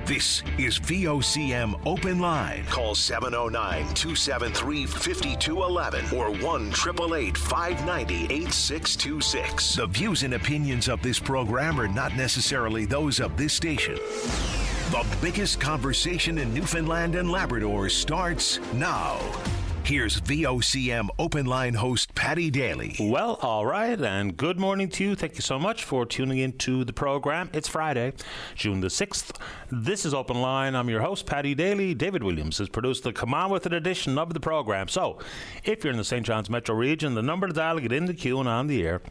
This is VOCM Open Line. Call 709-273-5211 or 1-888-590-8626. The views and opinions of this program are not necessarily those of this station. The biggest conversation in Newfoundland and Labrador starts now. Here's VOCM Open Line host Paddy Daly. Well, all right, and good morning to you. Thank you so much for tuning into the program. It's Friday, June the 6th. This is Open Line. I'm your host, Paddy Daly. David Williams has produced the Come On With It edition of the program. So, if you're in the St. John's metro region, the number to dial to get in the queue and on the air,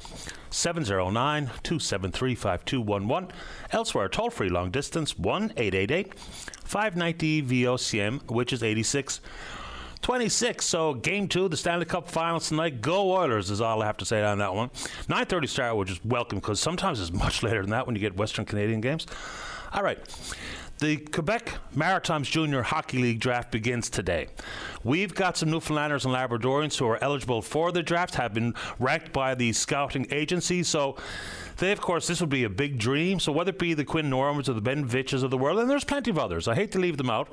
709-273-5211. Elsewhere, toll-free long distance, 1-888-590-VOCM, which is 8626. So game 2, the Stanley Cup Finals tonight. Go Oilers is all I have to say on that one. 9:30 start, which is welcome because sometimes it's much later than that when you get Western Canadian games. All right. The Quebec Maritimes Junior Hockey League draft begins today. We've got some Newfoundlanders and Labradorians who are eligible for the draft, have been ranked by the scouting agency. So they, of course, this would be a big dream. So whether it be the Quinn Normans or the Ben Vitches of the world, and there's plenty of others. I hate to leave them out.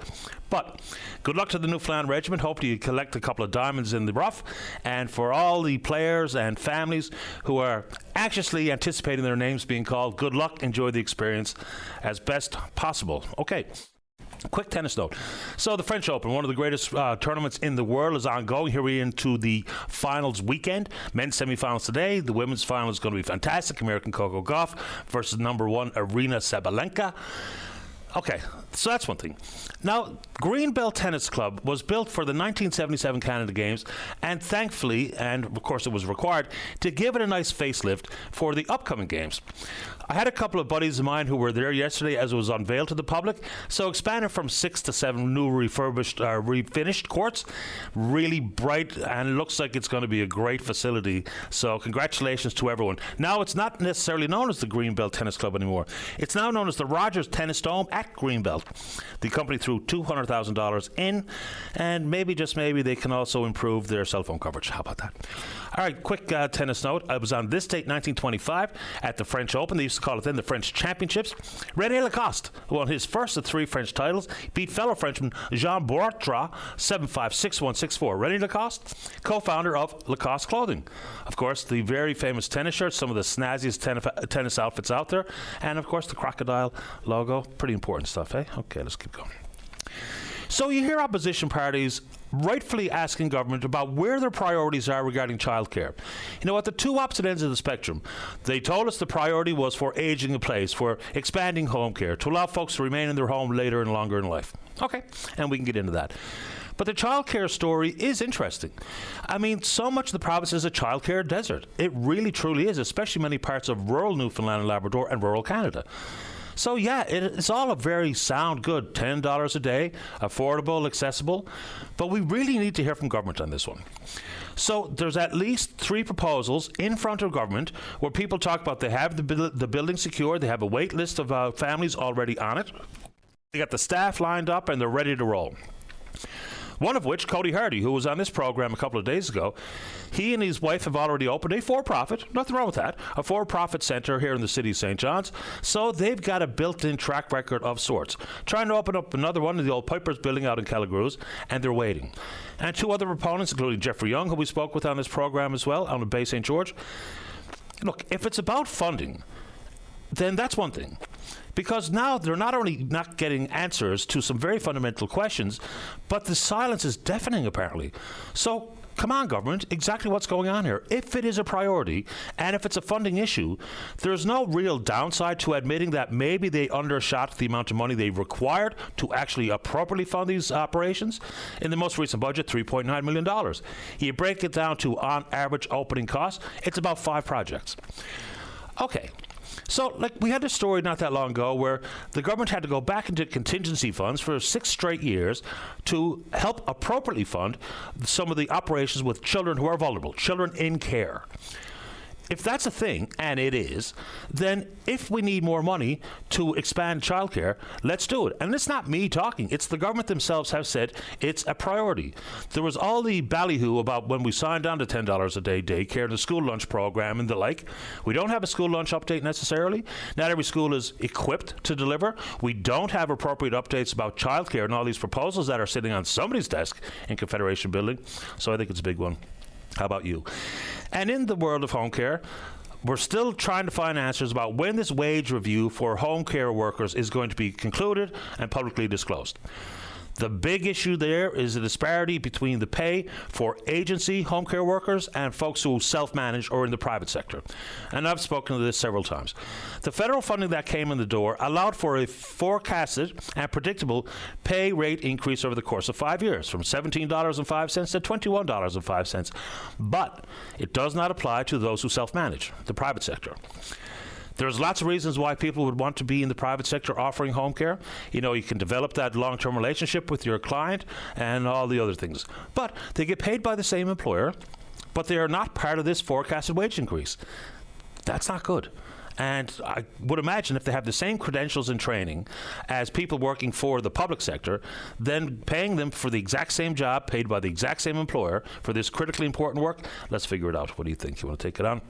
But good luck to the Newfoundland Regiment. Hope you collect a couple of diamonds in the rough. And for all the players and families who are anxiously anticipating their names being called, good luck. Enjoy the experience as best possible. Okay. Quick tennis note. So the French Open, one of the greatest tournaments in the world, is ongoing. Here we're into the finals weekend. Men's semifinals today. The women's final is going to be fantastic. American Coco Gauff versus number 1 Arina Sabalenka. Okay, so that's one thing. Now, Greenbelt Tennis Club was built for the 1977 Canada Games, and thankfully, and of course it was required, to give it a nice facelift for the upcoming games. I had a couple of buddies of mine who were there yesterday as it was unveiled to the public, so expanded from 6 to 7 new refinished courts. Really bright, and looks like it's going to be a great facility, so congratulations to everyone. Now, it's not necessarily known as the Greenbelt Tennis Club anymore. It's now known as the Rogers Tennis Dome at Greenbelt. The company threw $200,000 in, and maybe, just maybe, they can also improve their cell phone coverage. How about that? All right, quick tennis note. I was on this date, 1925, at the French Open. They used to call it then the French Championships. René Lacoste won his first of 3 French titles, beat fellow Frenchman Jean Bourtra 7-5, 6-1, 6-4. René Lacoste, co-founder of Lacoste Clothing. Of course, the very famous tennis shirts, some of the snazziest tennis outfits out there, and of course the crocodile logo. Pretty important stuff, eh? Okay, let's keep going. So you hear opposition parties rightfully asking government about where their priorities are regarding childcare. You know, at the two opposite ends of the spectrum, they told us the priority was for aging in place, for expanding home care, to allow folks to remain in their home later and longer in life. Okay, and we can get into that. But the childcare story is interesting. I mean, so much of the province is a childcare desert. It really, truly is, especially many parts of rural Newfoundland and Labrador and rural Canada. So yeah, it's all a very sound, good, $10 a day, affordable, accessible, but we really need to hear from government on this one. So there's at least 3 proposals in front of government where people talk about they have the building secured, they have a wait list of families already on it, they got the staff lined up and they're ready to roll. One of which, Cody Hardy, who was on this program a couple of days ago, he and his wife have already opened a for-profit, nothing wrong with that, a for-profit centre here in the city of St. John's. So they've got a built-in track record of sorts. Trying to open up another one in the old Piper's building out in Calagruis, and they're waiting. And 2 other proponents, including Jeffrey Young, who we spoke with on this program as well, on the Bay St. George. Look, if it's about funding, then that's one thing. Because now they're not only not getting answers to some very fundamental questions, but the silence is deafening, apparently. So, come on, government, exactly what's going on here? If it is a priority, and if it's a funding issue, there's no real downside to admitting that maybe they undershot the amount of money they required to actually appropriately fund these operations. In the most recent budget, $3.9 million. You break it down to, on average, opening costs, it's about 5 projects. Okay. So, like, we had a story not that long ago where the government had to go back into contingency funds for 6 straight years to help appropriately fund some of the operations with children who are vulnerable, children in care. if that's a thing, and it is, then if we need more money to expand childcare, let's do it. And it's not me talking. It's the government themselves have said it's a priority. There was all the ballyhoo about when we signed on to $10 a day daycare, the school lunch program and the like. We don't have a school lunch update necessarily. Not every school is equipped to deliver. We don't have appropriate updates about childcare and all these proposals that are sitting on somebody's desk in Confederation Building. So I think it's a big one. How about you? And in the world of home care, we're still trying to find answers about when this wage review for home care workers is going to be concluded and publicly disclosed. The big issue there is the disparity between the pay for agency home care workers and folks who self-manage or in the private sector. And I've spoken to this several times. The federal funding that came in the door allowed for a forecasted and predictable pay rate increase over the course of 5 years, from $17.05 to $21.05. But it does not apply to those who self-manage, the private sector. There's lots of reasons why people would want to be in the private sector offering home care. You know, you can develop that long-term relationship with your client and all the other things. But they get paid by the same employer, but they are not part of this forecasted wage increase. That's not good. And I would imagine if they have the same credentials and training as people working for the public sector, then paying them for the exact same job, paid by the exact same employer for this critically important work, let's figure it out. What do you think? You want to take it on?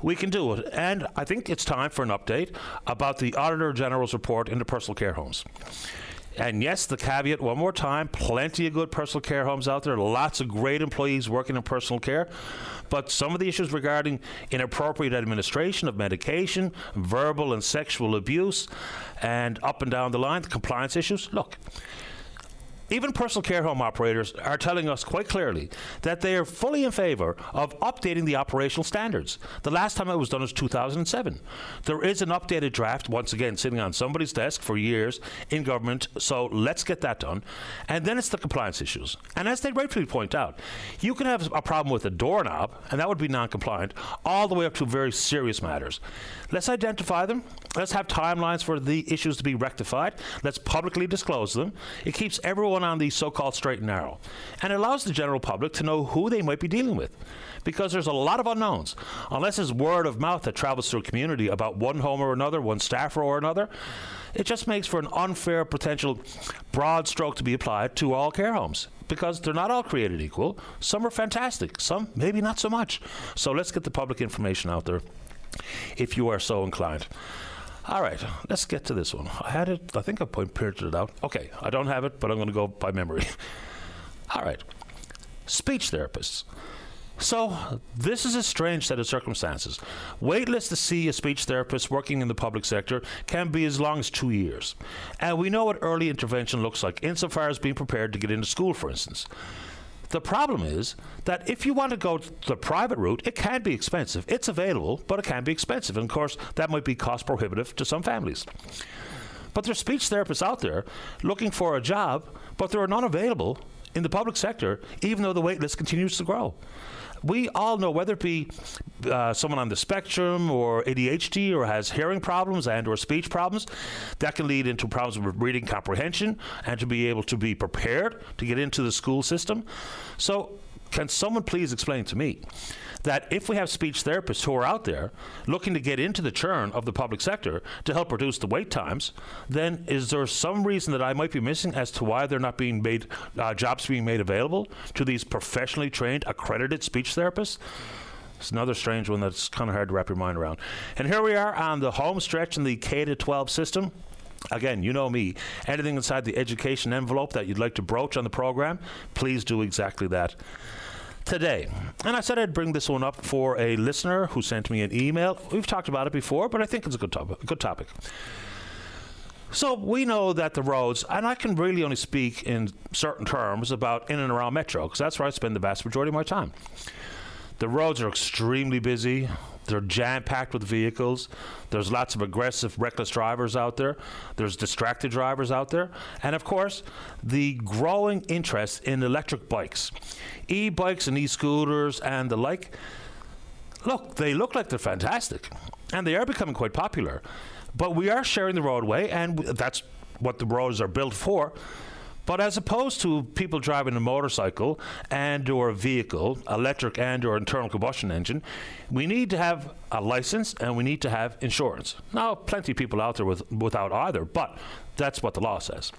We can do it. And I think it's time for an update about the Auditor General's report into personal care homes. And yes, the caveat one more time, plenty of good personal care homes out there, lots of great employees working in personal care. But some of the issues regarding inappropriate administration of medication, verbal and sexual abuse, and up and down the line, the compliance issues, look, even personal care home operators are telling us quite clearly that they are fully in favor of updating the operational standards. The last time it was done was 2007. There is an updated draft, once again, sitting on somebody's desk for years in government, so let's get that done. And then it's the compliance issues. And as they rightfully point out, you can have a problem with a doorknob, and that would be non-compliant, all the way up to very serious matters. Let's identify them. Let's have timelines for the issues to be rectified. Let's publicly disclose them. It keeps everyone on the so-called straight and narrow, and allows the general public to know who they might be dealing with, because there's a lot of unknowns. Unless it's word of mouth that travels through a community about one home or another, one staffer or another, it just makes for an unfair potential broad stroke to be applied to all care homes, because they're not all created equal. Some are fantastic, some maybe not so much. So let's get the public information out there if you are so inclined. All right, let's get to this one. I had it, I think I printed it out. Okay, I don't have it, but I'm going to go by memory. All right, speech therapists. So this is a strange set of circumstances. Wait lists to see a speech therapist working in the public sector can be as long as 2 years. And we know what early intervention looks like insofar as being prepared to get into school, for instance. The problem is that if you want to go the private route, it can be expensive. It's available, but it can be expensive. And of course, that might be cost prohibitive to some families. But there's speech therapists out there looking for a job, but there are none available in the public sector, even though the wait list continues to grow. We all know, whether it be someone on the spectrum or ADHD or has hearing problems and or speech problems, that can lead into problems with reading comprehension and to be able to be prepared to get into the school system. So can someone please explain to me that if we have speech therapists who are out there looking to get into the churn of the public sector to help reduce the wait times, then is there some reason that I might be missing as to why they're not being made, jobs being made available to these professionally trained, accredited speech therapists? It's another strange one that's kind of hard to wrap your mind around. And here we are on the home stretch in the K-12 system. Again, you know me. Anything inside the education envelope that you'd like to broach on the program, please do exactly that today. And I said I'd bring this one up for a listener who sent me an email. We've talked about it before, but I think it's a good topic. So we know that the roads, and I can really only speak in certain terms about in and around Metro, because that's where I spend the vast majority of my time. The roads are extremely busy. They're jam-packed with vehicles. There's lots of aggressive, reckless drivers out there. There's distracted drivers out there. And, of course, the growing interest in electric bikes, e-bikes and e-scooters and the like. Look, they look like they're fantastic, and they are becoming quite popular. But we are sharing the roadway, and that's what the roads are built for. But as opposed to people driving a motorcycle and or a vehicle, electric and or internal combustion engine, we need to have a license and we need to have insurance. Now, plenty of people out there without either, but that's what the law says.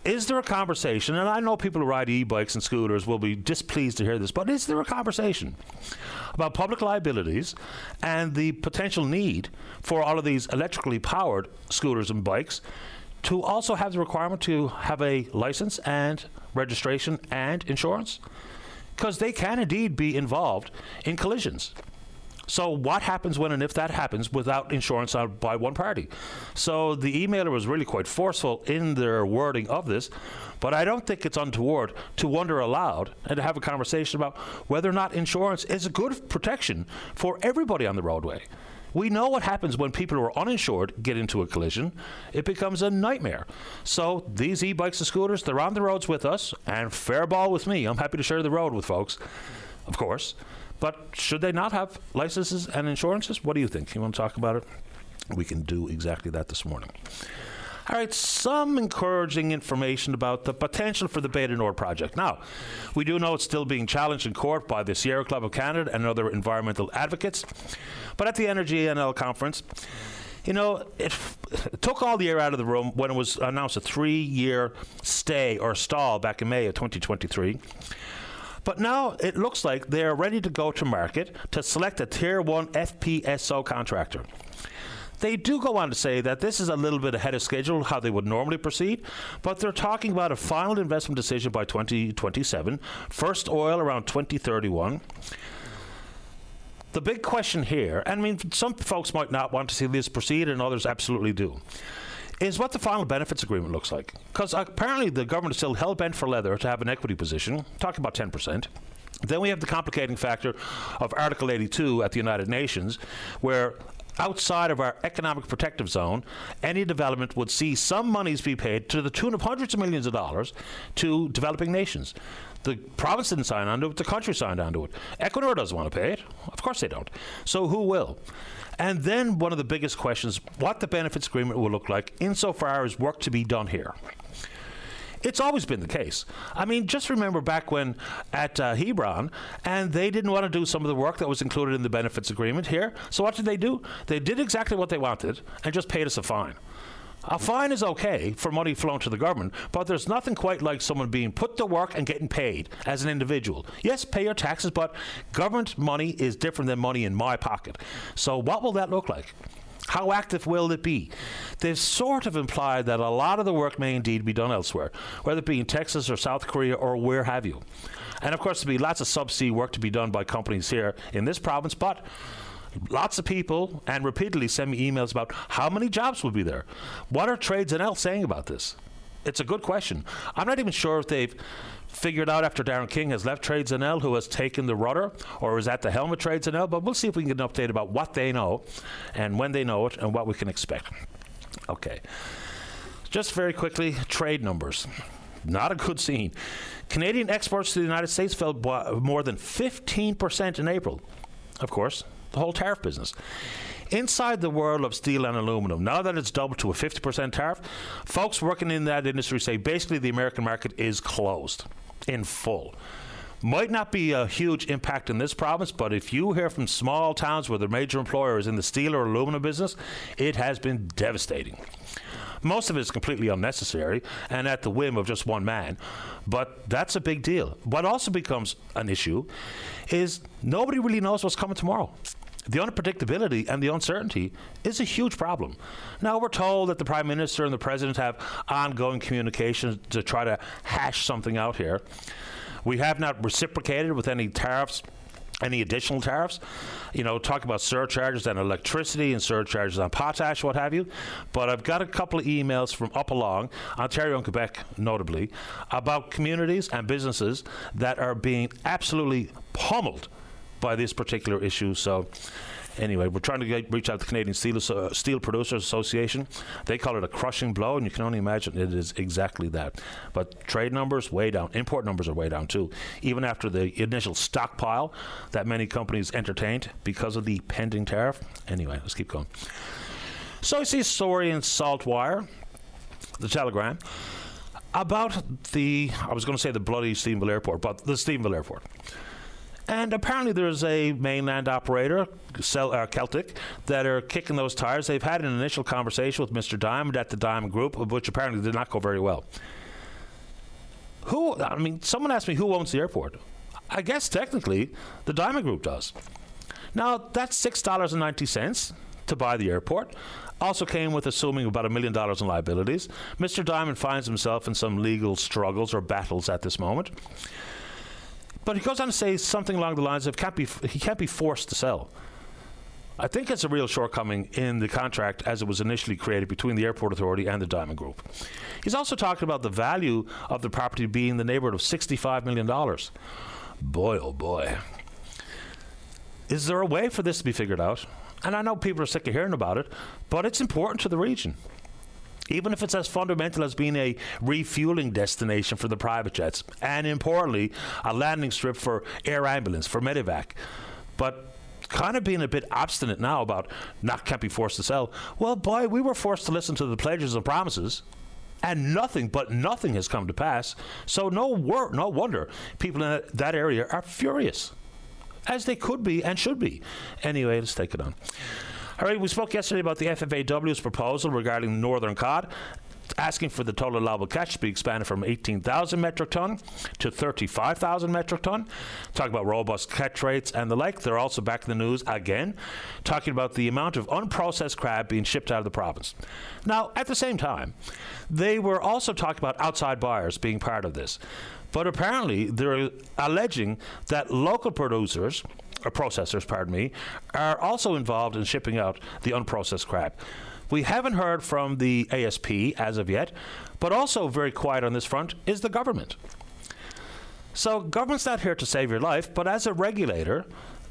Is there a conversation, and I know people who ride e-bikes and scooters will be displeased to hear this, but is there a conversation about public liabilities and the potential need for all of these electrically powered scooters and bikes to also have the requirement to have a license and registration and insurance? Because they can indeed be involved in collisions. So what happens when and if that happens without insurance by one party? So the emailer was really quite forceful in their wording of this, but I don't think it's untoward to wonder aloud and to have a conversation about whether or not insurance is a good protection for everybody on the roadway. We know what happens when people who are uninsured get into a collision. It becomes a nightmare. So these e-bikes and scooters, they're on the roads with us, and fair ball with me. I'm happy to share the road with folks, of course. But should they not have licenses and insurances? What do you think? You want to talk about it? We can do exactly that this morning. All right, some encouraging information about the potential for the Bay du Nord project. Now, we do know it's still being challenged in court by the Sierra Club of Canada and other environmental advocates. But at the Energy NL conference, you know, it took all the air out of the room when it was announced a 3-year stay or stall back in May of 2023. But now it looks like they're ready to go to market to select a Tier 1 FPSO contractor. They do go on to say that this is a little bit ahead of schedule, how they would normally proceed, but they're talking about a final investment decision by 2027, first oil around 2031. The big question here, and I mean, some folks might not want to see this proceed and others absolutely do, is what the final benefits agreement looks like. Because apparently the government is still hell-bent for leather to have an equity position, talking about 10%. Then we have the complicating factor of Article 82 at the United Nations, where outside of our economic protective zone, any development would see some monies be paid to the tune of hundreds of millions of dollars to developing nations. The province didn't sign on to it, the country signed on to it. Ecuador doesn't want to pay it. Of course they don't. So who will? And then one of the biggest questions, what the benefits agreement will look like insofar as work to be done here. It's always been the case. I mean, just remember back when at Hebron, and they didn't want to do some of the work that was included in the benefits agreement here. So what did they do? They did exactly what they wanted and just paid us a fine. A fine is okay for money flown to the government, but there's nothing quite like someone being put to work and getting paid as an individual. Yes, pay your taxes, but government money is different than money in my pocket. So what will that look like? How active will it be? They've sort of implied that a lot of the work may indeed be done elsewhere, whether it be in Texas or South Korea or where have you. And of course, there'll be lots of subsea work to be done by companies here in this province, but lots of people and repeatedly send me emails about how many jobs will be there. What are Trades NL saying about this? It's a good question. I'm not even sure if they've figured out after Darren King has left Trades NL, who has taken the rudder or is at the helm of Trades NL, but we'll see if we can get an update about what they know and when they know it and what we can expect. Okay. Just very quickly, trade numbers. Not a good scene. Canadian exports to the United States fell by more than 15% in April. Of course, the whole tariff business. Inside the world of steel and aluminum, now that it's doubled to a 50% tariff, folks working in that industry say basically the American market is closed in full. Might not be a huge impact in this province, but if you hear from small towns where the major employer is in the steel or aluminum business, it has been devastating. Most of it is completely unnecessary and at the whim of just one man, but that's a big deal. What also becomes an issue is nobody really knows what's coming tomorrow. The unpredictability and the uncertainty is a huge problem. Now, we're told that the Prime Minister and the President have ongoing communications to try to hash something out here. We have not reciprocated with any tariffs, any additional tariffs. You know, talk about surcharges on electricity and surcharges on potash, what have you. But I've got a couple of emails from up along, Ontario and Quebec notably, about communities and businesses that are being absolutely pummeled by this particular issue. So anyway, we're trying to reach out to the Canadian Steel Producers Association. They call it a crushing blow, and you can only imagine it is exactly that. But trade numbers way down. Import numbers are way down too, even after the initial stockpile that many companies entertained because of the pending tariff. Anyway, let's keep going. So I see a story in Saltwire, the Telegram, about I was going to say the bloody Stephenville Airport, but the Stephenville Airport. And apparently there's a mainland operator, Celtic, that are kicking those tires. They've had an initial conversation with Mr. Diamond at the Diamond Group, which apparently did not go very well. Someone asked me who owns the airport. I guess technically the Diamond Group does. Now, that's $6.90 to buy the airport. Also came with assuming about $1 million in liabilities. Mr. Diamond finds himself in some legal struggles or battles at this moment. But he goes on to say something along the lines of he can't be forced to sell. I think it's a real shortcoming in the contract as it was initially created between the Airport Authority and the Diamond Group. He's also talking about the value of the property being in the neighborhood of $65 million. Boy, oh boy. Is there a way for this to be figured out? And I know people are sick of hearing about it, but it's important to the region. Even if it's as fundamental as being a refueling destination for the private jets, and importantly, a landing strip for air ambulance, for medevac. But kind of being a bit obstinate now about can't be forced to sell. Well, boy, we were forced to listen to the pledges and promises, and nothing has come to pass. So no wonder people in that area are furious, as they could be and should be. Anyway, let's take it on. All right, we spoke yesterday about the FFAW's proposal regarding northern cod, asking for the total allowable catch to be expanded from 18,000 metric ton to 35,000 metric ton. Talking about robust catch rates and the like. They're also back in the news again, talking about the amount of unprocessed crab being shipped out of the province. Now, at the same time, they were also talking about outside buyers being part of this. But apparently, they're alleging that local processors, are also involved in shipping out the unprocessed crab. We haven't heard from the ASP as of yet, but also very quiet on this front is the government. So government's not here to save your life, but as a regulator,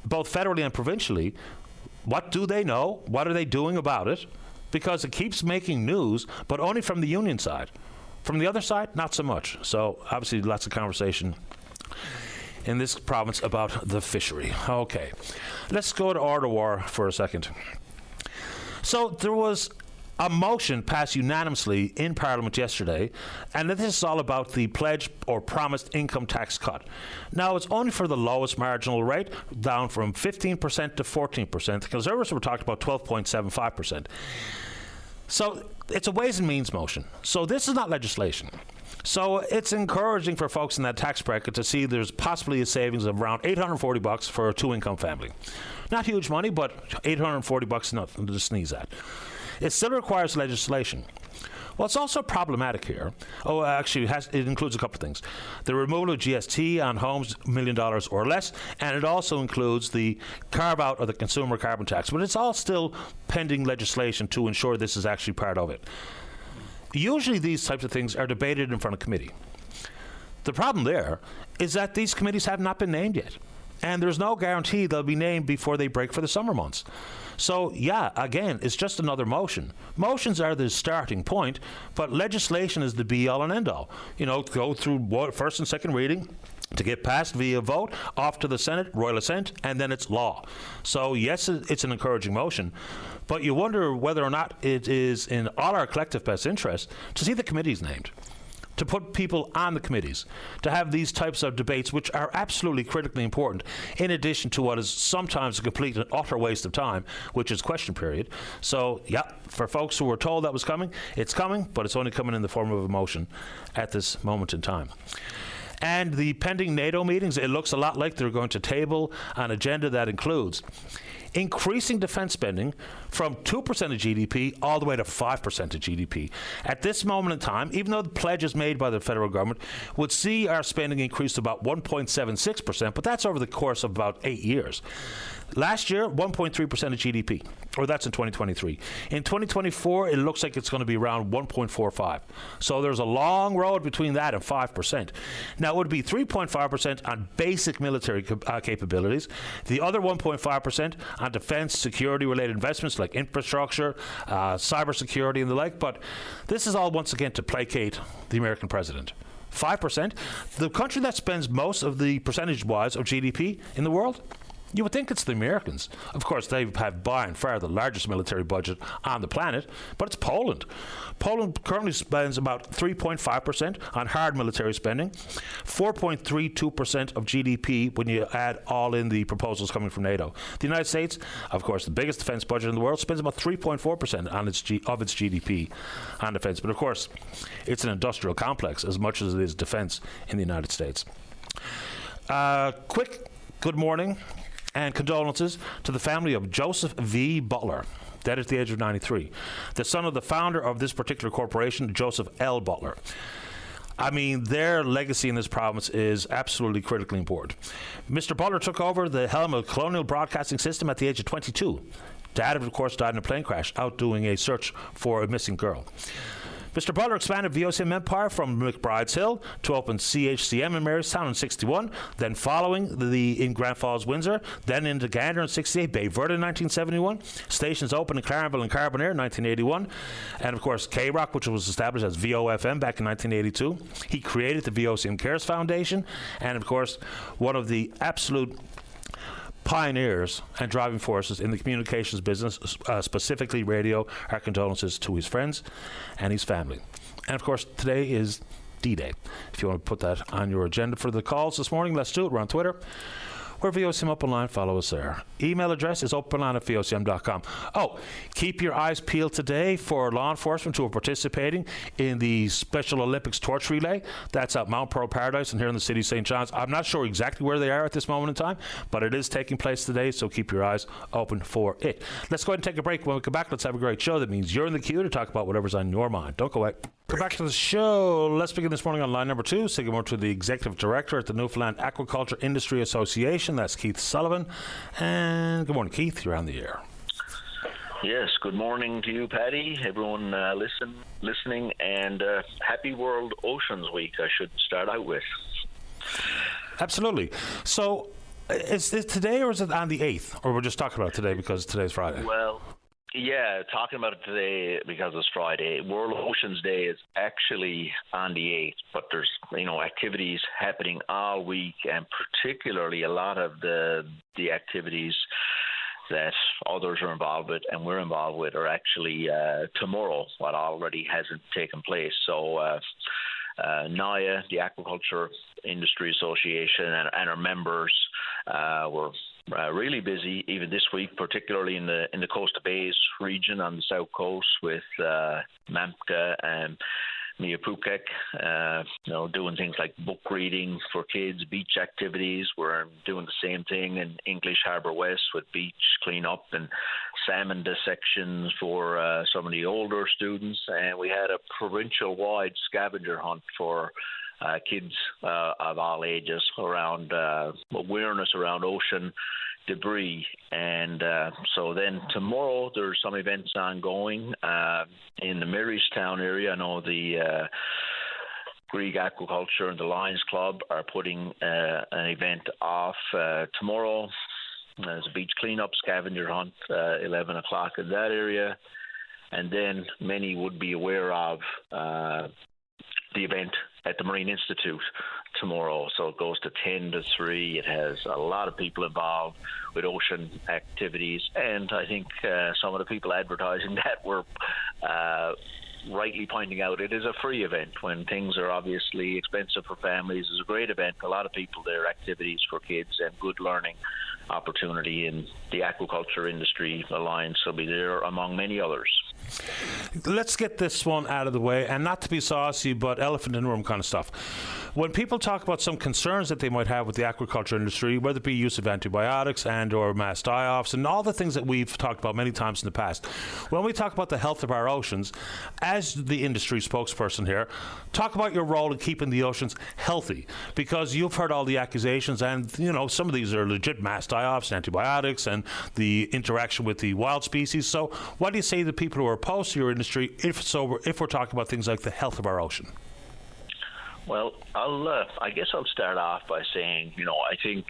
both federally and provincially, what do they know? What are they doing about it? Because it keeps making news, but only from the union side. From the other side, not so much. So obviously lots of conversation in this province about the fishery. Okay, let's go to Ottawa for a second. So there was a motion passed unanimously in Parliament yesterday, and this is all about the pledged or promised income tax cut. Now, it's only for the lowest marginal rate, down from 15% to 14%. The Conservatives were talking about 12.75%. So it's a Ways and Means motion. So this is not legislation. So it's encouraging for folks in that tax bracket to see there's possibly a savings of around $840 for a two-income family. Not huge money, but $840 is nothing to sneeze at. It still requires legislation. Well, it's also problematic here. Oh, actually, it includes a couple of things. The removal of GST on homes $1 million or less, and it also includes the carve-out of the consumer carbon tax. But it's all still pending legislation to ensure this is actually part of it. Usually these types of things are debated in front of committee. The problem there is that these committees have not been named yet. And there's no guarantee they'll be named before they break for the summer months. So, yeah, again, it's just another motion. Motions are the starting point, but legislation is the be-all and end-all. You know, go through first and second reading, to get passed via vote, off to the Senate, royal assent, and then it's law. So, yes, it's an encouraging motion, but you wonder whether or not it is in all our collective best interest to see the committees named, to put people on the committees, to have these types of debates, which are absolutely critically important, in addition to what is sometimes a complete and utter waste of time, which is question period. So, yeah, for folks who were told that was coming, it's coming, but it's only coming in the form of a motion at this moment in time. And the pending NATO meetings, it looks a lot like they're going to table an agenda that includes increasing defense spending from 2% of GDP all the way to 5% of GDP. At this moment in time, even though the pledges made by the federal government would see our spending increase to about 1.76%, but that's over the course of about 8 years. Last year, 1.3% of GDP, or that's in 2023. In 2024, it looks like it's going to be around 1.45. So there's a long road between that and 5%. Now, it would be 3.5% on basic military capabilities, the other 1.5% on defense, security-related investments like infrastructure, cybersecurity, and the like. But this is all, once again, to placate the American president. 5%, the country that spends most of the percentage-wise of GDP in the world, You would think it's the Americans. Of course, they have by and far the largest military budget on the planet, but it's Poland. Poland currently spends about 3.5% on hard military spending, 4.32% of GDP when you add all in the proposals coming from NATO. The United States, of course, the biggest defense budget in the world, spends about 3.4% on its GDP on defense. But of course, it's an industrial complex as much as it is defense in the United States. Quick good morning and condolences to the family of Joseph V. Butler, dead at the age of 93, the son of the founder of this particular corporation, Joseph L. Butler. I mean, their legacy in this province is absolutely critically important. Mr. Butler took over the helm of Colonial Broadcasting System at the age of 22. Dad, of course, died in a plane crash out doing a search for a missing girl. Mr. Butler expanded VOCM empire from McBride's Hill to open CHCM in Marystown in 61, then following in Grand Falls, Windsor, then into Gander in 68, Bay Verde in 1971, stations opened in Clarenville and Carbonear in 1981, and of course K-Rock, which was established as VOFM back in 1982. He created the VOCM Cares Foundation, and of course one of the absolute pioneers and driving forces in the communications business, specifically radio. Our condolences to his friends and his family. And of course, today is D-Day. If you want to put that on your agenda for the calls this morning, let's do it. We're on Twitter. We're VOCM Up Online. Follow us there. Email address is openline@vocm.com. Oh, keep your eyes peeled today for law enforcement who are participating in the Special Olympics torch relay. That's at Mount Pearl Paradise and here in the city of St. John's. I'm not sure exactly where they are at this moment in time, but it is taking place today, so keep your eyes open for it. Let's go ahead and take a break. When we come back, let's have a great show. That means you're in the queue to talk about whatever's on your mind. Don't go away. Come back to the show. Let's begin this morning on line number 2. Say good morning to the Executive Director at the Newfoundland Aquaculture Industry Association. That's Keith Sullivan. And good morning, Keith. You're on the air. Yes, good morning to you, Paddy, everyone listening, and happy World Oceans Week, I should start out with. Absolutely. So, is it today or is it on the 8th? Or we're just talking about it today because today's Friday? Well, yeah, talking about it today because it's Friday. World Oceans Day is actually on the 8th, but there's activities happening all week, and particularly a lot of the activities that others are involved with and we're involved with are actually tomorrow, what already hasn't taken place. So NIA, the Aquaculture Industry Association, and our members were really busy even this week, particularly in the Coast Bays region on the south coast with Mamka and Miapukek, doing things like book reading for kids, beach activities. We're doing the same thing in English Harbour West with beach cleanup and salmon dissections for some of the older students. And we had a provincial-wide scavenger hunt for kids of all ages around awareness around ocean debris. And so then tomorrow there's some events ongoing in the Marystown area. I know the Greek Aquaculture and the Lions Club are putting an event off tomorrow. There's a beach cleanup scavenger hunt 11 o'clock in that area. And then many would be aware of the event at the Marine Institute tomorrow. So it goes to 10 to 3. It has a lot of people involved with ocean activities. And I think some of the people advertising that were rightly pointing out it is a free event when things are obviously expensive for families. It's a great event. A lot of people there, activities for kids and good learning opportunity, in the Aquaculture Industry Alliance will be there among many others. Let's get this one out of the way, and not to be saucy, but elephant in the room kind of stuff. When people talk about some concerns that they might have with the aquaculture industry, whether it be use of antibiotics and or mass die-offs and all the things that we've talked about many times in the past, when we talk about the health of our oceans, as the industry spokesperson here, talk about your role in keeping the oceans healthy, because you've heard all the accusations, and some of these are legit mass die-offs, antibiotics, and the interaction with the wild species. So what do you say to people who are opposed to your industry if we're talking about things like the health of our ocean? Well, I guess I'll start off by saying, I think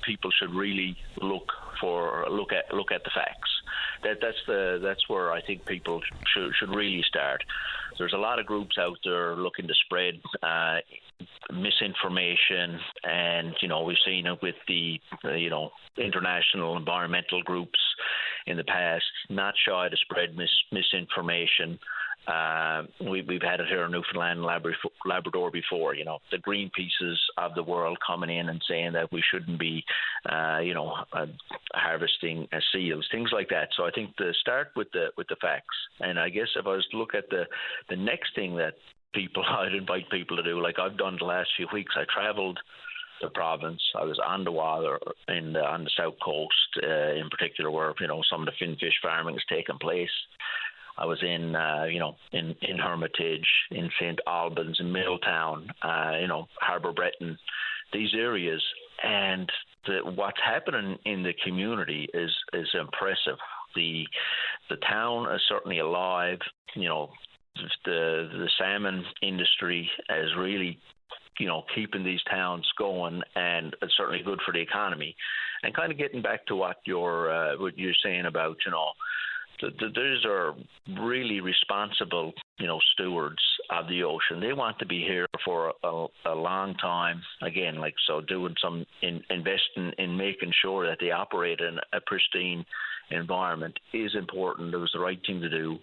people should really look at the facts. That's where I think people should really start. there's a lot of groups out there looking to spread misinformation, and we've seen it with the international environmental groups in the past, not shy to spread misinformation. We've had it here in Newfoundland and Labrador before, the Greenpeaces of the world coming in and saying that we shouldn't be, harvesting seals, things like that. So I think to start with the facts. And I guess if I was to look at the next thing that I'd invite people to do, like I've done the last few weeks, I travelled the province. I was on the water on the south coast, in particular, where some of the finfish farming is taking place. I was in Hermitage, in St. Albans, in Middletown, Harbour Breton, these areas, and what's happening in the community is impressive. The town is certainly alive. The salmon industry is really keeping these towns going, and it's certainly good for the economy. And kind of getting back to what you're saying about these are really responsible, stewards of the ocean. They want to be here for a long time. Again, doing some investing in making sure that they operate in a pristine environment is important. It was the right thing to do.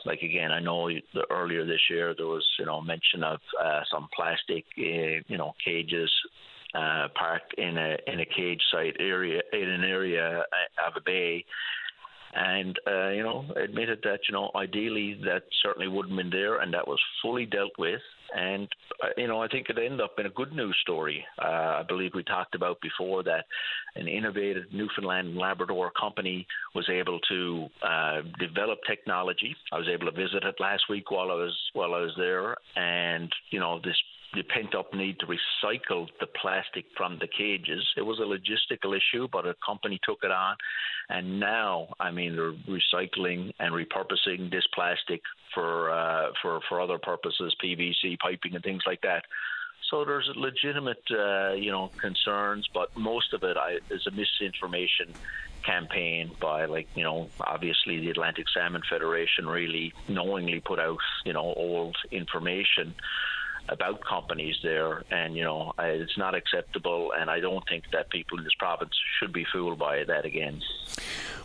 Again, I know earlier this year there was, mention of some plastic, cages parked in a cage site area, in an area of a bay. And, admitted that, ideally that certainly wouldn't have been there, and that was fully dealt with. And, I think it ended up in a good news story. I believe we talked about before that an innovative Newfoundland and Labrador company was able to develop technology. I was able to visit it last week while I was there, and, the pent-up need to recycle the plastic from the cages. It was a logistical issue, but a company took it on. And now, they're recycling and repurposing this plastic for other purposes, PVC piping and things like that. So there's legitimate, concerns, but most of it is a misinformation campaign by, obviously the Atlantic Salmon Federation really knowingly put out, old information about companies there, and it's not acceptable, and I don't think that people in this province should be fooled by that again.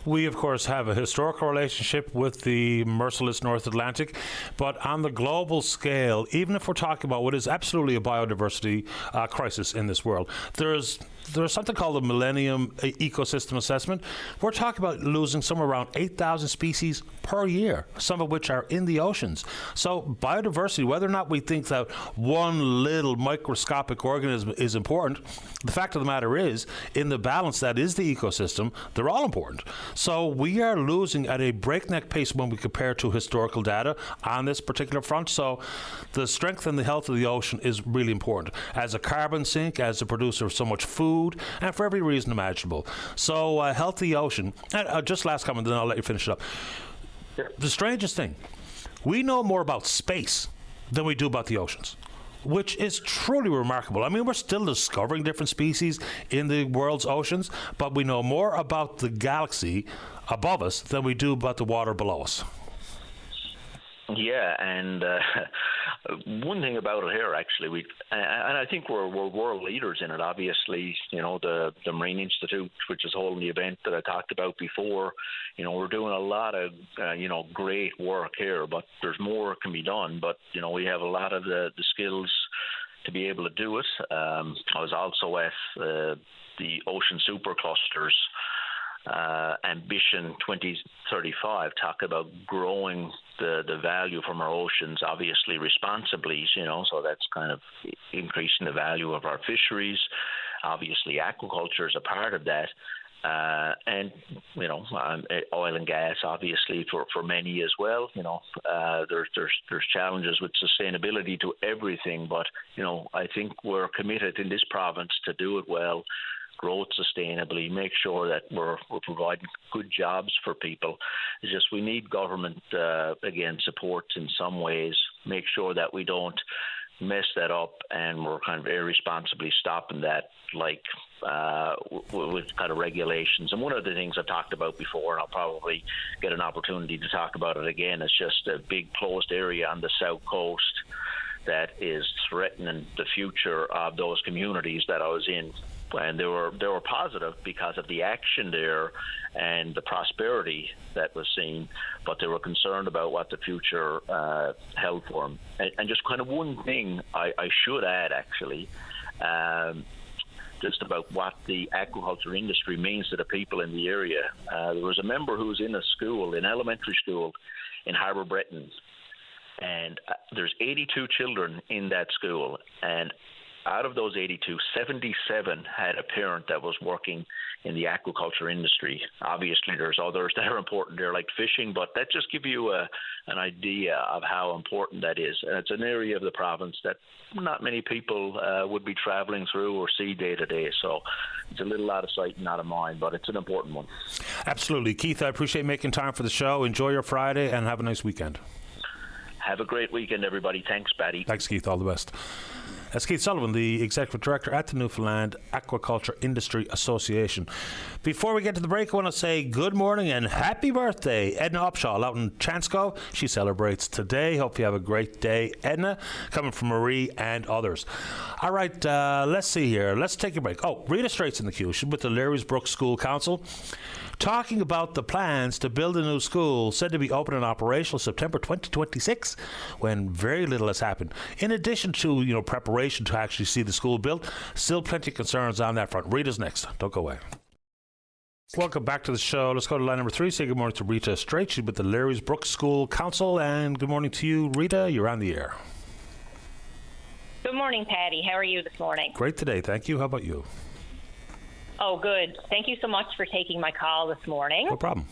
We, of course, have a historical relationship with the merciless North Atlantic, but on the global scale, even if we're talking about what is absolutely a biodiversity crisis in this world, there's something called the Millennium Ecosystem Assessment. We're talking about losing somewhere around 8,000 species per year, some of which are in the oceans. So biodiversity, whether or not we think that one little microscopic organism is important, the fact of the matter is, in the balance that is the ecosystem, they're all important. So we are losing at a breakneck pace when we compare to historical data on this particular front. So the strength and the health of the ocean is really important. As a carbon sink, as a producer of so much food, and for every reason imaginable. So a healthy ocean. And just last comment, then I'll let you finish it up. Yeah. The strangest thing, we know more about space than we do about the oceans, which is truly remarkable. We're still discovering different species in the world's oceans, but we know more about the galaxy above us than we do about the water below us. Yeah, and one thing about it here, actually, and I think we're world leaders in it. Obviously, the Marine Institute, which is holding the event that I talked about before, we're doing a lot of great work here, but there's more can be done. But we have a lot of the skills to be able to do it. I was also at the Ocean Superclusters Ambition 2035, talk about growing the value from our oceans, obviously responsibly, so that's kind of increasing the value of our fisheries. Obviously, aquaculture is a part of that. And oil and gas, obviously, for many as well. There's challenges with sustainability to everything, but I think we're committed in this province to do it well, grow it sustainably, make sure that we're providing good jobs for people. It's just we need government, again, support in some ways, make sure that we don't mess that up, and we're kind of irresponsibly stopping that, like with kind of regulations. And one of the things I've talked about before, and I'll probably get an opportunity to talk about it again, is just a big closed area on the south coast that is threatening the future of those communities that I was in. And they were positive because of the action there and the prosperity that was seen, but they were concerned about what the future held for them. And just kind of one thing I should add, actually, just about what the aquaculture industry means to the people in the area. There was a member who was in a school, in elementary school, in Harbour Breton, and there's 82 children in that school, and out of those 82, 77 had a parent that was working in the aquaculture industry. Obviously, there's others that are important there, like fishing, but that just gives you an idea of how important that is. And it's an area of the province that not many people would be traveling through or see day to day. So it's a little out of sight and out of mind, but it's an important one. Absolutely. Keith, I appreciate making time for the show. Enjoy your Friday and have a nice weekend. Have a great weekend, everybody. Thanks, Paddy. Thanks, Keith. All the best. That's Keith Sullivan, the Executive Director at the Newfoundland Aquaculture Industry Association. Before we get to the break, I want to say good morning and happy birthday, Edna Upshaw out in Chansko. She celebrates today. Hope you have a great day, Edna, coming from Marie and others. All right, let's see here. Let's take a break. Oh, Rita Straight's in the queue. She's with the Larrysbrook School Council, talking about the plans to build a new school said to be open and operational September 2026, when very little has happened. In addition to, preparation to actually see the school built, still plenty of concerns on that front. Rita's next. Don't go away. Welcome back to the show. Let's go to line number 3. Say good morning to Rita Straight. She's with the Larrysbrook School Council. And good morning to you, Rita. You're on the air. Good morning, Patty. How are you this morning? Great today. Thank you. How about you? Oh, good. Thank you so much for taking my call this morning. No problem.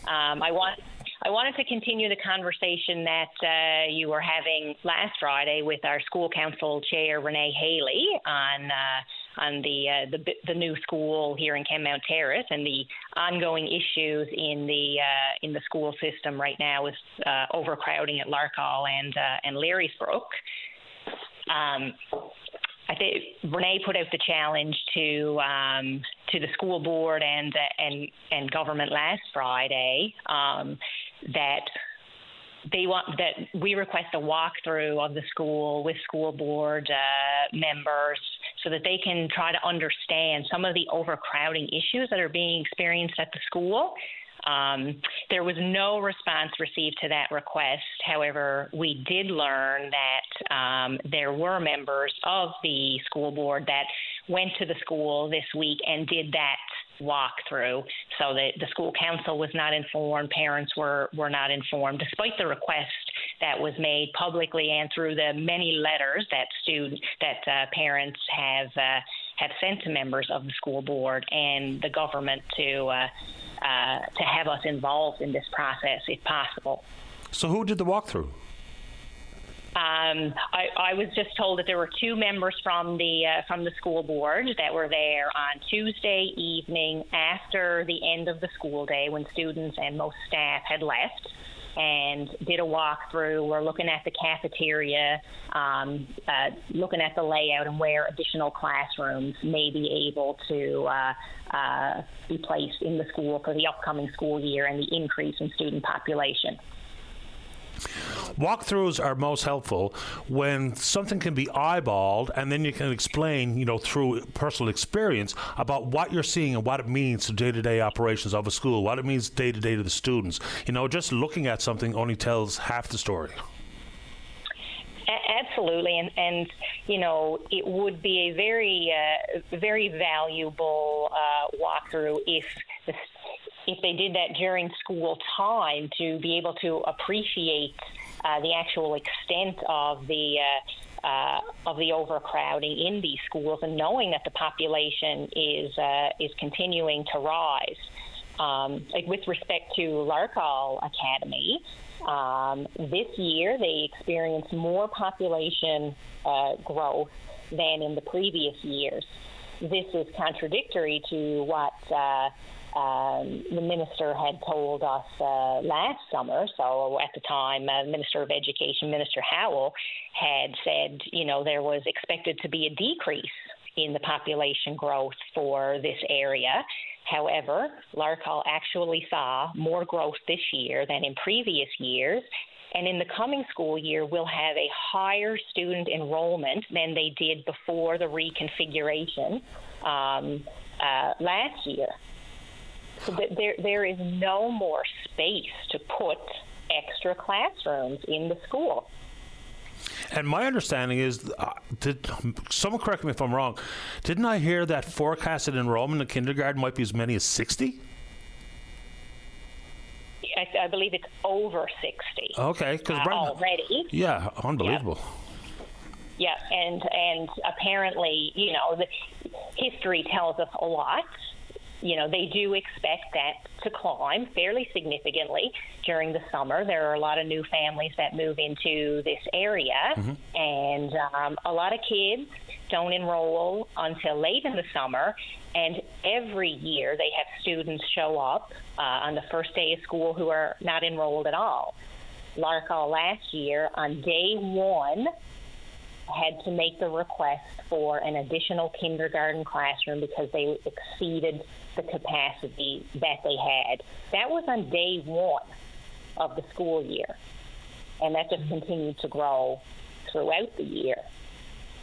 I wanted to continue the conversation that you were having last Friday with our school council chair, Renee Haley, on the new school here in Kenmount Terrace and the ongoing issues in the school system right now with overcrowding at Larkhall and Larrysbrook. I think Renee put out the challenge to the school board and government last Friday that we request a walkthrough of the school with school board members so that they can try to understand some of the overcrowding issues that are being experienced at the school. There was no response received to that request. However, we did learn that there were members of the school board that went to the school this week and did that walkthrough, so that the school council was not informed, parents were not informed, despite the request that was made publicly and through the many letters that parents have sent to members of the school board and the government to have us involved in this process if possible. So who did the walkthrough? I was just told that there were 2 members from the school board that were there on Tuesday evening after the end of the school day when students and most staff had left, and did a walkthrough. We're looking at the cafeteria, looking at the layout and where additional classrooms may be able to be placed in the school for the upcoming school year and the increase in student population. Walkthroughs are most helpful when something can be eyeballed and then you can explain, through personal experience about what you're seeing and what it means to day-to-day operations of a school, what it means day-to-day to the students. Just looking at something only tells half the story. Absolutely, and it would be a very, very valuable walkthrough if they did that during school time, to be able to appreciate the actual extent of the overcrowding in these schools, and knowing that the population is continuing to rise. Like with respect to Larkhall Academy, this year they experienced more population growth than in the previous years. This is contradictory to what the minister had told us last summer, so at the time, Minister of Education, Minister Howell, had said, there was expected to be a decrease in the population growth for this area. However, Larkhall actually saw more growth this year than in previous years. And in the coming school year, we'll have a higher student enrollment than they did before the reconfiguration last year. So there is no more space to put extra classrooms in the school. And my understanding is, someone correct me if I'm wrong, didn't I hear that forecasted enrollment in kindergarten might be as many as 60? I believe it's over 60. Okay, because already. Yeah, unbelievable. Yeah, and apparently, the history tells us a lot. They do expect that to climb fairly significantly during the summer. There are a lot of new families that move into this area, and a lot of kids don't enroll until late in the summer. And every year they have students show up on the first day of school who are not enrolled at all. Larkhall last year, on day one, had to make the request for an additional kindergarten classroom because they exceeded the capacity that they had. That was on day one of the school year, and that just continued to grow throughout the year.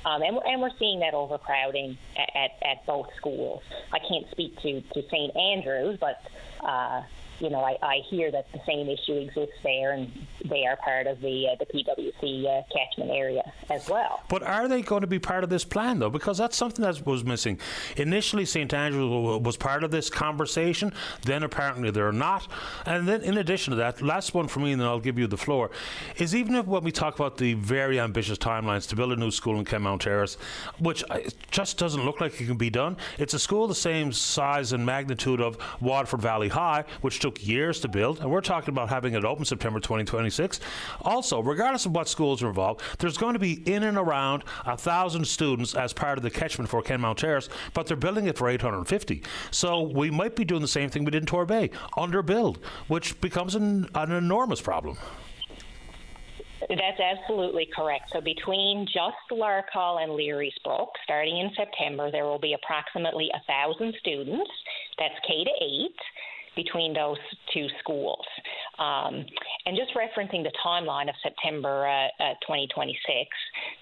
And we're seeing that overcrowding at both schools. I can't speak to St. Andrews, but I hear that the same issue exists there, and they are part of the PWC catchment area as well. But are they going to be part of this plan, though? Because that's something that was missing. Initially, St. Andrews was part of this conversation. Then apparently they're not. And then in addition to that, last one for me, and then I'll give you the floor, is even if when we talk about the very ambitious timelines to build a new school in Kenmount Terrace, which just doesn't look like it can be done, it's a school the same size and magnitude of Waterford Valley High, which took years to build, and we're talking about having it open September 2026. Also, regardless of what schools are involved, there's going to be in and around 1,000 students as part of the catchment for Kenmount Terrace, but they're building it for 850. So we might be doing the same thing we did in Torbay, underbuild, which becomes an enormous problem. That's absolutely correct. So between just Larkhall and Leary's Brook, starting in September, there will be approximately 1,000 students. That's K-8. Between those two schools. And just referencing the timeline of September 2026,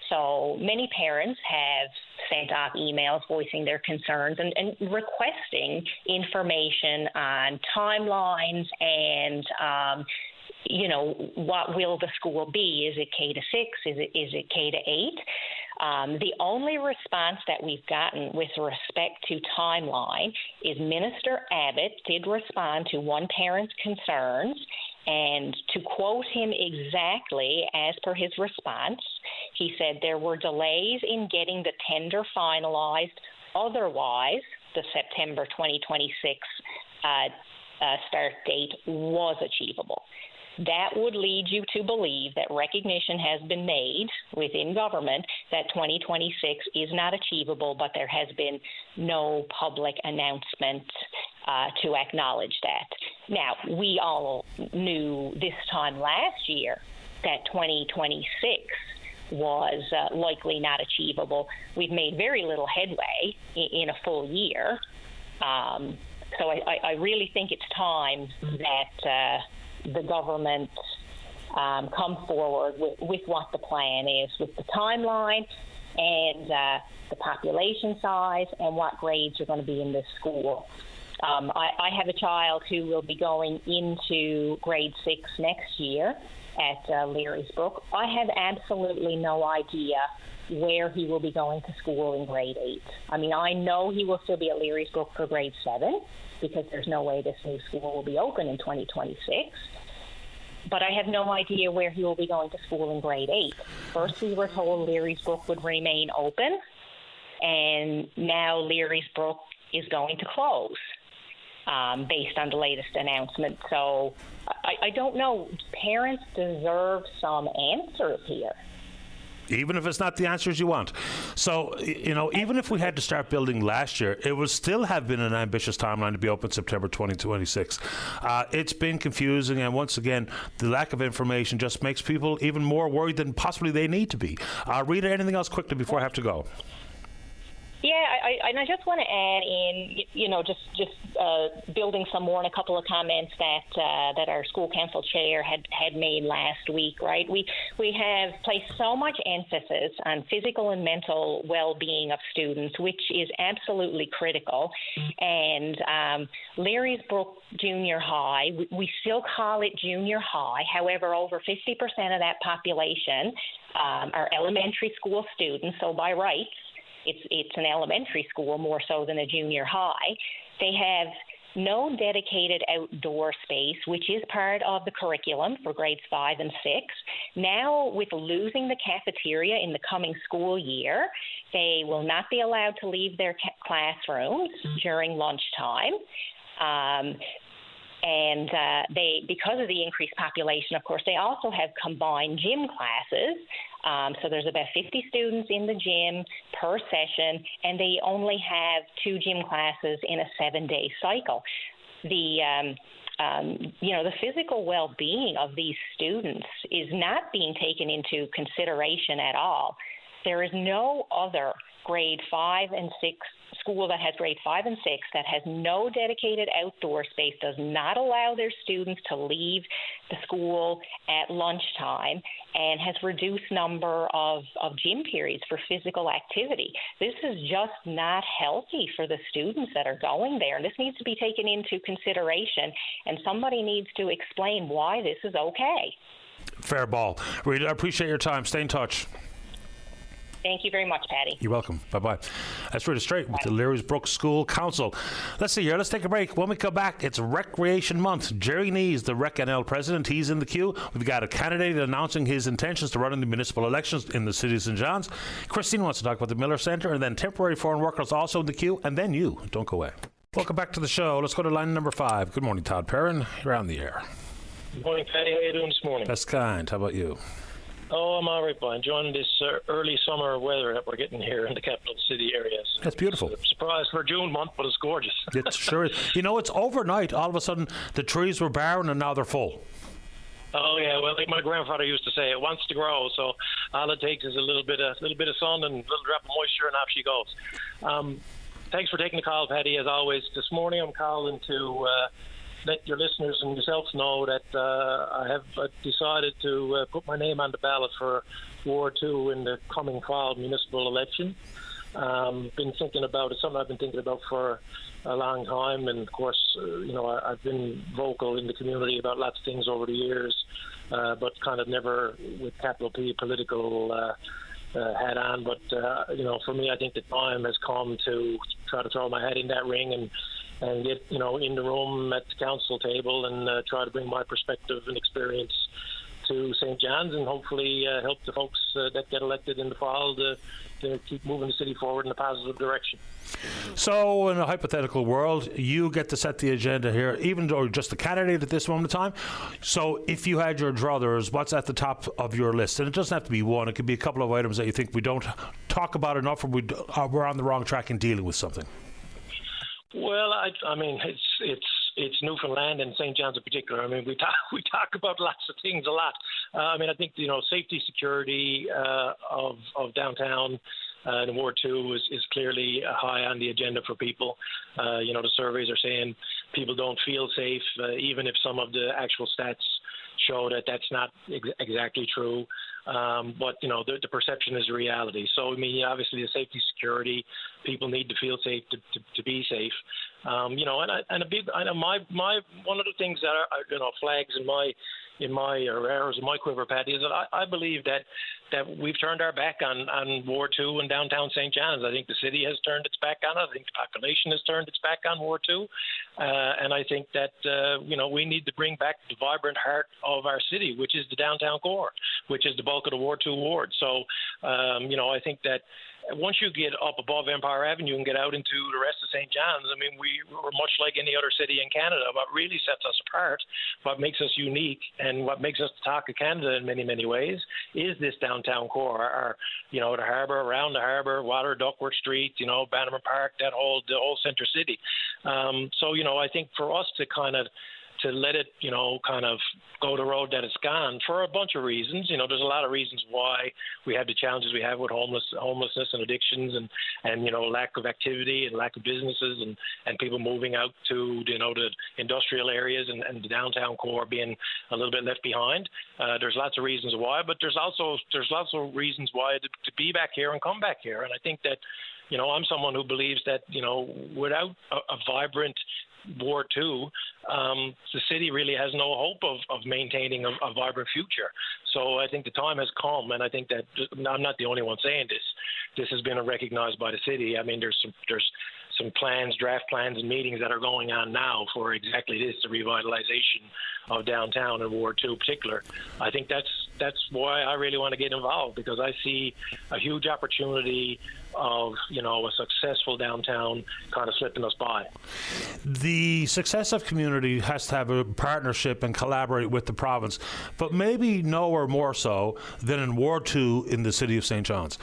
so many parents have sent off emails voicing their concerns and requesting information on timelines and what will the school be? Is it K-6? Is it K-8? The only response that we've gotten with respect to timeline is Minister Abbott did respond to one parent's concerns, and to quote him exactly as per his response, he said there were delays in getting the tender finalized. Otherwise, the September 2026 start date was achievable. That would lead you to believe that recognition has been made within government that 2026 is not achievable, but there has been no public announcement to acknowledge that. Now, we all knew this time last year that 2026 was likely not achievable. We've made very little headway in a full year. So I really think it's time that the government come forward with what the plan is, with the timeline and the population size and what grades are going to be in this school. I have a child who will be going into grade 6 next year at Leary's Brook. I have absolutely no idea where he will be going to school in grade 8. I mean, I know he will still be at Leary's Brook for grade 7 because there's no way this new school will be open in 2026. But I have no idea where he will be going to school in grade 8. First, we were told Leary's Brook would remain open, and now Leary's Brook is going to close based on the latest announcement. So I don't know. Parents deserve some answers here. even if it's not the answers you want. So, even if we had to start building last year, it would still have been an ambitious timeline to be open September 2026. It's been confusing, and once again, the lack of information just makes people even more worried than possibly they need to be. Rita, anything else quickly before I have to go? Yeah, I just want to add in, just building some more on a couple of comments that our school council chair had made last week. Right, we have placed so much emphasis on physical and mental well-being of students, which is absolutely critical. And Larry's Brook Junior High, we still call it junior high. However, over 50% of that population are elementary school students. So by rights, it's an elementary school more so than a junior high. They have no dedicated outdoor space, which is part of the curriculum for grades 5 and 6. Now, with losing the cafeteria in the coming school year, they will not be allowed to leave their classrooms during lunchtime. And because of the increased population, of course, they also have combined gym classes. So there's about 50 students in the gym per session, and they only have 2 gym classes in a 7-day cycle. The physical well-being of these students is not being taken into consideration at all. There is no other grade 5 and 6 school that has grade 5 and 6 that has no dedicated outdoor space, does not allow their students to leave the school at lunchtime, and has reduced number of gym periods for physical activity. This is just not healthy for the students that are going there, and this needs to be taken into consideration, and somebody needs to explain why this is okay. Fair ball. Rita, I appreciate your time. Stay in touch. Thank you very much, Patty. You're welcome. Bye-bye. That's Rita Straight with the Larry's Brook School Council. Let's see here. Let's take a break. When we come back, it's Recreation Month. Jerry Nees, the Rec NL president, he's in the queue. We've got a candidate announcing his intentions to run in the municipal elections in the city of St. John's. Christine wants to talk about the Miller Centre, and then temporary foreign workers also in the queue, and then you. Don't go away. Welcome back to the show. Let's go to line number 5. Good morning, Todd Perrin. You're on the air. Good morning, Patty. How are you doing this morning? Best kind. How about you? Oh, I'm all right, boy. Enjoying this early summer weather that we're getting here in the capital city areas. That's beautiful. It's a surprise for June month, but it's gorgeous. It sure is. It's overnight. All of a sudden, the trees were barren and now they're full. Oh yeah, well, like my grandfather used to say, it wants to grow. So all it takes is a little bit of sun and a little drop of moisture, and off she goes. Thanks for taking the call, Patty. As always, this morning I'm calling to let your listeners and yourselves know that I have decided to put my name on the ballot for Ward 2 in the coming fall municipal election. Been thinking about it, something I've been thinking about for a long time, and of course, I've been vocal in the community about lots of things over the years, but kind of never with capital P political hat on. But for me, I think the time has come to try to throw my hat in that ring and get in the room at the council table and try to bring my perspective and experience to St. John's, and hopefully help the folks that get elected in the fall to keep moving the city forward in a positive direction. So in a hypothetical world, you get to set the agenda here, even though you're just a candidate at this moment in time. So if you had your druthers, what's at the top of your list? And it doesn't have to be one. It could be a couple of items that you think we don't talk about enough, or we're on the wrong track in dealing with something. Well, I mean, it's Newfoundland and St. John's in particular. I mean, we talk about lots of things a lot. I think safety, security of downtown in Ward 2 is clearly high on the agenda for people. The surveys are saying people don't feel safe, even if some of the actual stats show that that's not exactly true. But the perception is a reality. So obviously the safety, security, people need to feel safe to be safe. One of the things that are flags in my arrows in my quiver, Patty, is that I believe that we've turned our back on Ward 2 and downtown St. John's. I think the city has turned its back on it. I think the population has turned its back on Ward 2. And I think that, we need to bring back the vibrant heart of our city, which is the downtown core, which is the bulk of the Ward 2 ward. So, I think that once you get up above Empire Avenue and get out into the rest of St. John's, we're much like any other city in Canada. What really sets us apart, what makes us unique, and what makes us the talk of Canada in many, many ways, is this downtown downtown core are the harbour, around the harbour, Water, Duckworth Street, Bannerman Park, the whole centre city. So I think for us to let it, kind of go the road that it's gone for a bunch of reasons. There's a lot of reasons why we have the challenges we have with homelessness and addictions and lack of activity and lack of businesses and people moving out to, the industrial areas and the downtown core being a little bit left behind. There's lots of reasons why, but there's also reasons why to be back here and come back here. And I think that, I'm someone who believes that, without a vibrant War II, the city really has no hope of maintaining a vibrant future. So I think the time has come, and I think that I'm not the only one saying this. This has been recognized by the city. I mean, there's some plans, draft plans, and meetings that are going on now for exactly this, the revitalization of downtown and Ward 2 in particular. I think that's why I really want to get involved, because I see a huge opportunity of, a successful downtown kind of slipping us by. The success of community has to have a partnership and collaborate with the province, but maybe nowhere more so than in Ward 2 in the city of St. John's.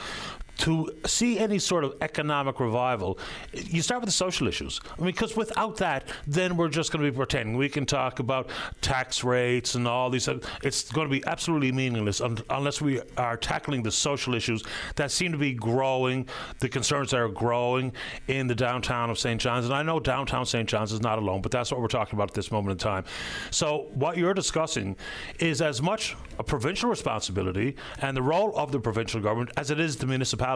To see any sort of economic revival, you start with the social issues. Because without that, then we're just going to be pretending. We can talk about tax rates and all these. It's going to be absolutely meaningless unless we are tackling the social issues that seem to be growing, the concerns that are growing in the downtown of St. John's. And I know downtown St. John's is not alone, but that's what we're talking about at this moment in time. So what you're discussing is as much a provincial responsibility and the role of the provincial government as it is the municipality.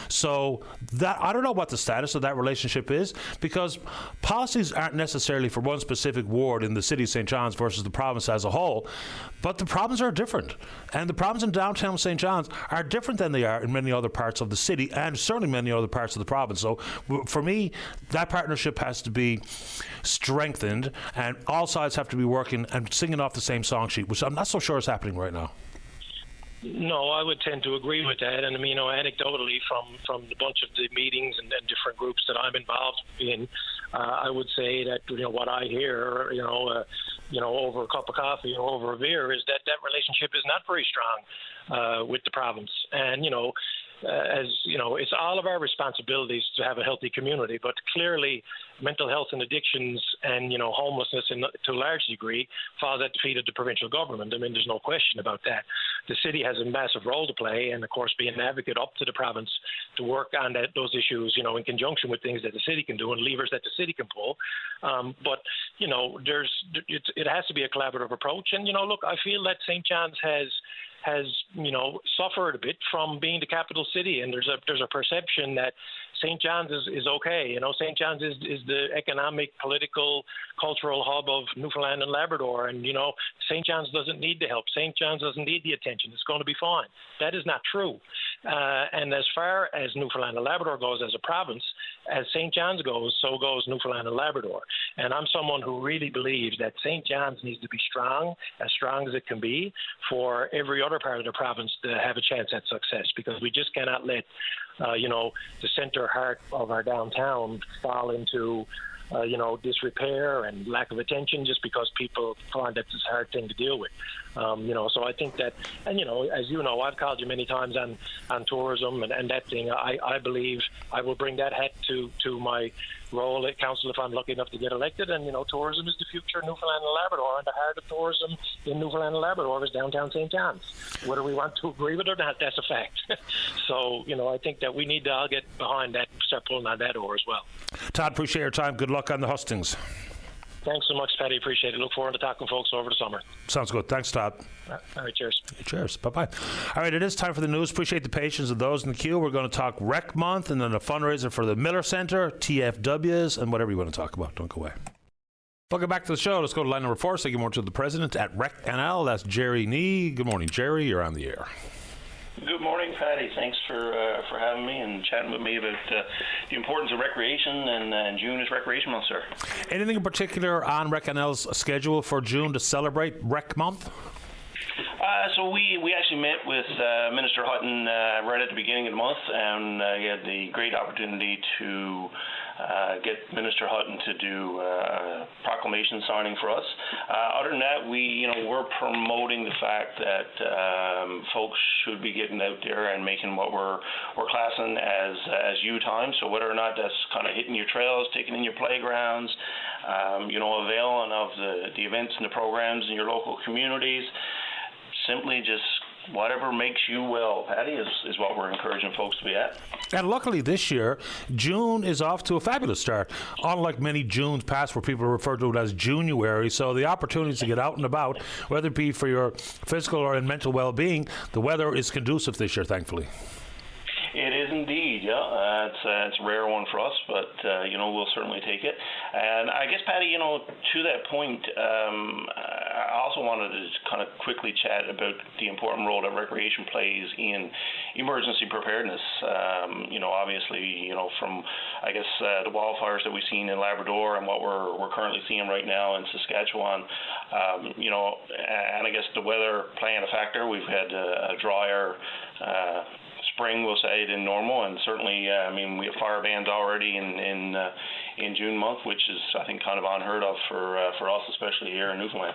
So that I don't know what the status of that relationship is, because policies aren't necessarily for one specific ward in the city of St. John's versus the province as a whole, but the problems are different. And the problems in downtown St. John's are different than they are in many other parts of the city and certainly many other parts of the province. So for me, that partnership has to be strengthened and all sides have to be working and singing off the same song sheet, which I'm not so sure is happening right now. No, I would tend to agree with that. And I mean, anecdotally from the bunch of the meetings and different groups that I'm involved in, I would say that, what I hear, over a cup of coffee or over a beer is that relationship is not very strong with the province. And, as it's all of our responsibilities to have a healthy community, but clearly mental health and addictions and, homelessness to a large degree falls at the feet of the provincial government. I mean, there's no question about that. The city has a massive role to play, and of course, be an advocate up to the province to work on those issues, in conjunction with things that the city can do and levers that the city can pull. But it has to be a collaborative approach. And, look, I feel that St. John's has suffered a bit from being the capital city, and there's a perception that St. John's is okay. St. John's is the economic, political, cultural hub of Newfoundland and Labrador, and St. John's doesn't need the help. St. John's doesn't need the attention. It's going to be fine. That is not true. And as far as Newfoundland and Labrador goes as a province, as St. John's goes, so goes Newfoundland and Labrador. And I'm someone who really believes that St. John's needs to be as strong as it can be, for every other part of the province to have a chance at success, because we just cannot let the center heart of our downtown fall into disrepair and lack of attention just because people find that it's a hard thing to deal with. So I think that, and as you know, I've called you many times on tourism and that thing. I believe I will bring that hat to my role at council if I'm lucky enough to get elected. And tourism is the future of Newfoundland and Labrador, and the heart of tourism in Newfoundland and Labrador is downtown St. John's. Whether we want to agree with it or not, that's a fact. So I think that we need to all get behind that, start pulling on that oar as well. Todd, appreciate your time. Good luck on the hustings. Thanks so much, Paddy. Appreciate it. Look forward to talking to folks over the summer. Sounds good. Thanks, Todd. All right, cheers. Cheers. Bye-bye. All right, it is time for the news. Appreciate the patience of those in the queue. We're going to talk Rec Month and then a fundraiser for the Miller Centre, TFWs, and whatever you want to talk about. Don't go away. Welcome back to the show. Let's go to line number 4. Say good morning to the president at Rec NL. That's Jerry Nee. Good morning, Jerry. You're on the air. Good morning, Patty. Thanks for having me and chatting with me about the importance of recreation, and June is Recreation Month, sir. Anything in particular on Rec NL's schedule for June to celebrate Rec Month? So we actually met with Minister Hutton right at the beginning of the month, and he had the great opportunity to get Minister Hutton to do proclamation signing for us. Other than that, we're promoting the fact that folks should be getting out there and making what we're classing as U time. So whether or not that's kind of hitting your trails, taking in your playgrounds, availing of the events and the programs in your local communities, simply just whatever makes you well, Patty, is what we're encouraging folks to be at. And luckily this year, June is off to a fabulous start, unlike many Junes past where people refer to it as January. So the opportunities to get out and about, whether it be for your physical or mental well-being, the weather is conducive this year, thankfully. It is indeed, yeah. It's a rare one for us, but, we'll certainly take it. And I guess, Patty, to that point, I also wanted to kind of quickly chat about the important role that recreation plays in emergency preparedness. Obviously, from, I guess, the wildfires that we've seen in Labrador and what we're currently seeing right now in Saskatchewan, and I guess the weather playing a factor. We've had a drier spring, we'll say, than normal, and certainly, we have fire bans already in June month, which is, I think, kind of unheard of for us, especially here in Newfoundland.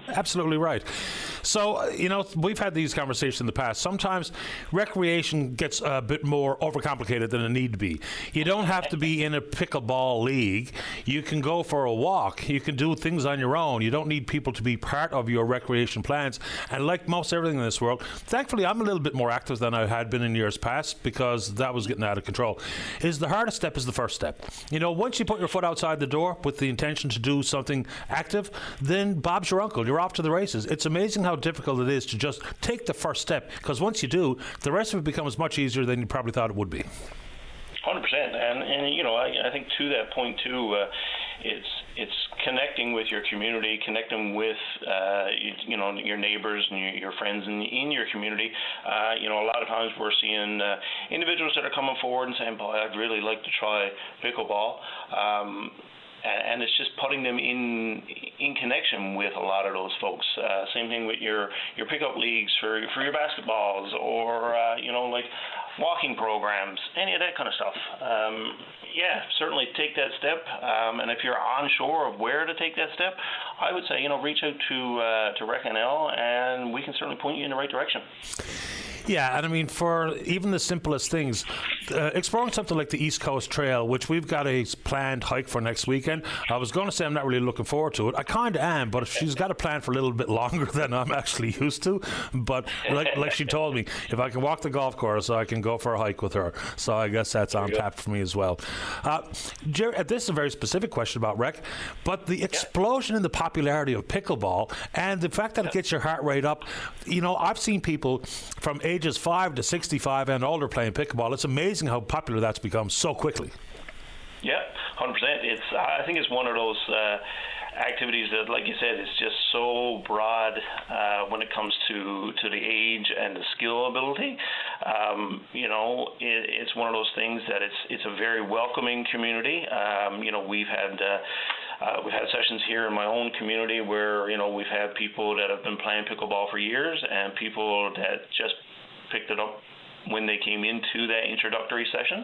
Absolutely right. So, we've had these conversations in the past. Sometimes recreation gets a bit more overcomplicated than it need to be. You don't have to be in a pickleball league. You can go for a walk. You can do things on your own. You don't need people to be part of your recreation plans. And like most everything in this world, thankfully, I'm a little bit more active than I had been in years past because that was getting out of control. The hardest step is the first step. Once you put your foot outside the door with the intention to do something active, then Bob's your uncle. You're off to the races. It's amazing how difficult it is to just take the first step, because once you do, the rest of it becomes much easier than you probably thought it would be. 100%, and I think to that point too, it's connecting with your community, connecting with your neighbors and your friends in your community. A lot of times we're seeing individuals that are coming forward and saying, "Boy, I'd really like to try pickleball." And it's just putting them in connection with a lot of those folks. Same thing with your pickup leagues for your basketballs, or like walking programs, any of that kind of stuff. Certainly take that step. And if you're unsure of where to take that step, I would say reach out to RecNL, and we can certainly point you in the right direction. Yeah, and for even the simplest things, exploring something like the East Coast Trail, which we've got a planned hike for next weekend. I was going to say I'm not really looking forward to it. I kind of am, but she's got a plan for a little bit longer than I'm actually used to. But like she told me, if I can walk the golf course, I can go for a hike with her. So I guess that's on tap for me as well. Jerry, this is a very specific question about rec, but the explosion in the popularity of pickleball and the fact that it gets your heart rate up, I've seen people from ages 5 to 65 and older playing pickleball. It's amazing how popular that's become so quickly. Yeah, 100%. I think it's one of those activities that, like you said, is just so broad when it comes to the age and the skill ability. It's one of those things that it's a very welcoming community. We've had sessions here in my own community where we've had people that have been playing pickleball for years and people that just picked it up when they came into that introductory session,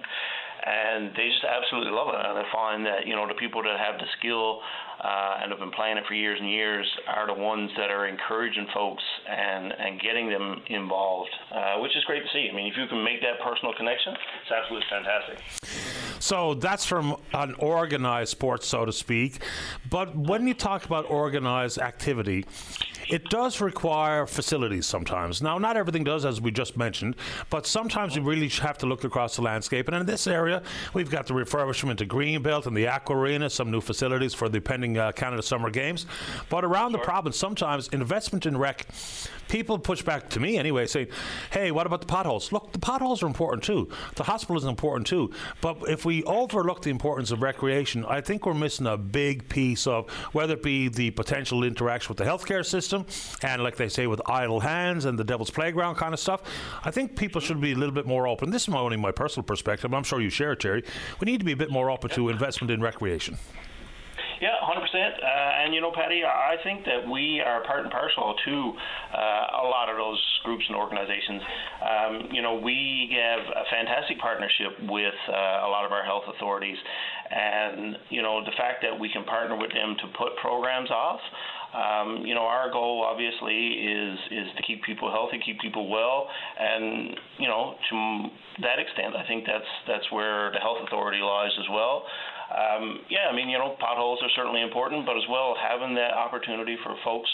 and they just absolutely love it. And I find that the people that have the skill and have been playing it for years and years are the ones that are encouraging folks and getting them involved, which is great to see. If you can make that personal connection, it's absolutely fantastic. So that's from an organized sport, so to speak. But when you talk about organized activity, it does require facilities sometimes. Now, not everything does, as we just mentioned, but sometimes you really have to look across the landscape. And in this area, we've got the refurbishment of Greenbelt and the Aqua Arena, some new facilities for the pending Canada Summer Games. But around the province, sometimes investment in rec, people push back to me anyway, saying, hey, what about the potholes? Look, the potholes are important too. The hospital is important too. But if we overlook the importance of recreation, I think we're missing a big piece of whether it be the potential interaction with the healthcare system and, like they say, with idle hands and the devil's playground kind of stuff. I think people should be a little bit more open. This is only my personal perspective. I'm sure you share it, Jerry. We need to be a bit more open to investment in recreation. Yeah, 100%. And, Patty, I think that we are part and parcel to a lot of those groups and organizations. We have a fantastic partnership with a lot of our health authorities. And, the fact that we can partner with them to put programs off, our goal obviously is to keep people healthy, keep people well, and to that extent, I think that's where the health authority lies as well. Potholes are certainly important, but as well having that opportunity for folks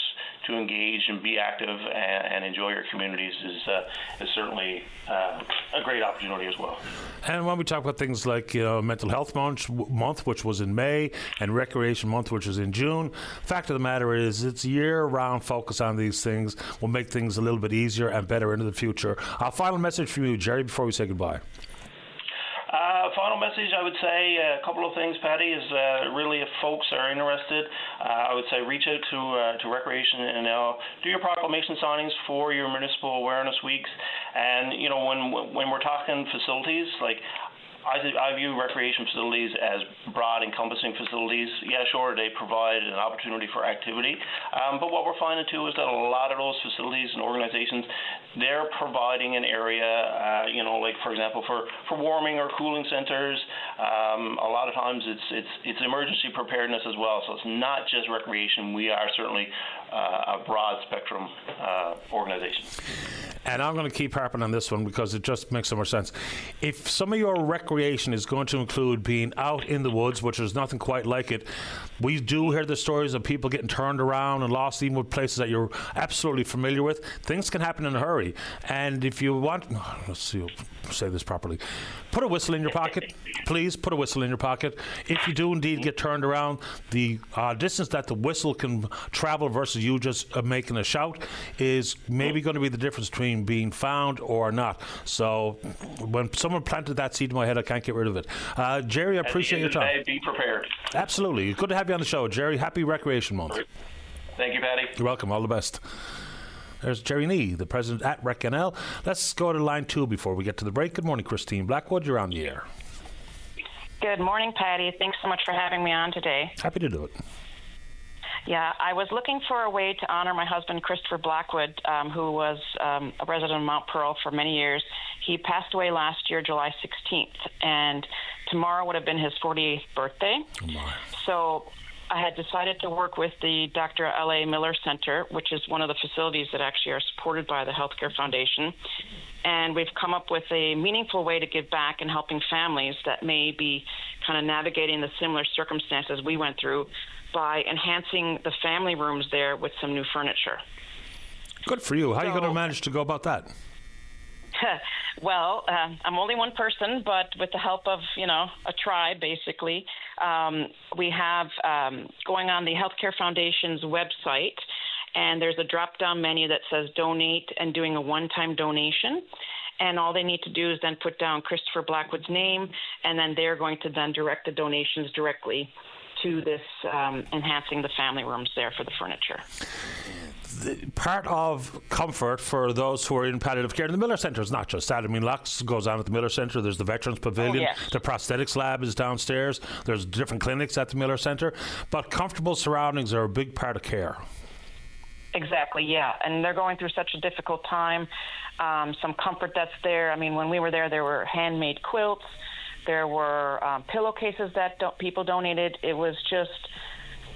to engage and be active and enjoy your communities is certainly a great opportunity as well. And when we talk about things like Mental Health Month, which was in May, and Recreation Month, which is in June, fact of the matter is it's year-round focus on these things will make things a little bit easier and better into the future. Our final message from you, Jerry, before we say goodbye. Final message, I would say a couple of things, Patty, is really if folks are interested, I would say reach out to Recreation and do your proclamation signings for your municipal awareness weeks. And, when we're talking facilities, like I view recreation facilities as broad, encompassing facilities. Yeah, sure, they provide an opportunity for activity. But what we're finding, too, is that a lot of those facilities and organizations, they're providing an area, like, for example, for warming or cooling centers. A lot of times it's emergency preparedness as well. So it's not just recreation. We are certainly a broad spectrum organization. And I'm going to keep harping on this one because it just makes so much sense. If some of your recreation is going to include being out in the woods, which is nothing quite like it, we do hear the stories of people getting turned around and lost even with places that you're absolutely familiar with. Things can happen in a hurry. And if you want, let's see, say this properly, put a whistle in your pocket. Please put a whistle in your pocket. If you do indeed get turned around, the distance that the whistle can travel versus you just making a shout is maybe going to be the difference between being found or not. So when someone planted that seed in my head, I can't get rid of it. Jerry, I appreciate your time. Be prepared. Absolutely. Good to have you on the show, Jerry. Happy Recreation Month. Thank you, Patty. You're welcome. All the best. There's Jerry Nee, the president at RecNL. Let's go to line 2 before we get to the break. Good morning, Christine Blackwood. You're on the air. Good morning, Patty. Thanks so much for having me on today. Happy to do it. Yeah, I was looking for a way to honor my husband, Christopher Blackwood, who was a resident of Mount Pearl for many years. He passed away last year, July 16th, and tomorrow would have been his 48th birthday. Oh my. So I had decided to work with the Dr. L.A. Miller Center, which is one of the facilities that actually are supported by the Healthcare Foundation. And we've come up with a meaningful way to give back and helping families that may be kind of navigating the similar circumstances we went through by enhancing the family rooms there with some new furniture. Good for you. How are you going to manage to go about that? Well, I'm only one person, but with the help of, a tribe, basically, we have going on the Healthcare Foundation's website, and there's a drop-down menu that says donate and doing a one-time donation. And all they need to do is then put down Christopher Blackwood's name, and then they're going to then direct the donations directly to this enhancing the family rooms there for the furniture. Part of comfort for those who are in palliative care in the Miller Centre is not just that. I mean, lots goes on at the Miller Centre. There's the Veterans Pavilion. Oh, yes. The prosthetics lab is downstairs. There's different clinics at the Miller Centre. But comfortable surroundings are a big part of care. Exactly, yeah. And they're going through such a difficult time. Some comfort that's there. I mean, when we were there were handmade quilts. There were pillowcases that people donated. It was just,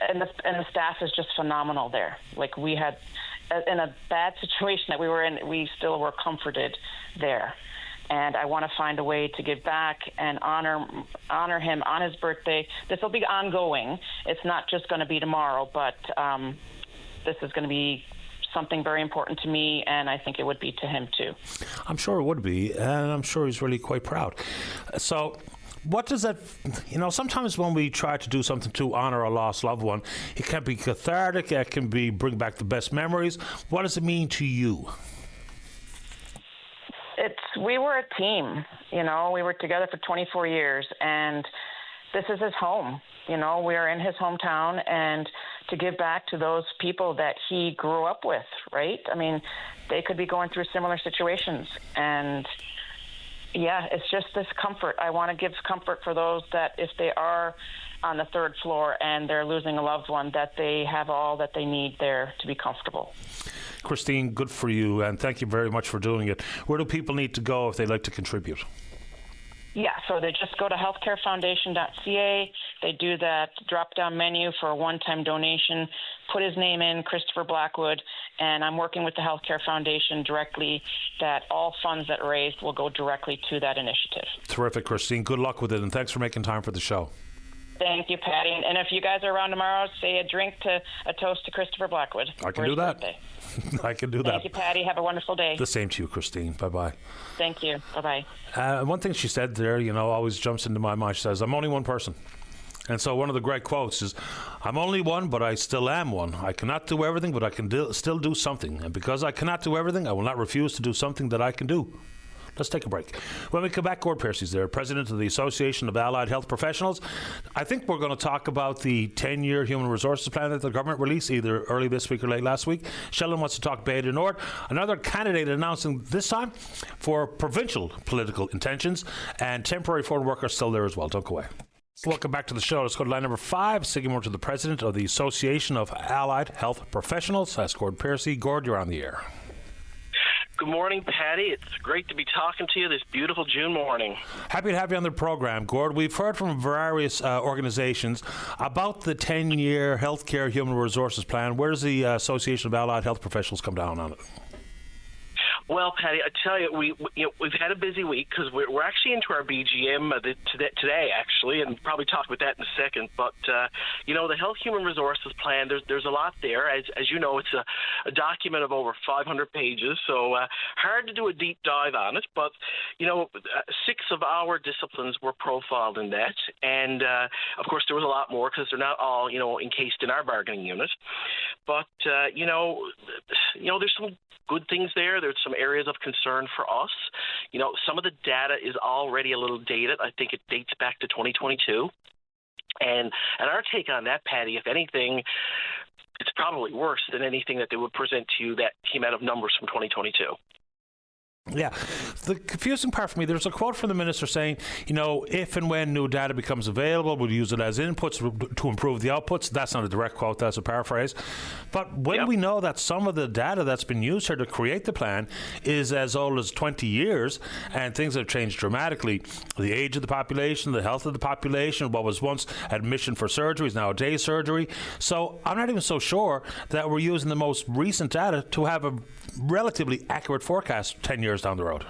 and the staff is just phenomenal there. Like, we had, in a bad situation that we were in, we still were comforted there. And I want to find a way to give back and honor him on his birthday. This will be ongoing. It's not just going to be tomorrow, but this is going to be something very important to me, and I think it would be to him too. I'm sure it would be, and I'm sure he's really quite proud. So what does that, sometimes when we try to do something to honor a lost loved one, it can be cathartic, it can be bring back the best memories. What does it mean to you? We were a team, we were together for 24 years, and this is his home. We are in his hometown, and to give back to those people that he grew up with, right? I mean, they could be going through similar situations. And, yeah, it's just this comfort. I want to give comfort for those that if they are on the third floor and they're losing a loved one, that they have all that they need there to be comfortable. Christine, good for you, and thank you very much for doing it. Where do people need to go if they'd like to contribute? Yeah, so they just go to healthcarefoundation.ca. They do that drop-down menu for a one-time donation, put his name in, Christopher Blackwood, and I'm working with the Healthcare Foundation directly that all funds that are raised will go directly to that initiative. Terrific, Christine. Good luck with it, and thanks for making time for the show. Thank you, Patty. And if you guys are around tomorrow, say a toast to Christopher Blackwood. I can do that. I can do that. Thank you, Patty. Have a wonderful day. The same to you, Christine. Bye-bye. Thank you. Bye-bye. One thing she said there, always jumps into my mind. She says, I'm only one person. And so one of the great quotes is, I'm only one, but I still am one. I cannot do everything, but I can still do something. And because I cannot do everything, I will not refuse to do something that I can do. Let's take a break. When we come back, Gord Piercy's there, President of the Association of Allied Health Professionals. I think we're going to talk about the 10-year human resources plan that the government released either early this week or late last week. Sheldon wants to talk Beta Nord. Another candidate announcing this time for provincial political intentions, and temporary foreign workers still there as well. Don't go away. Welcome back to the show. Let's go to line number 5. Sigmund to the President of the Association of Allied Health Professionals. That's Gord Piercy. Gord, you're on the air. Good morning, Patty. It's great to be talking to you this beautiful June morning. Happy to have you on the program, Gord. We've heard from various organizations about the 10-year healthcare human resources plan. Where does the Association of Allied Health Professionals come down on it? Well, Patty, I tell you, we've had a busy week because we're actually into our BGM today, actually, and probably talk about that in a second. But the Health Human Resources Plan, there's a lot there. As you know, it's a document of over 500 pages, so hard to do a deep dive on it. But 6 of our disciplines were profiled in that, and of course there was a lot more because they're not all encased in our bargaining unit. But there's some good things there. There's some areas of concern for us. Some of the data is already a little dated. I think it dates back to 2022. And our take on that, Patty, if anything, it's probably worse than anything that they would present to you that came out of numbers from 2022. Yeah. The confusing part for me, there's a quote from the minister saying, if and when new data becomes available, we'll use it as inputs to improve the outputs. That's not a direct quote, that's a paraphrase. But when we know that some of the data that's been used here to create the plan is as old as 20 years and things have changed dramatically, the age of the population, the health of the population, what was once admission for surgery is now a day surgery. So I'm not even so sure that we're using the most recent data to have a relatively accurate forecast 10 years down the road.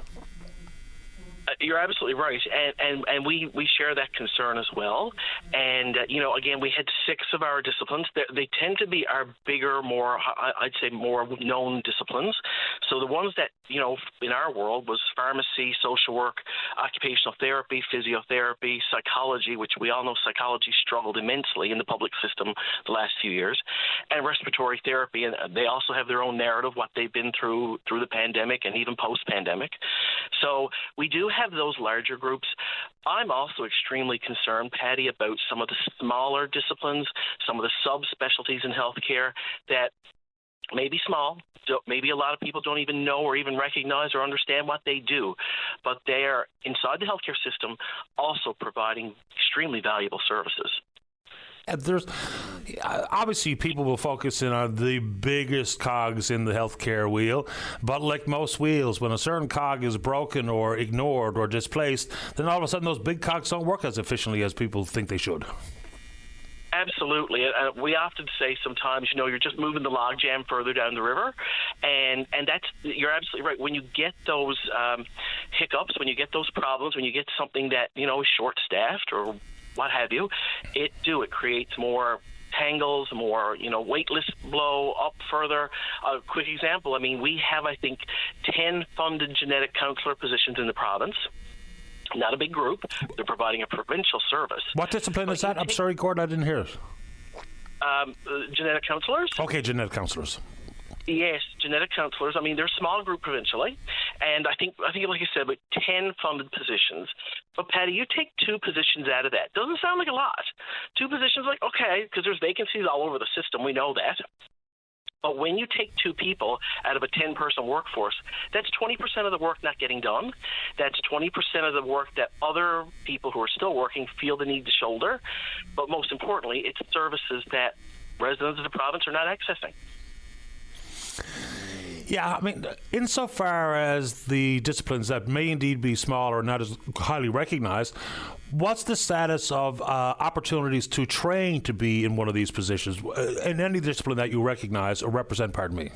You're absolutely right, and we share that concern as well. And again, we had 6 of our disciplines. They tend to be our bigger, more I'd say more known disciplines. So the ones that in our world was pharmacy, social work, occupational therapy, physiotherapy, psychology, which we all know psychology struggled immensely in the public system the last few years, and respiratory therapy. And they also have their own narrative, what they've been through the pandemic and even post-pandemic. So we do have those larger groups. I'm also extremely concerned, Patty, about some of the smaller disciplines, some of the subspecialties in healthcare that may be small. Maybe a lot of people don't even know or even recognize or understand what they do, but they are inside the healthcare system also providing extremely valuable services. There's obviously people will focus in on the biggest cogs in the healthcare wheel, but like most wheels, when a certain cog is broken or ignored or displaced, then all of a sudden those big cogs don't work as efficiently as people think they should. Absolutely. We often say sometimes, you're just moving the logjam further down the river, and you're absolutely right. When you get those hiccups, when you get those problems, when you get something that is short-staffed or what have you, it creates more tangles, more, wait list blow up further. A quick example, we have, I think, 10 funded genetic counselor positions in the province. Not a big group. They're providing a provincial service. What discipline is that? I'm sorry, Gord, I didn't hear it. Genetic counselors. Okay, genetic counselors. Yes, genetic counselors. They're a small group provincially, and I think like you said, about 10 funded positions. But Patty, you take 2 positions out of that. Doesn't sound like a lot. 2 positions, okay, because there's vacancies all over the system. We know that. But when you take 2 people out of a 10-person workforce, that's 20% of the work not getting done. That's 20% of the work that other people who are still working feel the need to shoulder. But most importantly, it's services that residents of the province are not accessing. Yeah, I mean, insofar as the disciplines that may indeed be smaller and not as highly recognized, what's the status of opportunities to train to be in one of these positions in any discipline that you recognize or represent, pardon me?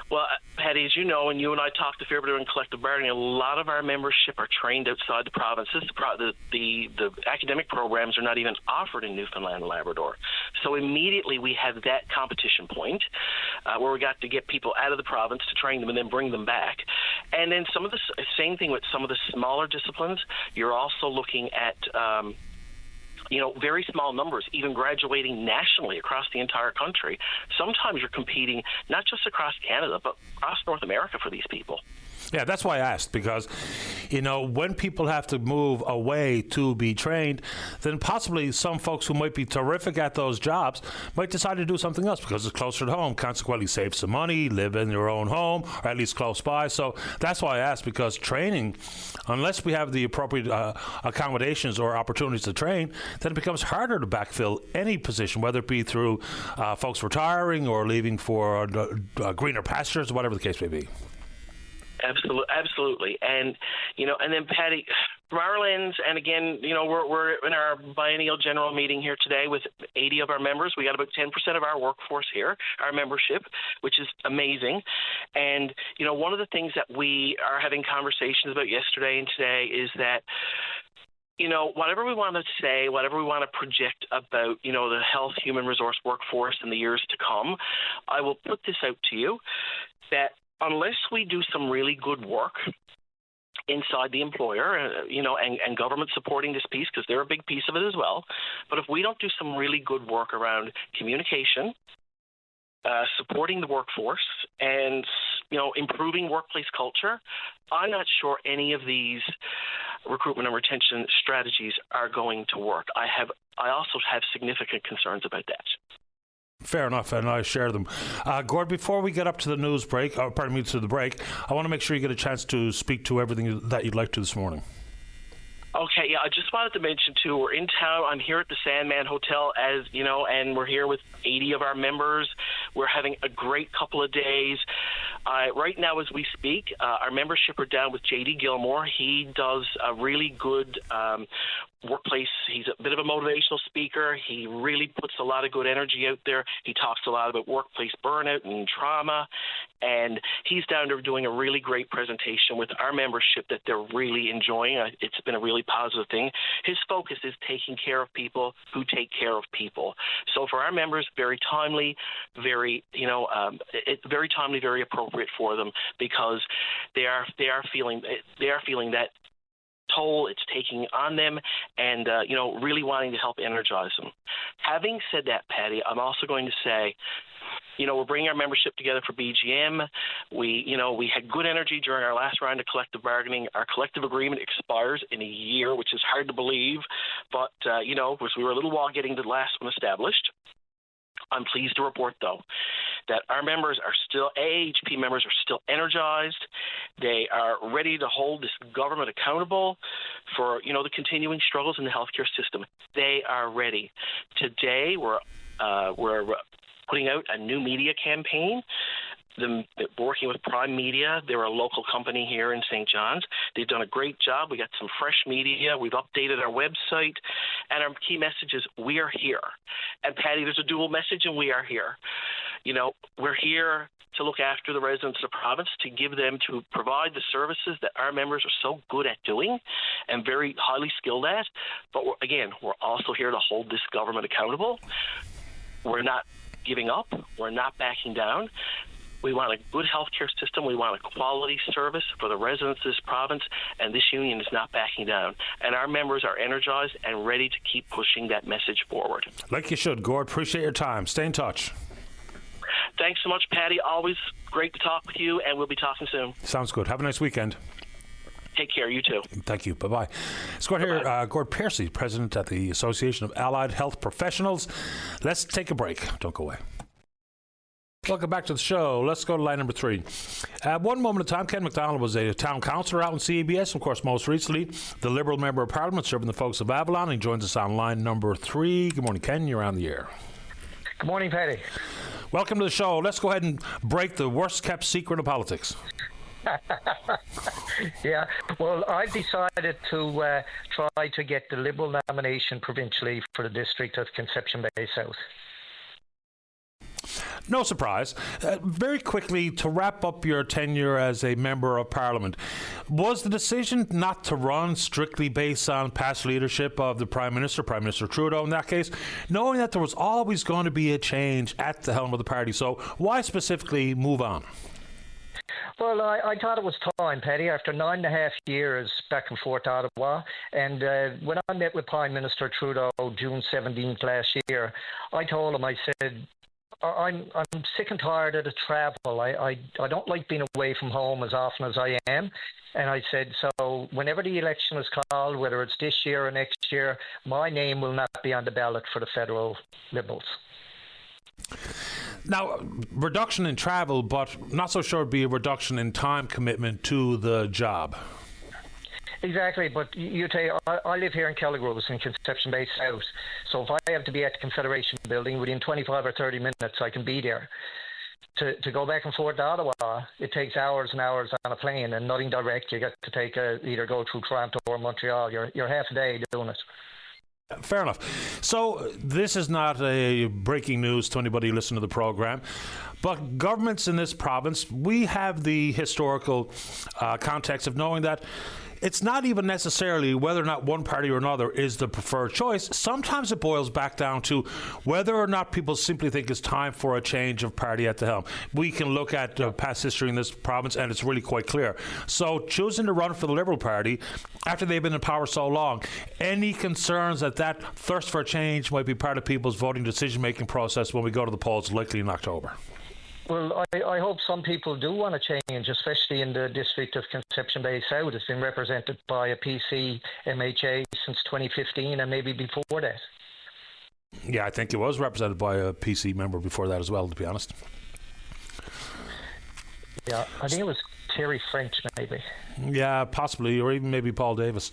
Well, Patty, as you know, and you and I talked to Fairbrother and Collective Bargaining, a lot of our membership are trained outside the provinces. The academic programs are not even offered in Newfoundland and Labrador. So immediately we have that competition point where we got to get people out of the province to train them and then bring them back. And then some of the same thing with some of the smaller disciplines. You're also looking at very small numbers, even graduating nationally across the entire country. Sometimes you're competing not just across Canada, but across North America for these people. Yeah, that's why I asked, because, when people have to move away to be trained, then possibly some folks who might be terrific at those jobs might decide to do something else because it's closer to home, consequently save some money, live in their own home, or at least close by. So that's why I asked, because training, unless we have the appropriate accommodations or opportunities to train, then it becomes harder to backfill any position, whether it be through folks retiring or leaving for greener pastures, whatever the case may be. Absolutely. And, and then Patty, from our lens, and again, we're in our biennial general meeting here today with 80 of our members. We got about 10% of our workforce here, our membership, which is amazing. And, one of the things that we are having conversations about yesterday and today is that, whatever we want to say, whatever we want to project about, the health, human resource workforce in the years to come, I will put this out to you that unless we do some really good work inside the employer, and government supporting this piece, because they're a big piece of it as well, but if we don't do some really good work around communication, supporting the workforce, and improving workplace culture, I'm not sure any of these recruitment and retention strategies are going to work. I also have significant concerns about that. Fair enough, and I share them. Gord, before we get up to the news break, to the break, I want to make sure you get a chance to speak to everything that you'd like to this morning. Okay, yeah, I just wanted to mention, too, we're in town. I'm here at the Sandman Hotel, and we're here with 80 of our members. We're having a great couple of days. Right now, as we speak, our membership are down with J.D. Gilmore. He does a really good workplace. He's a bit of a motivational speaker. He really puts a lot of good energy out there. He talks a lot about workplace burnout and trauma, and he's down there doing a really great presentation with our membership that they're really enjoying. It's been a really positive thing. His focus is taking care of people who take care of people. So for our members, very timely, very timely, very appropriate for them, because they are feeling that toll it's taking on them, and really wanting to help energize them. Having said that, Patty, I'm also going to say, we're bringing our membership together for BGM. We had good energy during our last round of collective bargaining. Our collective agreement expires in a year, which is hard to believe, but because we were a little while getting the last one established. I'm pleased to report, though, that our members are still, AHP members are still energized. They are ready to hold this government accountable for, the continuing struggles in the healthcare system. They are ready. Today, we're putting out a new media campaign. Working with Prime Media. They're a local company here in St. John's. They've done a great job. We got some fresh media. We've updated our website. And our key message is, we are here. And Patty, there's a dual message, and we are here. We're here to look after the residents of the province, to provide the services that our members are so good at doing and very highly skilled at. But we're also here to hold this government accountable. We're not giving up. We're not backing down. We want a good healthcare system. We want a quality service for the residents of this province, and this union is not backing down. And our members are energized and ready to keep pushing that message forward. Like you should, Gord. Appreciate your time. Stay in touch. Thanks so much, Patty. Always great to talk with you, and we'll be talking soon. Sounds good. Have a nice weekend. Take care. You too. Thank you. Bye-bye. Let's go here. Gord Piercy, president at the Association of Allied Health Professionals. Let's take a break. Don't go away. Welcome back to the show. Let's go to line number 3. At one moment in time, Ken MacDonald was a town councillor out in CABS. Of course, most recently, the Liberal Member of Parliament serving the folks of Avalon. He joins us on line number 3. Good morning, Ken. You're on the air. Good morning, Paddy. Welcome to the show. Let's go ahead and break the worst-kept secret of politics. Yeah, well, I've decided to try to get the Liberal nomination provincially for the district of Conception Bay South. No surprise. Very quickly, to wrap up your tenure as a Member of Parliament, was the decision not to run strictly based on past leadership of the Prime Minister Trudeau in that case, knowing that there was always going to be a change at the helm of the party? So why specifically move on? Well, I thought it was time, Paddy, after 9.5 years back and forth to Ottawa. And when I met with Prime Minister Trudeau June 17th last year, I told him, I said, I'm sick and tired of the travel. I don't like being away from home as often as I am. And I said, so whenever the election is called, whether it's this year or next year, my name will not be on the ballot for the federal Liberals. Now, reduction in travel, but not so sure it'd be a reduction in time commitment to the job. Exactly, but you take, I live here in Kelligrews in Conception Bay South, so if I have to be at the Confederation building within 25 or 30 minutes, I can be there. To go back and forth to Ottawa, it takes hours and hours on a plane and nothing direct. You get to take either go through Toronto or Montreal. You're half a day doing it. Fair enough. So this is not a breaking news to anybody listening to the program, but governments in this province, we have the historical context of knowing that it's not even necessarily whether or not one party or another is the preferred choice. Sometimes it boils back down to whether or not people simply think it's time for a change of party at the helm. We can look at past history in this province and it's really quite clear. So choosing to run for the Liberal Party after they've been in power so long, any concerns that thirst for a change might be part of people's voting decision-making process when we go to the polls, likely in October? Well, I hope some people do want to change, especially in the district of Conception Bay South. It's been represented by a PC MHA since 2015 and maybe before that. Yeah, I think it was represented by a PC member before that as well, to be honest. Yeah, I think it was Terry French, maybe. Yeah, possibly, or even maybe Paul Davis.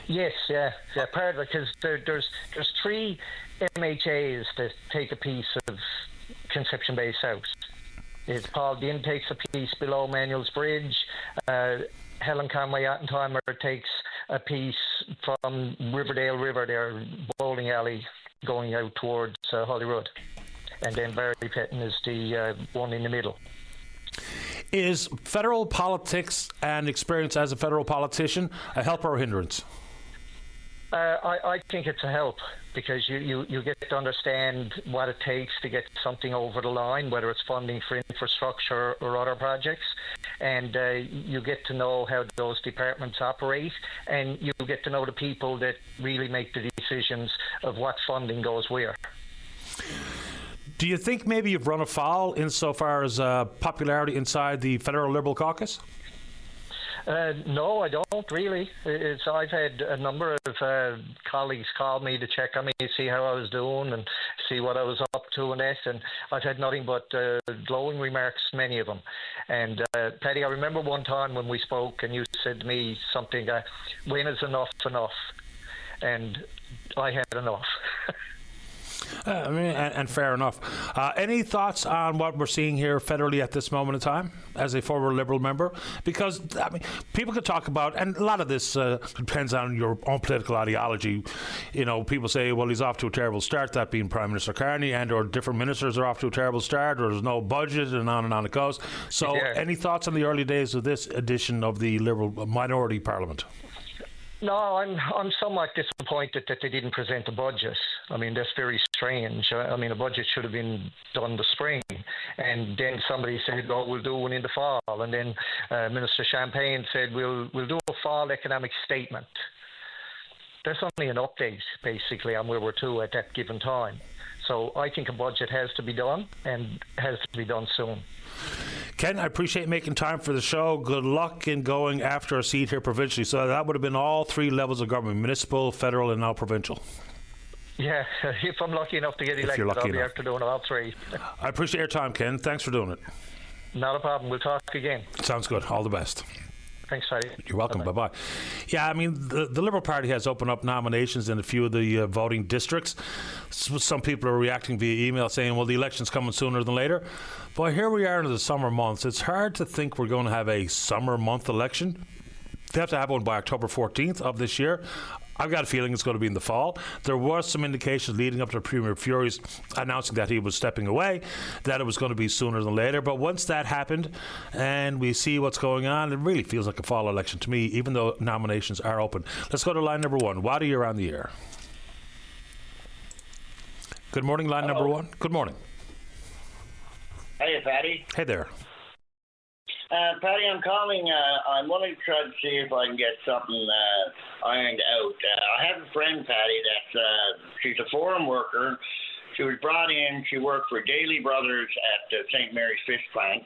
Yes, yeah, part of it, because there's 3 MHAs that take a piece of Conception Bay South. It's Paul Dean takes a piece below Manuel's Bridge. Helen Conway Ottenheimer takes a piece from Riverdale River, their bowling alley, going out towards Holyrood. And then Barry Petton is the one in the middle. Is federal politics and experience as a federal politician a help or a hindrance? I think it's a help, because you get to understand what it takes to get something over the line, whether it's funding for infrastructure or other projects, and you get to know how those departments operate, and you get to know the people that really make the decisions of what funding goes where. Do you think maybe you've run afoul insofar as popularity inside the federal Liberal caucus? No, I don't really. I've had a number of colleagues call me to check on me, see how I was doing and see what I was up to and that, and I've had nothing but glowing remarks, many of them. And Paddy, I remember one time when we spoke and you said to me something, when is enough enough? And I had enough. And fair enough. Any thoughts on what we're seeing here federally at this moment in time as a former Liberal member? Because people could talk about, and a lot of this depends on your own political ideology. You know, people say, well, he's off to a terrible start, that being Prime Minister Carney, and or different ministers are off to a terrible start, or there's no budget, and on it goes. So any thoughts on the early days of this edition of the Liberal minority parliament? No, I'm somewhat disappointed that they didn't present a budget. I mean, that's very strange. I mean, a budget should have been done this spring. And then somebody said, oh, we'll do one in the fall. And then Minister Champagne said, we'll do a fall economic statement. That's only an update, basically, on where we're to at that given time. So I think a budget has to be done, and has to be done soon. Ken, I appreciate making time for the show. Good luck in going after a seat here provincially. So that would have been all 3 levels of government: municipal, federal, and now provincial. Yeah, if I'm lucky enough to get elected, I'll be after doing all three. I appreciate your time, Ken. Thanks for doing it. Not a problem. We'll talk again. Sounds good. All the best. Thanks, Paddy. You're welcome. Bye-bye. Yeah, I mean, the Liberal Party has opened up nominations in a few of the voting districts. Some people are reacting via email saying, well, the election's coming sooner than later. But here we are in the summer months. It's hard to think we're going to have a summer month election. They have to have one by October 14th of this year. I've got a feeling it's going to be in the fall. There was some indications leading up to Premier Fury's announcing that he was stepping away, that it was going to be sooner than later. But once that happened and we see what's going on, it really feels like a fall election to me, even though nominations are open. Let's go to line number one. Waddy, you're on the air. Good morning, line number one. Good morning. Hey, Paddy. Hey there. Paddy, I'm calling. I'm wanting to try to see if I can get something ironed out. I have a friend, Paddy, she's a foreign worker. She was brought in. She worked for Daly Brothers at St. Mary's Fish Plant.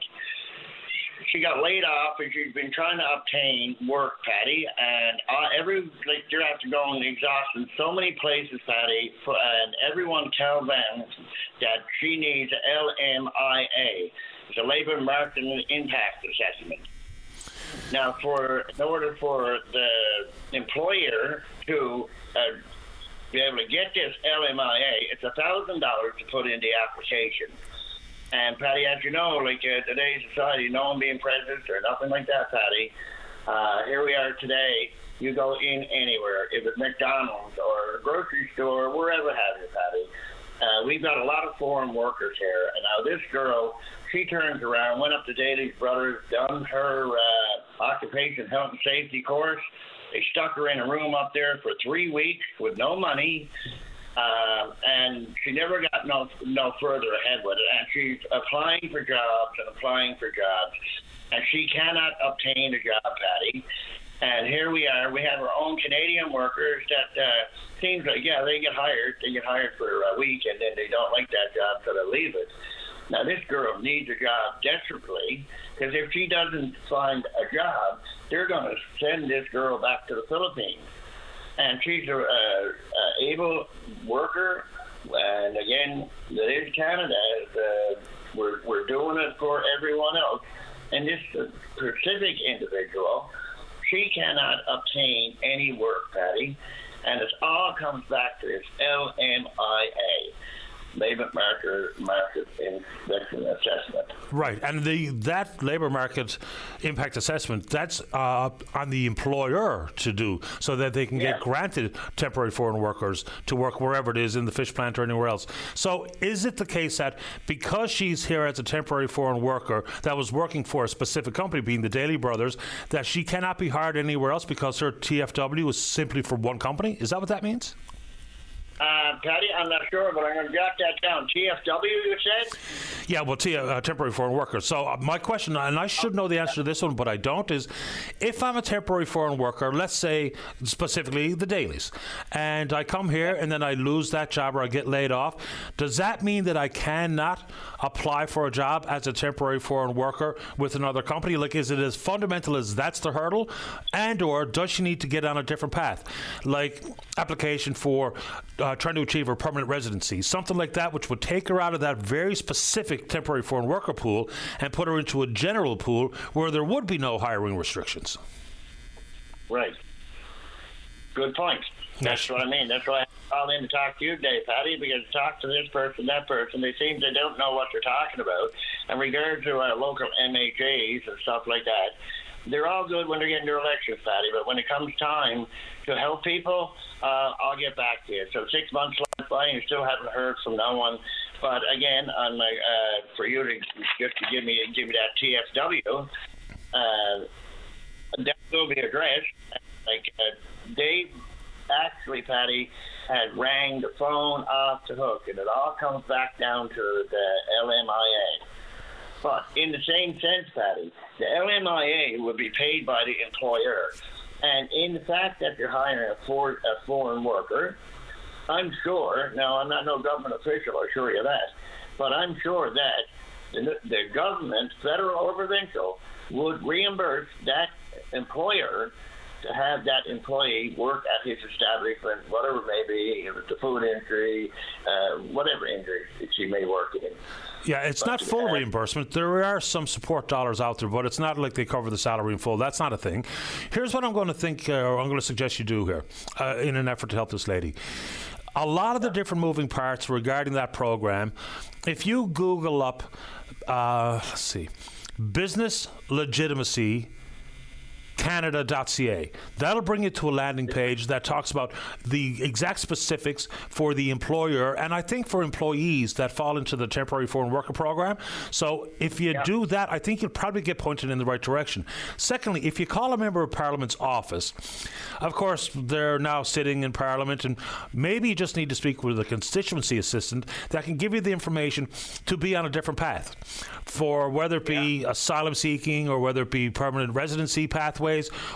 She got laid off, and she's been trying to obtain work, Paddy. And you're after going exhausting so many places, Paddy, and everyone tell them that she needs LMIA. It's a labor market impact assessment. Now, in order for the employer to be able to get this LMIA, it's $1,000 to put in the application. And Paddy, as you know, today's society, no one being prejudiced or nothing like that, Paddy. Here we are today. You go in anywhere, if it's McDonald's or a grocery store, wherever have you, Paddy. We've got a lot of foreign workers here, and now this girl, she turns around, went up to Daly Brothers, done her occupation health and safety course. They stuck her in a room up there for 3 weeks with no money, and she never got no further ahead with it. And she's applying for jobs, and she cannot obtain a job, Paddy. And here we are. We have our own Canadian workers that seems like, yeah, they get hired. They get hired for a week, and then they don't like that job, so they leave it. Now, this girl needs a job desperately, because if she doesn't find a job, they're going to send this girl back to the Philippines. And she's a able worker, and again, that is Canada. We're doing it for everyone else. And this specific individual, she cannot obtain any work, Paddy, and it all comes back to this LMIA. Labor market inspection assessment. Right, and that labor market impact assessment, that's on the employer to do, so that they can get granted temporary foreign workers to work wherever it is, in the fish plant or anywhere else. So is it the case that because she's here as a temporary foreign worker that was working for a specific company, being the Daly Brothers, that she cannot be hired anywhere else because her TFW is simply for one company? Is that what that means? Paddy, I'm not sure, but I'm going to jot that down. TFW, you said? Yeah, well, temporary foreign worker. So my question, and I should know the answer to this one, but I don't, is if I'm a temporary foreign worker, let's say specifically the Dalys, and I come here and then I lose that job or I get laid off, does that mean that I cannot apply for a job as a temporary foreign worker with another company? Like, is it as fundamental as that's the hurdle? And or does she need to get on a different path? Like application for trying to achieve her permanent residency, something like that, which would take her out of that very specific temporary foreign worker pool and put her into a general pool where there would be no hiring restrictions. Right. Good point. That's what I mean. That's why I called in to talk to you today, Paddy, because talk to this person, that person, they don't know what they're talking about. In regards to our local MHAs and stuff like that, they're all good when they're getting their elections, Paddy, but when it comes time to help people, I'll get back to you. So 6 months left by, and you still haven't heard from no one. But again, on my for you to just to give me that TFW, that will be addressed. Dave actually, Paddy, had rang the phone off the hook, and it all comes back down to the LMIA. But in the same sense, Paddy, the LMIA would be paid by the employer. And in the fact that you're hiring a foreign worker, I'm sure, now I'm not no government official, I assure you that, but I'm sure that the government, federal or provincial, would reimburse that employer to have that employee work at his establishment, whatever it may be, if it's a food injury, whatever injury she may work in. Yeah, it's not full reimbursement. There are some support dollars out there, but it's not like they cover the salary in full. That's not a thing. Here's what I'm going to think, or I'm going to suggest you do here in an effort to help this lady. A lot of the different moving parts regarding that program, if you Google up, let's see, business legitimacy Canada.ca. That'll bring you to a landing page that talks about the exact specifics for the employer and I think for employees that fall into the temporary foreign worker program. So if you do that, I think you'll probably get pointed in the right direction. Secondly, if you call a member of Parliament's office, of course, they're now sitting in Parliament and maybe you just need to speak with a constituency assistant that can give you the information to be on a different path for whether it be asylum seeking or whether it be permanent residency pathway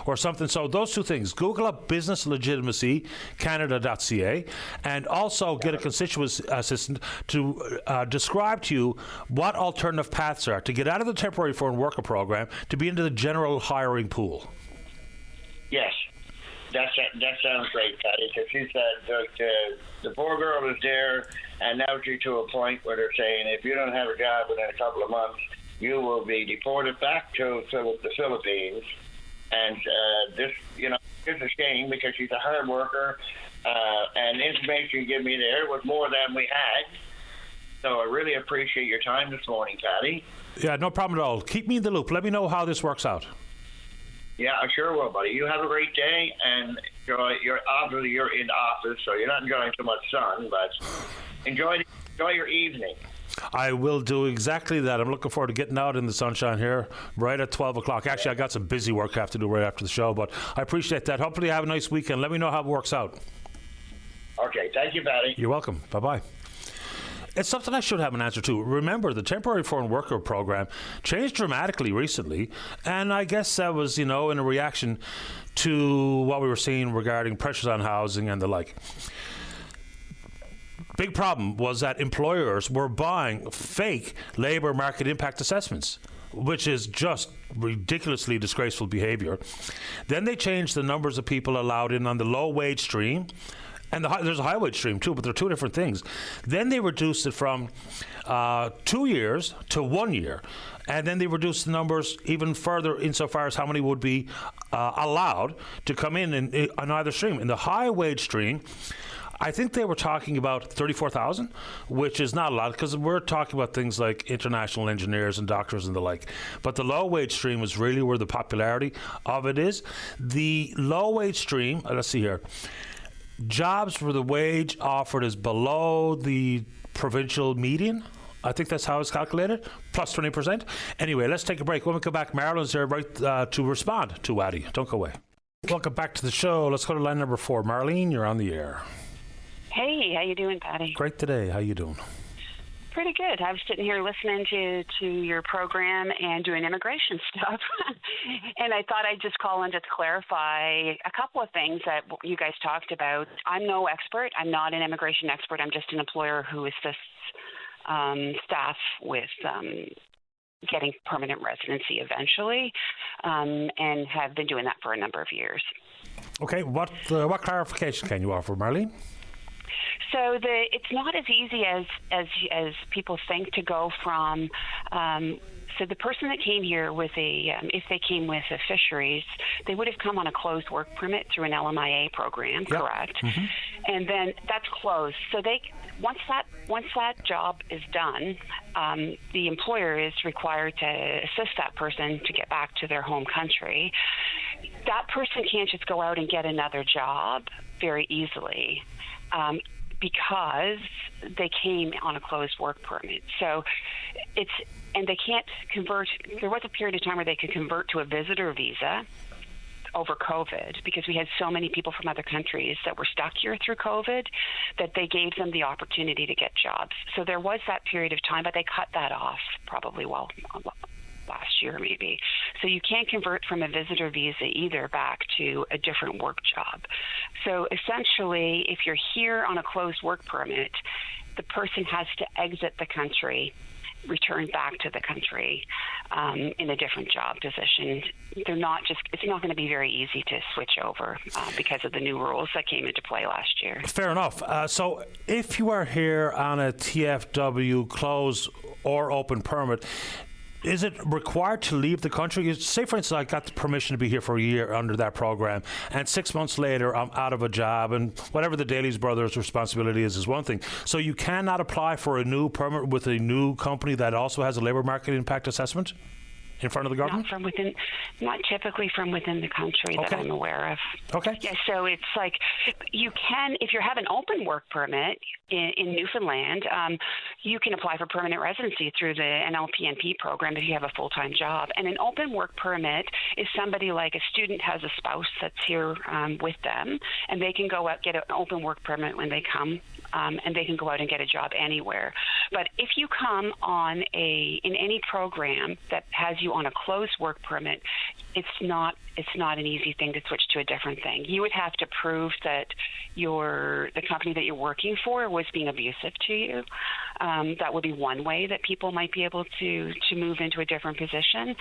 or something. So those two things, Google up business legitimacy Canada.ca and also get a constituent assistant to describe to you what alternative paths are to get out of the temporary foreign worker program to be into the general hiring pool. Yes, that sounds great, Patty, because she said the poor girl is there and now she's to a point where they're saying if you don't have a job within a couple of months, you will be deported back to the Philippines. And this is a shame because she's a hard worker, and the information you give me there was more than we had. So I really appreciate your time this morning, Patty. Yeah, no problem at all. Keep me in the loop. Let me know how this works out. Yeah, I sure will, buddy. You have a great day, and enjoy. You're in office, so you're not enjoying too much sun, but enjoy your evening. I will do exactly that. I'm looking forward to getting out in the sunshine here right at 12 o'clock. Actually, I got some busy work I have to do right after the show, but I appreciate that. Hopefully you have a nice weekend. Let me know how it works out. Okay. Thank you, Patty. You're welcome. Bye-bye. It's something I should have an answer to. Remember, the temporary foreign worker program changed dramatically recently, and I guess that was, in a reaction to what we were seeing regarding pressures on housing and the like. Big problem was that employers were buying fake labour market impact assessments, which is just ridiculously disgraceful behaviour. Then they changed the numbers of people allowed in on the low wage stream, and there's a high wage stream too, but they're two different things. Then they reduced it from 2 years to 1 year, and then they reduced the numbers even further insofar as how many would be allowed to come in on either stream. In the high wage stream, I think they were talking about 34,000, which is not a lot because we're talking about things like international engineers and doctors and the like. But the low wage stream is really where the popularity of it is. The low wage stream, let's see here, jobs where the wage offered is below the provincial median. I think that's how it's calculated, plus 20%. Anyway, let's take a break. When we come back, Marilyn's there right to respond to Waddy. Don't go away. Welcome back to the show. Let's go to line number 4. Marlene, you're on the air. Hey, how you doing, Patty? Great today. How you doing? Pretty good. I was sitting here listening to your program and doing immigration stuff, and I thought I'd just call in to clarify a couple of things that you guys talked about. I'm no expert. I'm not an immigration expert. I'm just an employer who assists staff with getting permanent residency eventually, and have been doing that for a number of years. Okay. What clarification can you offer, Marlene? So it's not as easy as people think to go from. So the person that came here with if they came with a fisheries, they would have come on a closed work permit through an LMIA program, yep. Correct? Mm-hmm. And then that's closed. So once that job is done, the employer is required to assist that person to get back to their home country. That person can't just go out and get another job very easily. Because they came on a closed work permit. So and they can't convert. There was a period of time where they could convert to a visitor visa over COVID because we had so many people from other countries that were stuck here through COVID that they gave them the opportunity to get jobs. So there was that period of time, but they cut that off probably last year maybe. So you can't convert from a visitor visa either back to a different work job. So essentially, if you're here on a closed work permit, the person has to exit the country return back to the country in a different job position. It's not going to be very easy to switch over because of the new rules that came into play last year. Fair enough. So if you are here on a TFW closed or open permit, is it required to leave the country? Say, for instance, I got the permission to be here for a year under that program, and 6 months later, I'm out of a job, and whatever the Daly's Brothers' responsibility is one thing. So you cannot apply for a new permit with a new company that also has a labour market impact assessment in front of the government? Not typically from within the country that I'm aware of. Okay. Yeah, so it's like you can, if you have an open work permit in Newfoundland, you can apply for permanent residency through the NLPNP program if you have a full-time job. And an open work permit is somebody like a student has a spouse that's here with them, and they can go out, get an open work permit when they come, and they can go out and get a job anywhere. But if you come on in any program that has you on a closed work permit, it's not an easy thing to switch to a different thing. You would have to prove that the company that you're working for was being abusive to you. That would be one way that people might be able to move into a different position.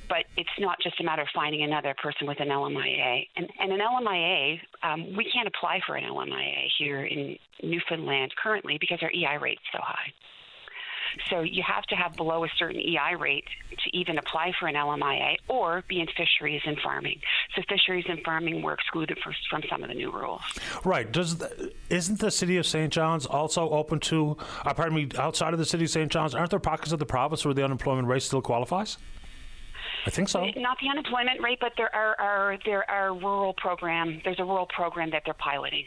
But it's not just a matter of finding another person with an LMIA. And an LMIA, we can't apply for an LMIA here in Newfoundland currently because our EI rate's so high. So you have to have below a certain EI rate to even apply for an LMIA or be in fisheries and farming. So fisheries and farming were excluded from some of the new rules. Right. Isn't the city of St. John's also open to, outside of the city of St. John's, aren't there pockets of the province where the unemployment rate still qualifies? I think so. Not the unemployment rate, but there are rural program. There's a rural program that they're piloting.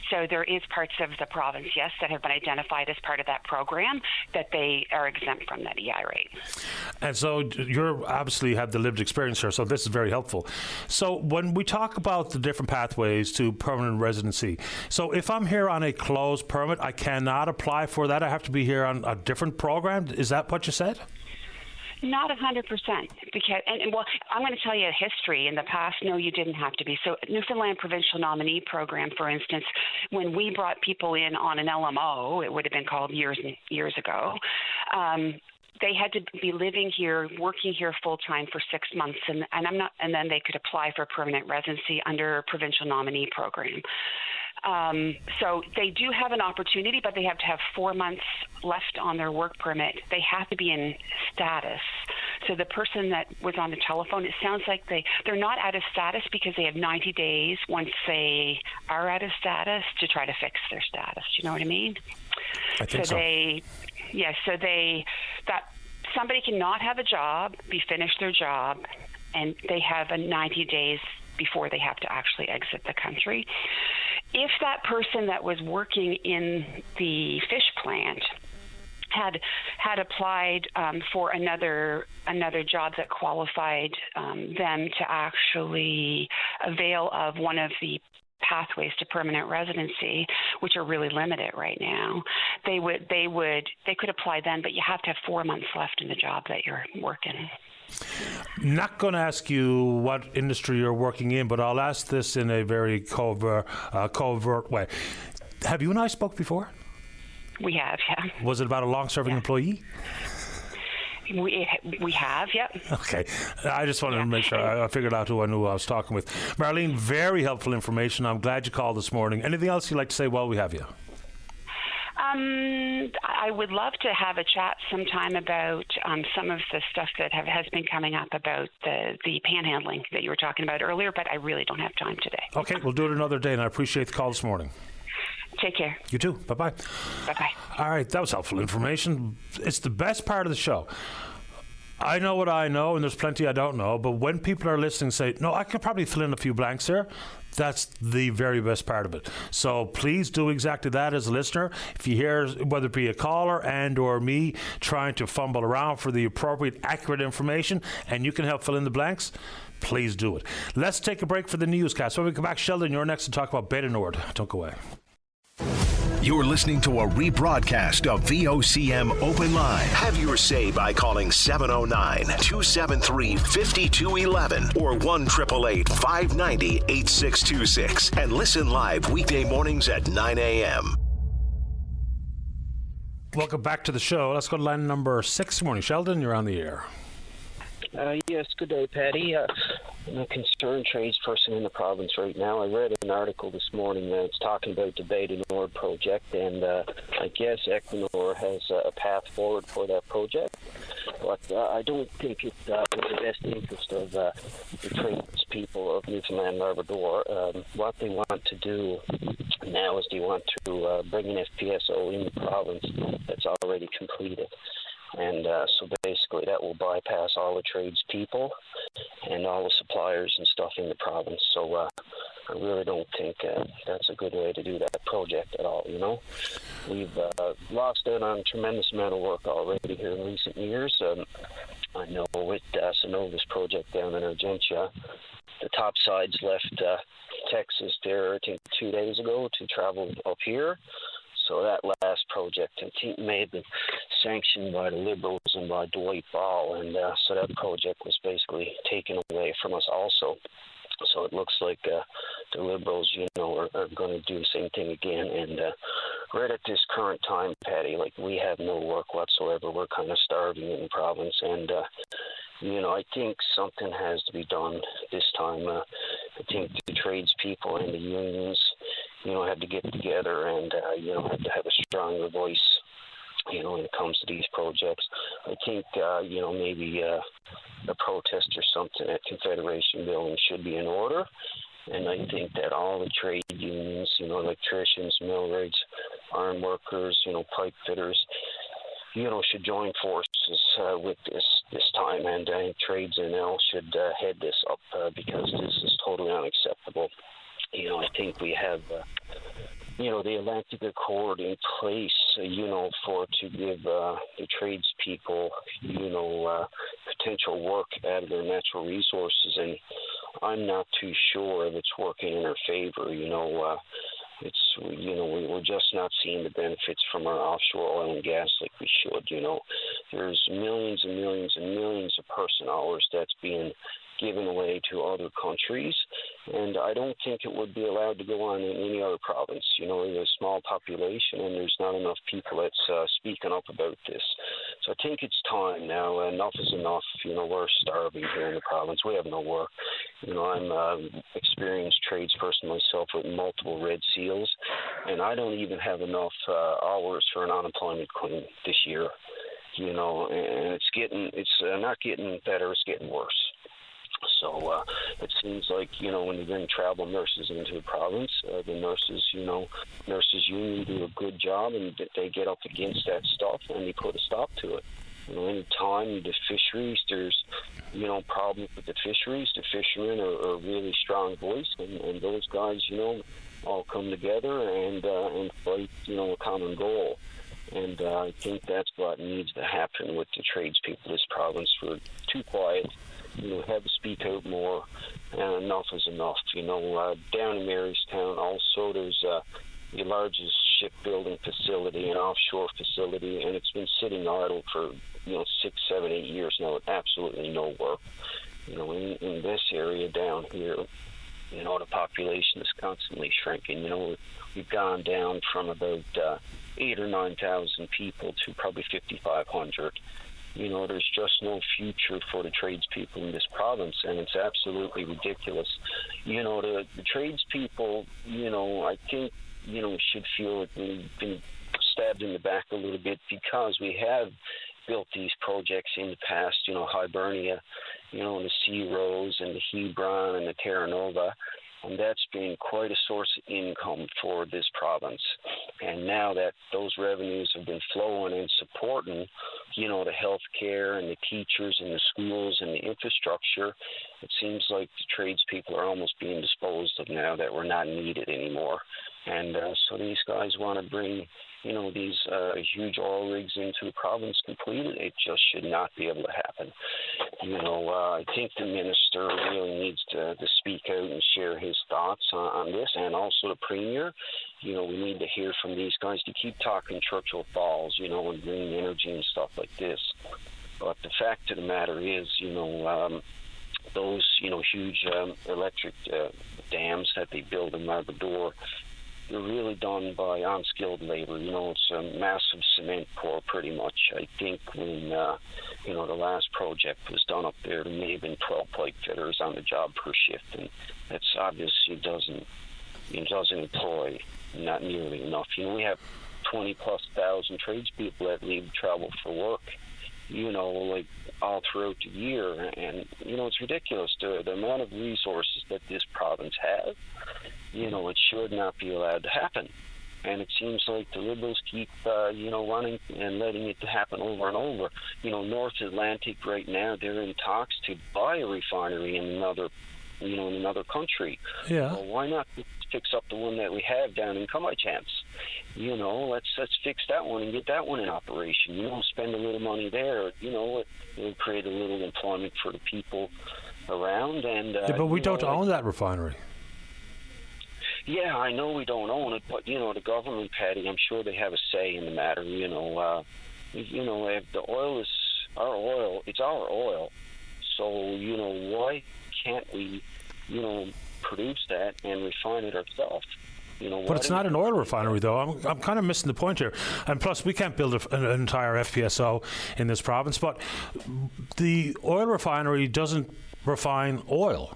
So there is parts of the province, yes, that have been identified as part of that program that they are exempt from that EI rate. And so you obviously have the lived experience here, so this is very helpful. So when we talk about the different pathways to permanent residency, so if I'm here on a closed permit, I cannot apply for that. I have to be here on a different program. Is that what you said? Not 100%, because well, I'm going to tell you a history. In the past, no, you didn't have to be. So Newfoundland Provincial Nominee Program, for instance, when we brought people in on an LMO, it would have been called years and years ago, they had to be living here, working here full time for 6 months, and then they could apply for permanent residency under Provincial Nominee Program. So they do have an opportunity, but they have to have 4 months left on their work permit. They have to be in status. So the person that was on the telephone, it sounds like they're not out of status because they have 90 days once they are out of status to try to fix their status. Do you know what I mean? I think so. That somebody cannot have a job, be finished their job, and they have a 90 days before they have to actually exit the country. If that person that was working in the fish plant had applied for another job that qualified them to actually avail of one of the pathways to permanent residency, which are really limited right now, they could apply then, but you have to have 4 months left in the job that you're working. Not going to ask you what industry you're working in, but I'll ask this in a very covert way. Have you and I spoke before? We have, yeah. Was it about a long-serving employee? We have, yep. Okay. I just wanted to make sure I figured out who I knew I was talking with. Marlene, very helpful information. I'm glad you called this morning. Anything else you'd like to say while we have you? I would love to have a chat sometime about some of the stuff that has been coming up about the panhandling that you were talking about earlier, but I really don't have time today. Okay, we'll do it another day, and I appreciate the call this morning. Take care. You too. Bye-bye. Bye-bye. All right, that was helpful information. It's the best part of the show. I know what I know, and there's plenty I don't know, but when people are listening say, no, I could probably fill in a few blanks here, that's the very best part of it. So please do exactly that as a listener. If you hear, whether it be a caller and or me trying to fumble around for the appropriate, accurate information, and you can help fill in the blanks, please do it. Let's take a break for the newscast. When we come back, Sheldon, you're next to talk about Beta Nord. Don't go away. You're listening to a rebroadcast of VOCM Open Line. Have your say by calling 709-273-5211 or 1-888-590-8626 and listen live weekday mornings at 9 a.m. Welcome back to the show. Let's go to line number 6. Good morning, Sheldon. You're on the air. Yes, good day, Patty. I'm a concerned tradesperson in the province right now. I read an article this morning that's talking about the Bay du Nord project, and I guess Equinor has a path forward for that project. But I don't think it's in the best interest of the tradespeople of Newfoundland and Labrador. What they want to do now is they want to bring an FPSO in the province that's already completed. And so basically that will bypass all the tradespeople and all the suppliers and stuff in the province. So I really don't think that's a good way to do that project at all, you know. We've lost out on a tremendous amount of work already here in recent years. I know with Synovus project down in Argentia, the topsides left Texas there, I think, 2 days ago to travel up here. So that last project, I think, may have been sanctioned by the Liberals and by Dwight Ball, and so that project was basically taken away from us also. So it looks like the Liberals, you know, are going to do the same thing again. And right at this current time, Patty, like, we have no work whatsoever. We're kind of starving in the province, and you know, I think something has to be done this time. I think the tradespeople and the unions, you know, have to get together and, you know, have to have a stronger voice, you know, when it comes to these projects. I think, you know, maybe a protest or something at Confederation Building should be in order. And I think that all the trade unions, you know, electricians, millwrights, iron workers, you know, pipe fitters, you know, should join forces with this time, and Trades NL should head this up because this is totally unacceptable. You know, I think we have, you know, the Atlantic Accord in place, you know, to give the tradespeople, you know, potential work out of their natural resources, and I'm not too sure if it's working in our favor. You know, you know, we're just not seeing the benefits from our offshore oil and gas like we should. You know, there's millions and millions and millions of person hours that's being given away to other countries, and I don't think it would be allowed to go on in any other province. You know, there's a small population, and there's not enough people that's speaking up about this. So I think it's time now. Enough is enough. You know, we're starving here in the province. We have no work. You know, I'm an experienced tradesperson myself with multiple red seals, and I don't even have enough hours for an unemployment claim this year. You know, and it's not getting better, it's getting worse. So it seems like, you know, when you bring travel nurses into the province, the nurses union do a good job, and they get up against that stuff and they put a stop to it. You know, any time the fisheries, there's, you know, problems with the fisheries, the fishermen are a really strong voice, and those guys, you know, all come together and fight, you know, a common goal. And I think that's what needs to happen with the tradespeople of this province. We're too quiet. You know, have to speak out more, and enough is enough. You know, down in Marystown also there's the largest shipbuilding facility, an offshore facility, and it's been sitting idle for, you know, 6, 7, 8 years now with absolutely no work. You know, in this area down here, you know, the population is constantly shrinking. You know, we've gone down from about 8,000 or 9,000 people to probably 5,500. You know, there's just no future for the tradespeople in this province, and it's absolutely ridiculous. You know, the tradespeople, you know, I think, you know, should feel that we've been stabbed in the back a little bit because we have built these projects in the past, you know, Hibernia, you know, the Sea Rose and the Hebron and the Terra Nova. And that's been quite a source of income for this province. And now that those revenues have been flowing and supporting, you know, the health care and the teachers and the schools and the infrastructure, it seems like the tradespeople are almost being disposed of now, that we're not needed anymore. And so these guys want to bring, you know, these huge oil rigs into the province completed. It just should not be able to happen. You know, I think the minister really needs to speak out and share his thoughts on this, and also the premier. You know, we need to hear from these guys to keep talking Churchill Falls, you know, and green energy and stuff like this. But the fact of the matter is, you know, those, you know, huge electric dams that they build in Labrador, really done by unskilled labor. It's a massive cement pour, pretty much. I think when the last project was done up there may have been 12 pipe fitters on the job per shift, and that's obviously doesn't employ not nearly enough. We have 20,000+ tradespeople that leave travel for work, like all throughout the year, and it's ridiculous the amount of resources that this province has. It should not be allowed to happen. And it seems like the Liberals keep, running and letting it happen over and over. North Atlantic right now, they're in talks to buy a refinery in another country. Yeah. Well, why not fix up the one that we have down in Cumberland? Let's fix that one and get that one in operation. Spend a little money there. It'll create a little employment for the people around. And but we don't own that refinery. Yeah, I know we don't own it, but the government, Patty, I'm sure they have a say in the matter. If the oil is our oil, it's our oil. So why can't we produce that and refine it ourselves? But it's not an oil refinery, though. I'm kind of missing the point here. And plus, we can't build an entire FPSO in this province. But the oil refinery doesn't refine oil.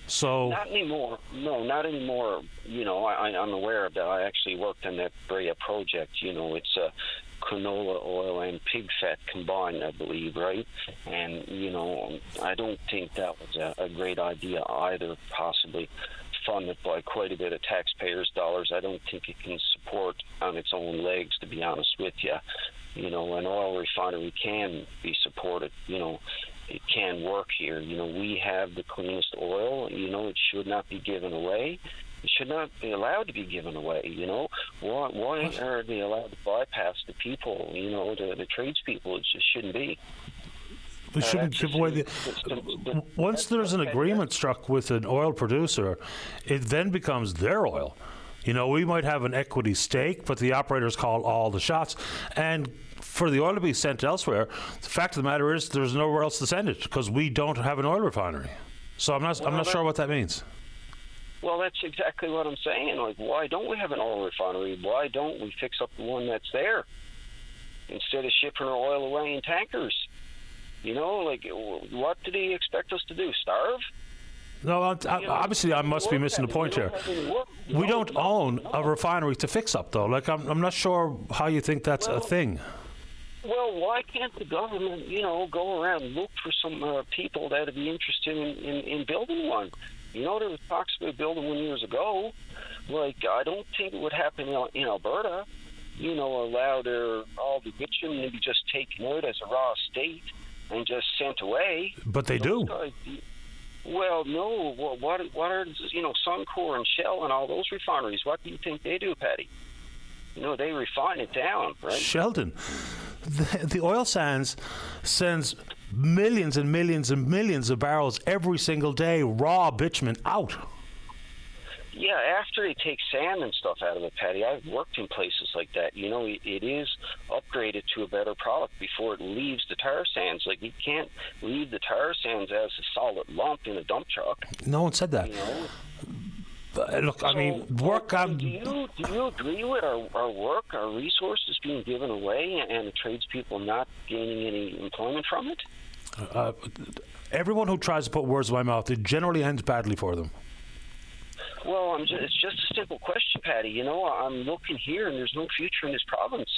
So not anymore. No, not anymore. I'm aware of that. I actually worked on that Brea project. It's canola oil and pig fat combined, I believe, right? And I don't think that was a great idea either. Possibly funded by quite a bit of taxpayers' dollars. I don't think it can support on its own legs, to be honest with you. An oil refinery can be supported. It can work here. We have the cleanest oil. It should not be given away. It should not be allowed to be given away. Why are they allowed to bypass the people? The tradespeople. It just shouldn't be. We shouldn't give away once there's an agreement struck with an oil producer, it then becomes their oil. We might have an equity stake, but the operators call all the shots. And for the oil to be sent elsewhere, the fact of the matter is there's nowhere else to send it because we don't have an oil refinery. So I'm not sure what that means. Well, that's exactly what I'm saying. Like, why don't we have an oil refinery? Why don't we fix up the one that's there instead of shipping our oil away in tankers? What do they expect us to do? Starve? No, obviously I must be missing the point here. We don't own a refinery to fix up, though. I'm not sure how you think that's a thing. Well, why can't the government, go around and look for some people that would be interested in building one? There was talks about building one years ago. I don't think it would happen in Alberta. Allow all the bitumen to be just taken out as a raw state and just sent away. But they do. Well, no. What are Suncor and Shell and all those refineries? What do you think they do, Patty? They refine it down, right? Sheldon, the oil sands sends millions and millions and millions of barrels every single day, raw bitumen out. Yeah, after they take sand and stuff out of it, Patty, I've worked in places like that. It is upgraded to a better product before it leaves the tar sands. You can't leave the tar sands as a solid lump in a dump truck. No one said that. Look, work on... Do you agree with our work, our resources being given away, and the tradespeople not gaining any employment from it? Everyone who tries to put words in my mouth, it generally ends badly for them. Well, it's just a simple question, Patty. I'm looking here, and there's no future in this province.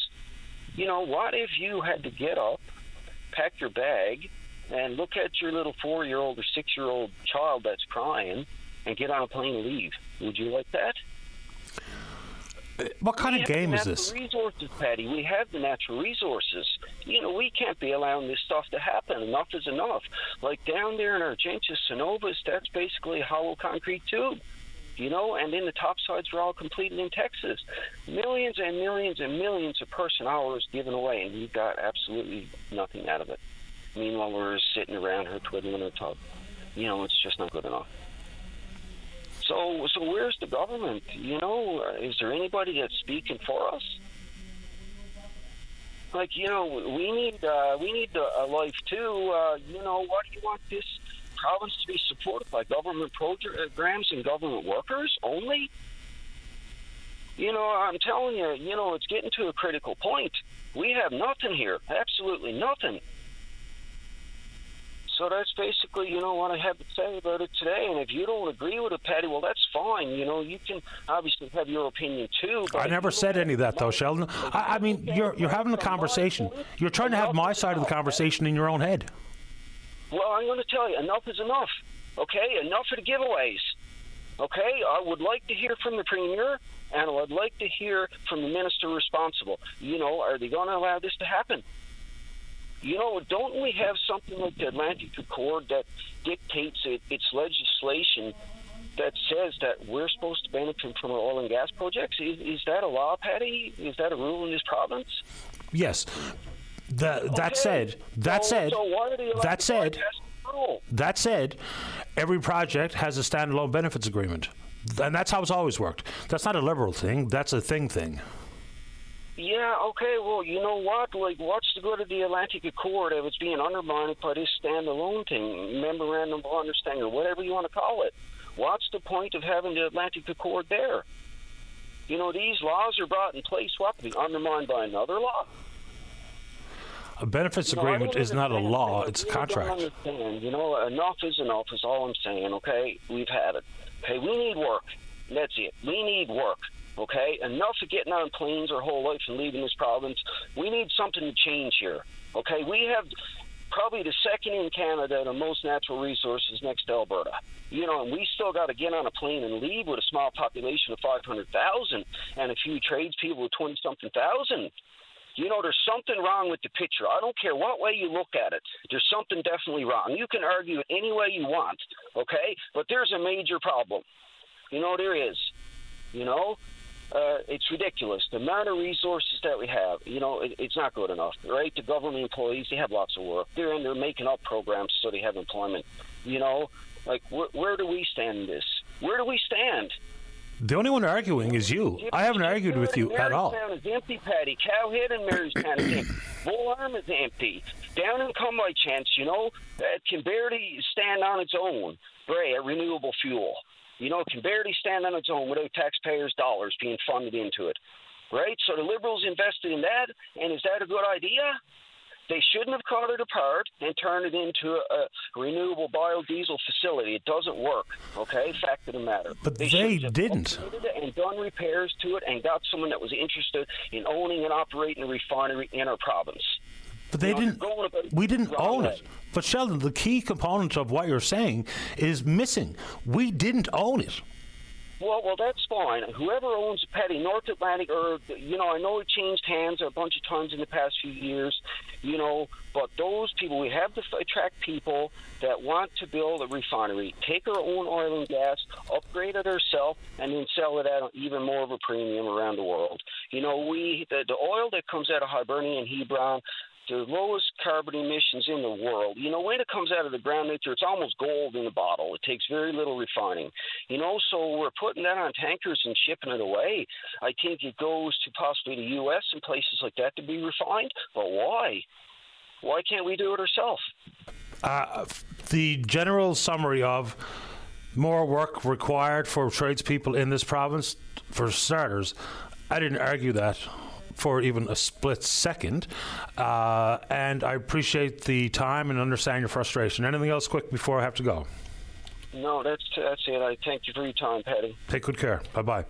What if you had to get up, pack your bag, and look at your little 4-year-old or 6-year-old child that's crying and get on a plane and leave? Would you like that? What kind of game is this? We have the natural resources, Patty. We have the natural resources. We can't be allowing this stuff to happen. Enough is enough. Down there in Argentia, Cenovus, that's basically a hollow concrete tube. And then the topsides are all completed in Texas. Millions and millions and millions of person hours given away, and we got absolutely nothing out of it. Meanwhile, we're sitting around her twiddling her toe. It's just not good enough. So where's the government? Is there anybody that's speaking for us? We need a life too. What do you want this province to be supported by government programs and government workers only? I'm telling you, it's getting to a critical point. We have nothing here, absolutely nothing. So that's basically, what I have to say about it today. And if you don't agree with it, Patty, well, that's fine. You can obviously have your opinion too. But I never said any of that, though, Sheldon. I mean, you're having a conversation. You're trying to have my side of the conversation in your own head. Well, I'm going to tell you, enough is enough. Okay, enough of the giveaways. Okay, I would like to hear from the Premier, and I would like to hear from the minister responsible. Are they going to allow this to happen? Don't we have something like the Atlantic Accord that dictates its legislation that says that we're supposed to benefit from our oil and gas projects? Is that a law, Patty? Is that a rule in this province? Yes. That said, every project has a standalone benefits agreement. And that's how it's always worked. That's not a Liberal thing. That's a thing. Yeah, okay, well, you know what? Like, what's the good of the Atlantic Accord if it's being undermined by this standalone thing, memorandum of understanding, or whatever you want to call it? What's the point of having the Atlantic Accord there? These laws are brought in place, to be undermined by another law? A benefits agreement is not a law, it's a contract. Enough is enough is all I'm saying, okay? We've had it. Okay, we need work. That's it. We need work. Okay, enough of getting on planes our whole life and leaving this province. We need something to change here. Okay, we have probably the second in Canada the most natural resources next to Alberta. And we still got to get on a plane and leave with a small population of 500,000 and a few tradespeople with 20-something thousand. There's something wrong with the picture. I don't care what way you look at it. There's something definitely wrong. You can argue it any way you want, okay? But there's a major problem. There is. It's ridiculous. The amount of resources that we have, it's not good enough, right? The government employees, they have lots of work. They're making up programs so they have employment. Where do we stand in this? Where do we stand? The only one arguing is you. I haven't argued with you at all. Marystown is empty, Patty. Cowhead and Marystown is empty. Bull Arm is empty. Down in Come By Chance, it can barely stand on its own. A renewable fuel. It can barely stand on its own without taxpayers' dollars being funded into it, right? So the Liberals invested in that, and is that a good idea? They shouldn't have cut it apart and turned it into a renewable biodiesel facility. It doesn't work, okay? Fact of the matter. But they didn't. And done repairs to it and got someone that was interested in owning and operating a refinery in our province. But they didn't. We didn't own it. But Sheldon, the key component of what you're saying is missing. We didn't own it. Well, that's fine. Whoever owns Petty, North Atlantic, or I know it changed hands a bunch of times in the past few years, but those people, we have to attract people that want to build a refinery, take our own oil and gas, upgrade it ourselves, and then sell it at even more of a premium around the world. The oil that comes out of Hibernia and Hebron, the lowest carbon emissions in the world. When it comes out of the ground nature, it's almost gold in a bottle. It takes very little refining. So we're putting that on tankers and shipping it away. I think it goes to possibly the U.S. and places like that to be refined. But why? Why can't we do it ourselves? The general summary of more work required for tradespeople in this province, for starters, I didn't argue that for even a split second, and I appreciate the time and understand your frustration. Anything else quick before I have to go? No, that's it. I thank you for your time, Patty. Take good care. Bye-bye.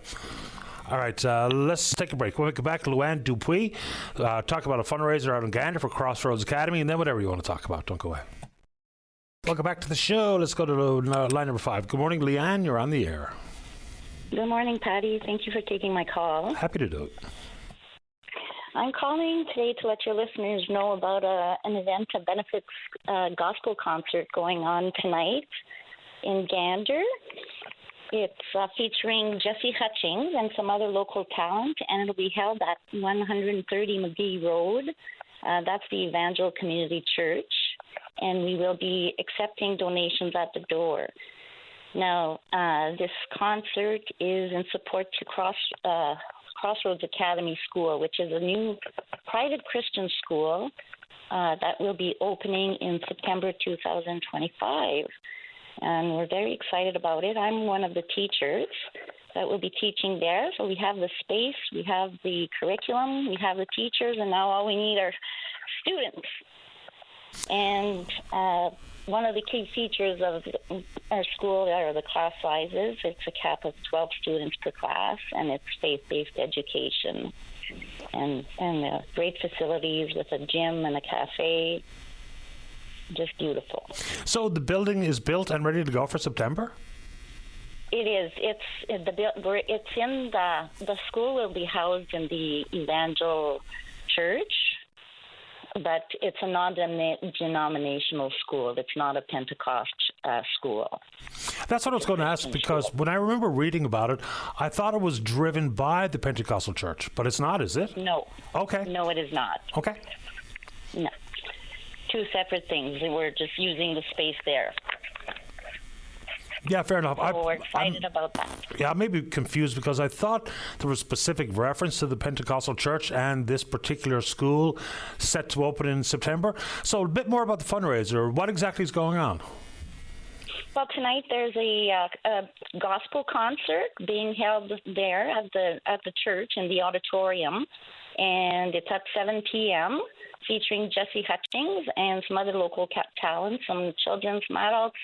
All right, let's take a break. When we come back, Luann Dupuis, talk about a fundraiser out in Gander for Crossroads Academy, and then whatever you want to talk about. Don't go away. Welcome back to the show. Let's go to line number 5. Good morning, Leanne. You're on the air. Good morning, Patty. Thank you for taking my call. Happy to do it. I'm calling today to let your listeners know about an event, a benefits gospel concert going on tonight in Gander. It's featuring Jesse Hutchings and some other local talent, and it'll be held at 130 McGee Road. That's the Evangel Community Church, and we will be accepting donations at the door. Now, this concert is in support to Crossroads Academy School, which is a new private Christian school that will be opening in September 2025. And we're very excited about it. I'm one of the teachers. that will be teaching there. So we have the space, we have the curriculum, we have the teachers, and now all we need are students. And one of the key features of our school are the class sizes. It's a cap of 12 students per class, and it's faith-based education. And great facilities with a gym and a cafe. Just beautiful. So the building is built and ready to go for September? It is. It's in the school will be housed in the Evangel Church, but it's a non-denominational school. It's not a Pentecost school. That's what I was going to ask, because when I remember reading about it, I thought it was driven by the Pentecostal church, but it's not, is it? No. Okay. No, it is not. Okay. No. Two separate things. We're just using the space there. Yeah, fair enough. So we're excited about that. Yeah, I may be confused because I thought there was specific reference to the Pentecostal church and this particular school set to open in September. So a bit more about the fundraiser. What exactly is going on? Well, tonight there's a gospel concert being held there at the church in the auditorium, and it's at 7 p.m., featuring Jesse Hutchings and some other local talents, some children, some adults,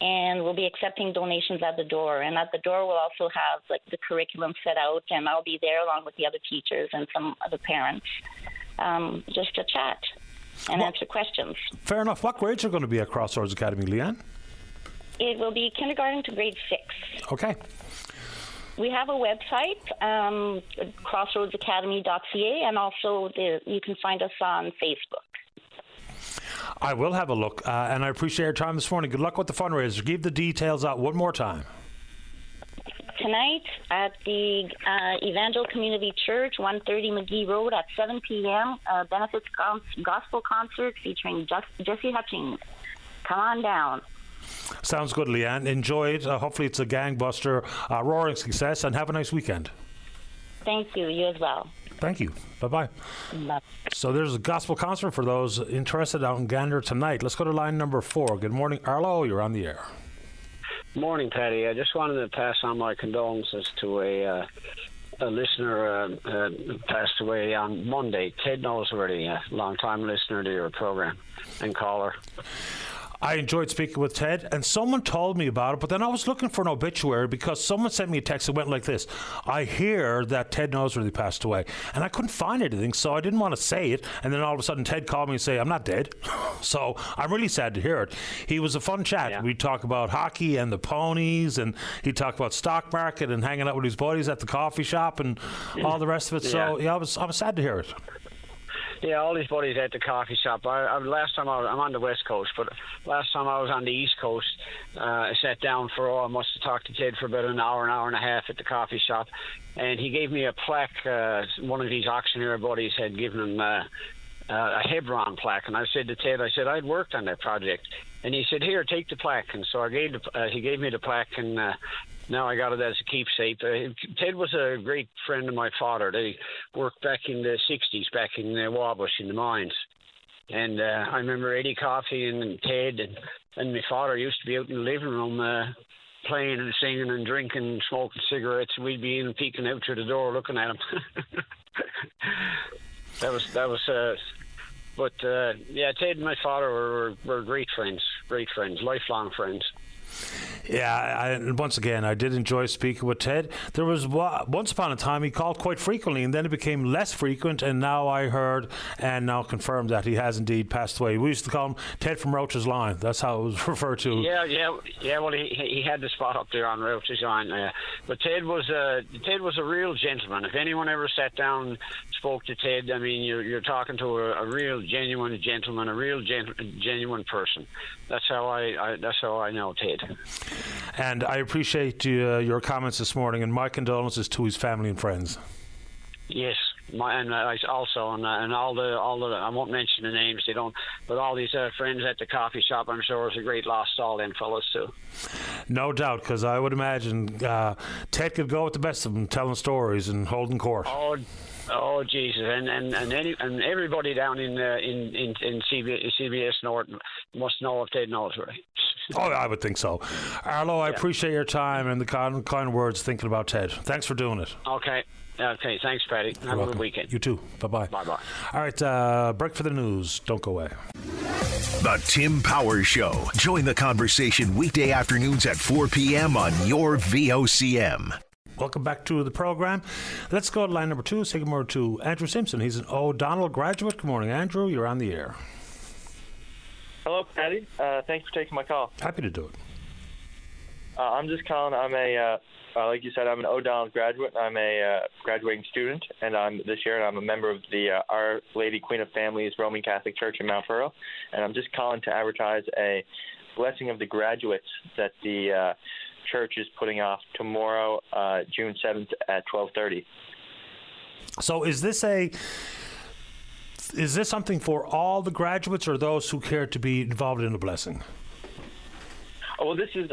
and we'll be accepting donations at the door. And at the door, we'll also have the curriculum set out, and I'll be there along with the other teachers and some other parents, just to chat and answer questions. Fair enough. What grades are going to be at Crossroads Academy, Leanne? It will be kindergarten to grade 6. Okay. We have a website, crossroadsacademy.ca, and also you can find us on Facebook. I will have a look, and I appreciate your time this morning. Good luck with the fundraiser. Give the details out one more time. Tonight at the Evangel Community Church, 130 McGee Road at 7 p.m., benefits gospel concert featuring Jesse Hutchings. Come on down. Sounds good, Leanne. Enjoy it. Hopefully it's a gangbuster, roaring success, and have a nice weekend. Thank you. You as well. Thank you. Bye-bye. Bye. So there's a gospel concert for those interested out in Gander tonight. Let's go to line number 4. Good morning, Arlo. You're on the air. Morning, Patty. I just wanted to pass on my condolences to a listener who passed away on Monday. Ted knows already, a long-time listener to your program and caller. I enjoyed speaking with Ted, and someone told me about it, but then I was looking for an obituary because someone sent me a text that went like this: I hear that Ted Noseworthy passed away, and I couldn't find anything, so I didn't want to say it, and then all of a sudden Ted called me and say, I'm not dead. So I'm really sad to hear it. He was a fun chat. Yeah. We'd talk about hockey and the ponies, and he'd talk about stock market and hanging out with his buddies at the coffee shop and all the rest of it. So yeah, I was sad to hear it. Yeah, all these buddies at the coffee shop. Last time I'm on the West Coast, but last time I was on the East Coast, I sat down I must have talked to Ted for about an hour and a half at the coffee shop, and he gave me a plaque. One of these auctioneer buddies had given him a Hebron plaque, and I said to Ted, I'd worked on that project, and he said, here, take the plaque, and so he gave me the plaque, and now I got it as a keepsake. Ted was a great friend of my father. They worked back in the 60s, back in Wabush in the mines. And I remember Eddie Coffey and Ted and my father used to be out in the living room playing and singing and drinking and smoking cigarettes. We'd be in peeking out through the door looking at him. But Ted and my father were great friends, lifelong friends. Yeah, and once again, I did enjoy speaking with Ted. There was once upon a time he called quite frequently, and then it became less frequent, and now I heard and now confirmed that he has indeed passed away. We used to call him Ted from Roach's Line. That's how it was referred to. Yeah. Well, he had the spot up there on Roach's Line. But Ted was a real gentleman. If anyone ever sat down and spoke to Ted, I mean, you're talking to a real genuine gentleman, a real genuine person. That's how I know Ted. And I appreciate your comments this morning, and my condolences to his family and friends. Yes, and all the I won't mention the names, they don't, but all these friends at the coffee shop, I'm sure it's a great loss to all them fellas too. No doubt, because I would imagine Ted could go with the best of them, telling stories and holding court. Oh Jesus! And everybody down in CBS North must know of Ted Noseworthy. Oh, I would think so. Arlo, I appreciate your time and the kind words thinking about Ted. Thanks for doing it. Okay, thanks, Paddy. Have a good weekend. You too. Bye-bye. Bye-bye. All right, break for the news. Don't go away. The Tim Powers Show. Join the conversation weekday afternoons at 4 p.m. on your VOCM. Welcome back to the program. Let's go to line number 2. Say good morning to Andrew Simpson. He's an O'Donnell graduate. Good morning, Andrew. You're on the air. Hello, Patty. Thanks for taking my call. Happy to do it. I'm just calling. I'm like you said, I'm an O'Donnell graduate. I'm a graduating student, and I'm a member of the Our Lady Queen of Families Roman Catholic Church in Mount Pearl, and I'm just calling to advertise a blessing of the graduates that the church is putting off tomorrow, June 7th at 12:30. So is this something for all the graduates or those who care to be involved in a blessing? Oh, well, this is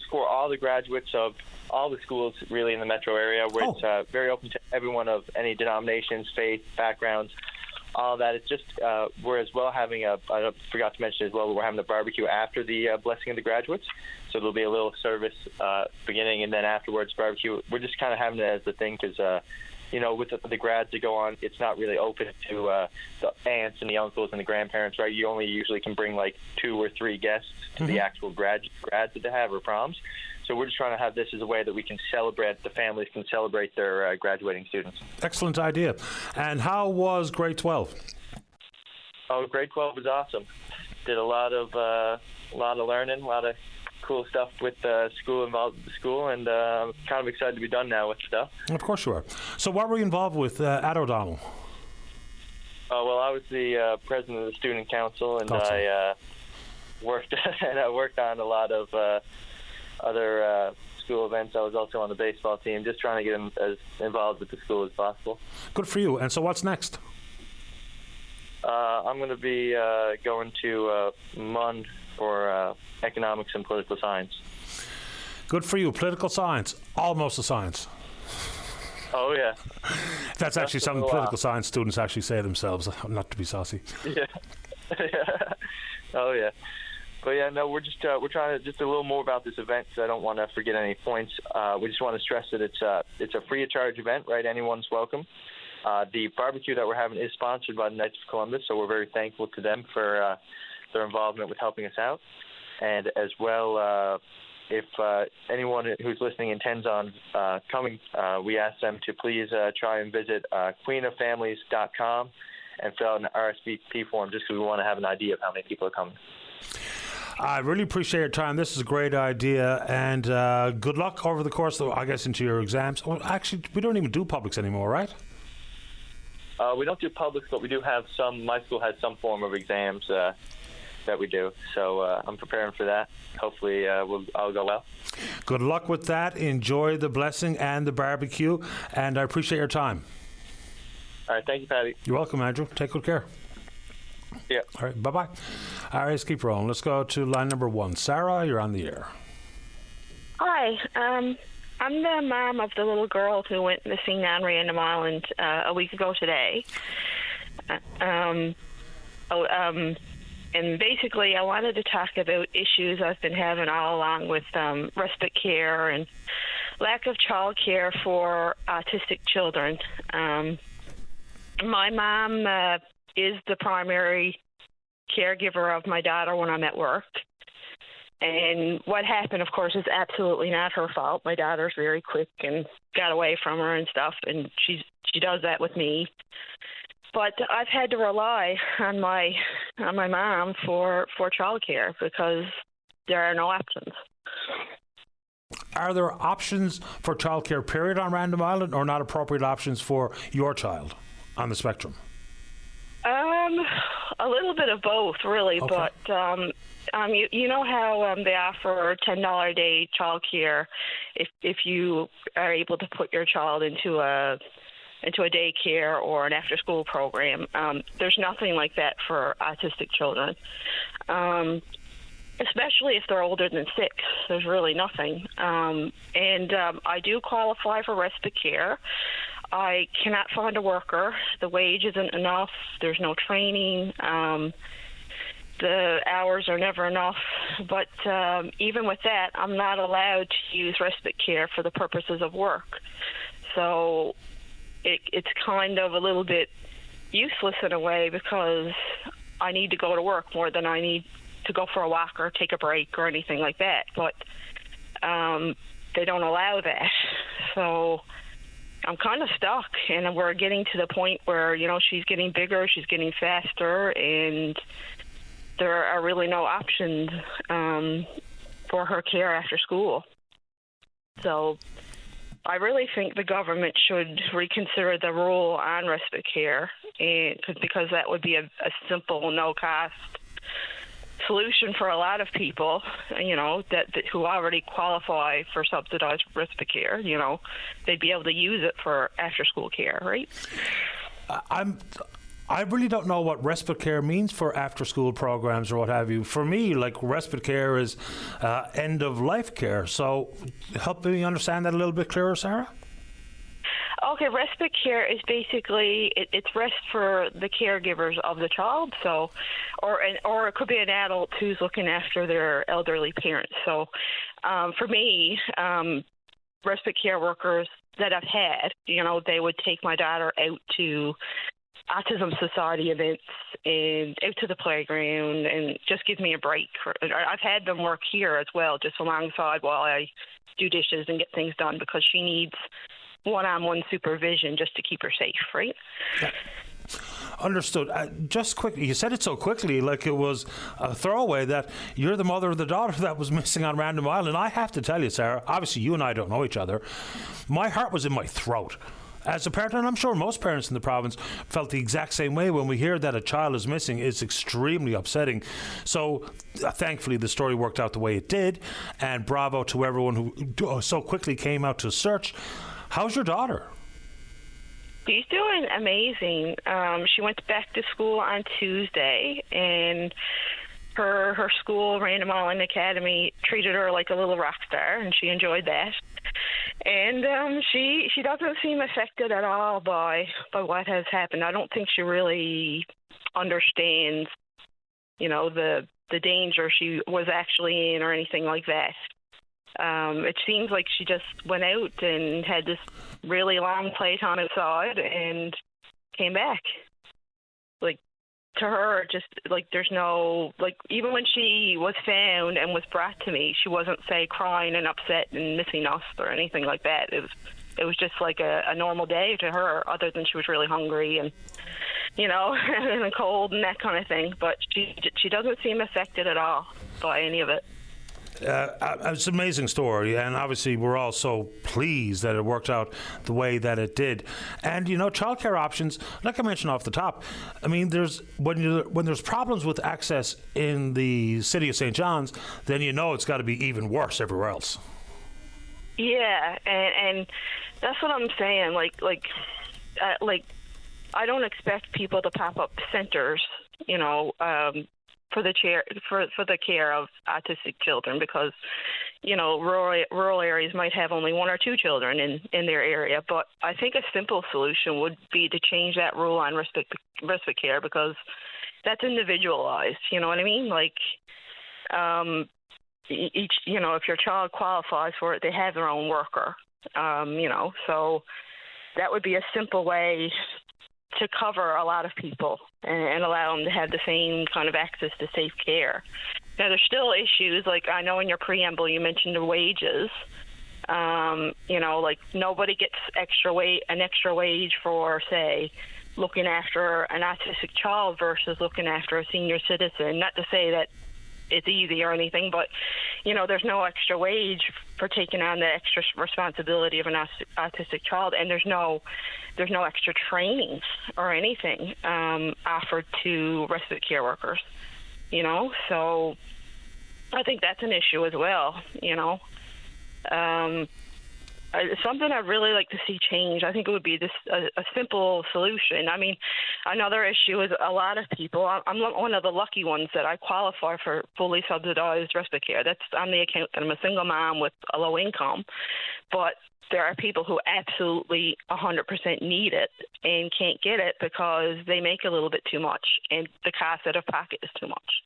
for all the graduates of all the schools really in the metro area, where it's very open to everyone of any denominations, faith, backgrounds, all of that. It's just we're as well having I forgot to mention as well, we're having a barbecue after the blessing of the graduates. So there'll be a little service beginning, and then afterwards barbecue. We're just kind of having it as the thing because, with the grads that go on, it's not really open to the aunts and the uncles and the grandparents, right? You only usually can bring like 2 or 3 guests to the actual grads that they have or proms. So we're just trying to have this as a way that we can celebrate, the families can celebrate their graduating students. Excellent idea. And how was grade 12? Oh, grade 12 was awesome. Did a lot of learning, a lot of cool stuff with school, involved with the school, and I'm kind of excited to be done now with stuff. Of course you are. So what were you involved with at O'Donnell? Well, I was the president of the student council, and awesome. I worked on a lot of other school events. I was also on the baseball team, just trying to get as involved with the school as possible. Good for you. And so what's next? I'm going to be going to MUN for economics and political science. Good for you. Political science, almost a science. Oh, yeah. That's actually something political science students actually say themselves, not to be saucy. Yeah. Oh, yeah. But yeah, no, we're trying to just a little more about this event, because I don't want to forget any points. We just want to stress that it's a free of charge event, right? Anyone's welcome. The barbecue that we're having is sponsored by the Knights of Columbus, so we're very thankful to them for their involvement with helping us out. And as well, if anyone who's listening intends on coming, we ask them to please try and visit queenoffamilies.com and fill out an RSVP form, just because we want to have an idea of how many people are coming. I really appreciate your time. This is a great idea, and good luck over the course of, I guess, into your exams. Well, actually, we don't even do publics anymore, right? We don't do publics, but we do have some. My school has some form of exams that we do, so I'm preparing for that. Hopefully, I'll go well. Good luck with that. Enjoy the blessing and the barbecue, and I appreciate your time. All right, thank you, Patty. You're welcome, Andrew. Take good care. Yeah. All right, bye-bye. All right, let's keep rolling. Let's go to line number 1. Sarah, you're on the air. Hi. I'm the mom of the little girl who went missing on Random Island a week ago today. And basically, I wanted to talk about issues I've been having all along with respite care and lack of child care for autistic children. My mom is the primary caregiver of my daughter when I'm at work. And what happened, of course, is absolutely not her fault. My daughter's very quick and got away from her and stuff, and she does that with me. But I've had to rely on my mom for childcare because there are no options. Are there options for childcare, period, on Random Island, or not appropriate options for your child on the spectrum? A little bit of both, really. Okay. But you know how they offer $10 a day childcare if you are able to put your child into a daycare or an after-school program. There's nothing like that for autistic children, especially if they're older than 6. There's really nothing. And I do qualify for respite care. I cannot find a worker. The wage isn't enough. There's no training. the hours are never enough. But even with that, I'm not allowed to use respite care for the purposes of work. So it's kind of a little bit useless in a way, because I need to go to work more than I need to go for a walk or take a break or anything like that. But they don't allow that. So I'm kind of stuck, and we're getting to the point where, you know, she's getting bigger, she's getting faster, and there are really no options for her care after school. So I really think the government should reconsider the rule on respite care, because that would be a simple, no-cost solution for a lot of people, you know, that who already qualify for subsidized respite care. You know, they'd be able to use it for after-school care, right? I really don't know what respite care means for after-school programs or what have you. For me, like, respite care is end-of-life care. So help me understand that a little bit clearer, Sarah? Okay, respite care is basically it's rest for the caregivers of the child. So, or it could be an adult who's looking after their elderly parents. So, for me, respite care workers that I've had, you know, they would take my daughter out to Autism Society events and out to the playground and just give me a break. I've had them work here as well, just alongside while I do dishes and get things done, because she needs one-on-one supervision just to keep her safe, right? Yeah. Understood. Just quickly, you said it so quickly, like it was a throwaway, that you're the mother of the daughter that was missing on Random Island. I have to tell you, Sarah, obviously you and I don't know each other. My heart was in my throat as a parent, and I'm sure most parents in the province felt the exact same way. When we hear that a child is missing, it's extremely upsetting. So thankfully the story worked out the way it did, and bravo to everyone who so quickly came out to search. How's your daughter? She's doing amazing. She went back to school on Tuesday, and her school, Random Island Academy, treated her like a little rock star, and she enjoyed that. And she doesn't seem affected at all by what has happened. I don't think she really understands, you know, the danger she was actually in or anything like that. It seems like she just went out and had this really long plate on outside and came back. Like, to her, just like there's no, like, even when she was found and was brought to me, she wasn't, say, crying and upset and missing us or anything like that. It was just like a normal day to her, other than she was really hungry and, you know, and cold and that kind of thing. But she doesn't seem affected at all by any of it. It's an amazing story, and obviously we're all so pleased that it worked out the way that it did. And, you know, childcare options, like I mentioned off the top, I mean, when there's problems with access in the city of St. John's, then you know it's got to be even worse everywhere else. Yeah, and that's what I'm saying. Like I don't expect people to pop up centers, you know, for the care of autistic children, because, you know, rural areas might have only one or two children in their area. But I think a simple solution would be to change that rule on respite care, because that's individualized. You know what I mean? Like, each, you know, if your child qualifies for it, they have their own worker. You know, so that would be a simple way to cover a lot of people and allow them to have the same kind of access to safe care. Now, there's still issues, like I know in your preamble you mentioned the wages. You know, like nobody gets an extra wage for, say, looking after an autistic child versus looking after a senior citizen. Not to say that it's easy or anything, but, you know, there's no extra wage for taking on the extra responsibility of an autistic child, and there's no extra training or anything offered to respite care workers, you know. So I think that's an issue as well, you know. Something I'd really like to see change. I think it would be a simple solution. I mean, another issue is a lot of people. I'm one of the lucky ones that I qualify for fully subsidized respite care. I'm the accountant. I'm a single mom with a low income, but there are people who absolutely 100% need it and can't get it because they make a little bit too much and the cost out of pocket is too much.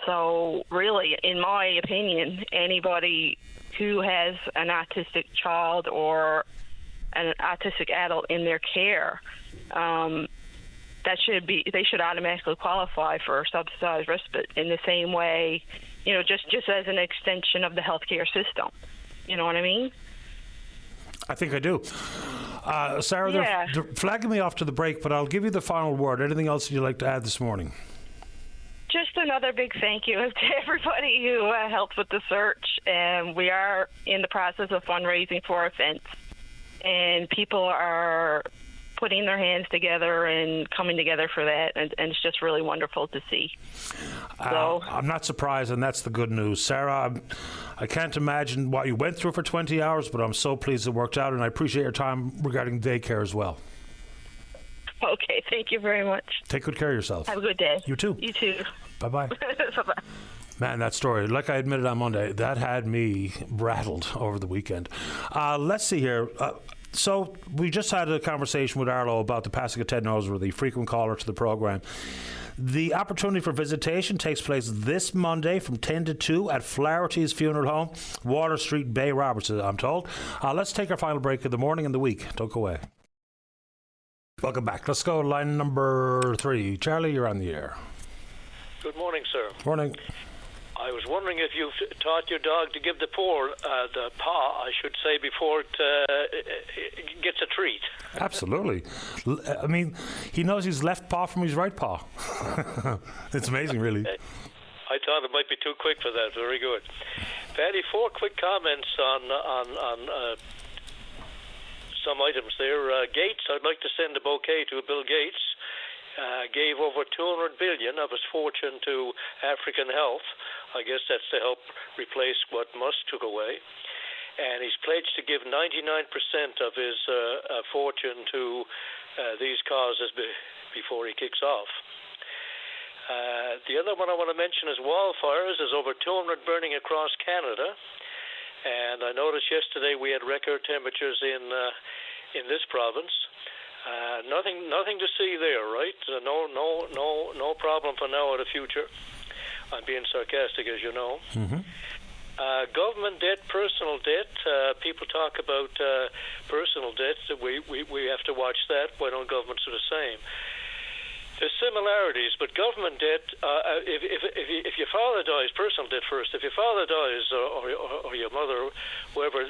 So really, in my opinion, anybody who has an autistic child or an autistic adult in their care, they should automatically qualify for subsidized respite in the same way, just as an extension of the healthcare system. You know what I mean? I think I do. Sarah, they're flagging me off to the break, but I'll give you the final word. Anything else you'd like to add this morning? Just another big thank you to everybody who helped with the search. And we are in the process of fundraising for our fence. And people are putting their hands together and coming together for that, and it's just really wonderful to see. So I'm not surprised, and that's the good news. Sarah, I can't imagine what you went through for 20 hours, but I'm so pleased it worked out, and I appreciate your time regarding daycare as well. Okay, thank you very much. Take good care of yourself. Have a good day. You too. You too. Bye-bye. Bye-bye. Man, that story, like I admitted on Monday, that had me rattled over the weekend. Let's see here. So we just had a conversation with Arlo about the passing of Ted Noseworthy, the frequent caller to the programme. The opportunity for visitation takes place this Monday from 10 to 2 at Flaherty's Funeral Home, Water Street, Bay Roberts, I'm told. Let's take our final break of the morning and the week. Don't go away. Welcome back. Let's go to line number 3. Charlie, you're on the air. Good morning, sir. Morning. I was wondering if you've taught your dog to give the paw, I should say, before it gets a treat. Absolutely. I mean, he knows his left paw from his right paw. It's amazing, really. I thought it might be too quick for that. Very good. Patty, 4 quick comments on some items there. Gates, I'd like to send a bouquet to Bill Gates. Gave over $200 billion of his fortune to African Health. I guess that's to help replace what Musk took away. And he's pledged to give 99% of his fortune to these causes before he kicks off. The other one I want to mention is wildfires. There's over 200 burning across Canada. And I noticed yesterday we had record temperatures in this province. Nothing to see there, right? No problem for now or the future. I'm being sarcastic, as you know. Mm-hmm. Government debt, personal debt. People talk about personal debt. We have to watch that. Why don't governments do the same? There's similarities, but government debt. If your father dies, personal debt first. If your father dies, or your mother, whoever.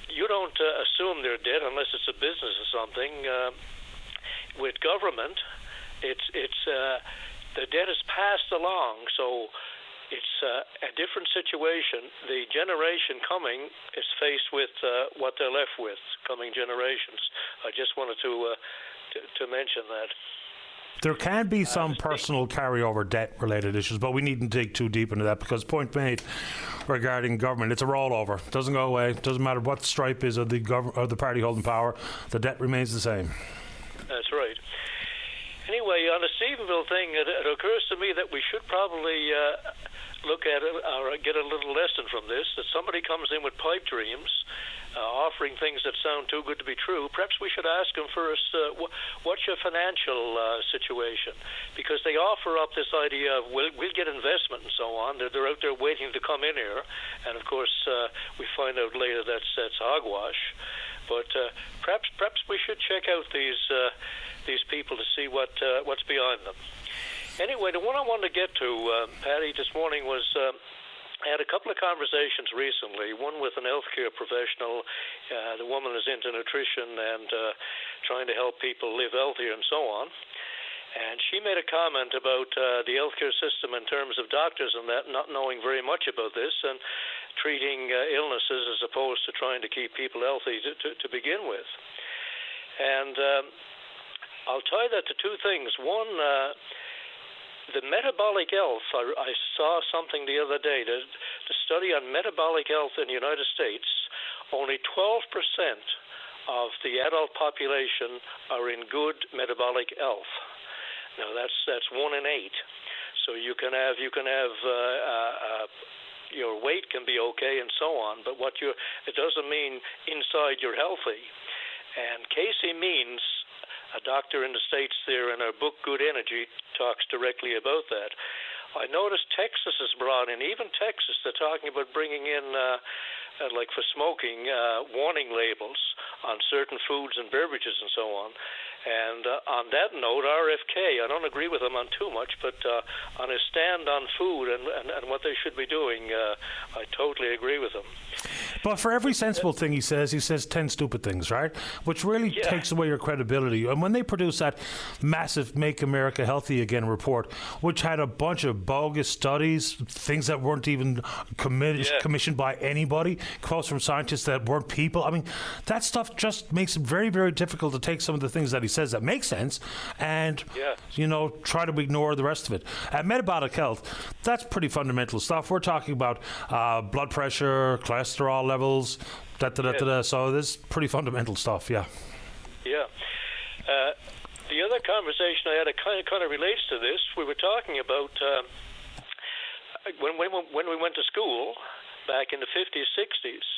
You don't assume their debt unless it's a business or something. With government, it's the debt is passed along, so it's a different situation. The generation coming is faced with what they're left with, coming generations. I just wanted to mention that. There can be some personal carryover debt-related issues, but we needn't dig too deep into that because point made regarding government, it's a rollover. It doesn't go away. It doesn't matter what stripe is of the party holding power. The debt remains the same. That's right. Anyway, on the Stephenville thing, it occurs to me that we should probably look at it or get a little lesson from this, that somebody comes in with pipe dreams, offering things that sound too good to be true. Perhaps we should ask them first, what's your financial situation? Because they offer up this idea of, we'll get investment and so on. They're out there waiting to come in here. And, of course, we find out later that's hogwash. But perhaps we should check out these people to see what's behind them. Anyway, the one I wanted to get to, Patty, this morning was I had a couple of conversations recently, one with an healthcare professional. The woman is into nutrition and trying to help people live healthier and so on. And she made a comment about the healthcare system in terms of doctors and that, not knowing very much about this and treating illnesses as opposed to trying to keep people healthy to begin with. And I'll tie that to two things. One, the metabolic health, I saw something the other day, the study on metabolic health in the United States, only 12% of the adult population are in good metabolic health. Now that's 1 in 8. So you can have your weight can be okay and so on, but it doesn't mean inside you're healthy. And Casey Means, a doctor in the States there, in her book Good Energy, talks directly about that. I noticed Texas is brought in, even Texas, they're talking about bringing in, like for smoking, warning labels on certain foods and beverages and so on. And on that note, RFK, I don't agree with him on too much, but on his stand on food and what they should be doing, I totally agree with him. But for every sensible thing he says 10 stupid things, right? Which really takes away your credibility. And when they produce that massive Make America Healthy Again report, which had a bunch of bogus studies, things that weren't even commissioned by anybody, quotes from scientists that weren't people. I mean, that stuff just makes it very, very difficult to take some of the things that he says that make sense and, try to ignore the rest of it. Metabolic health, that's pretty fundamental stuff. We're talking about blood pressure, cholesterol levels, so this is pretty fundamental stuff, yeah. Yeah. The other conversation I had, kind of relates to this. We were talking about when we went to school back in the 50s, 60s,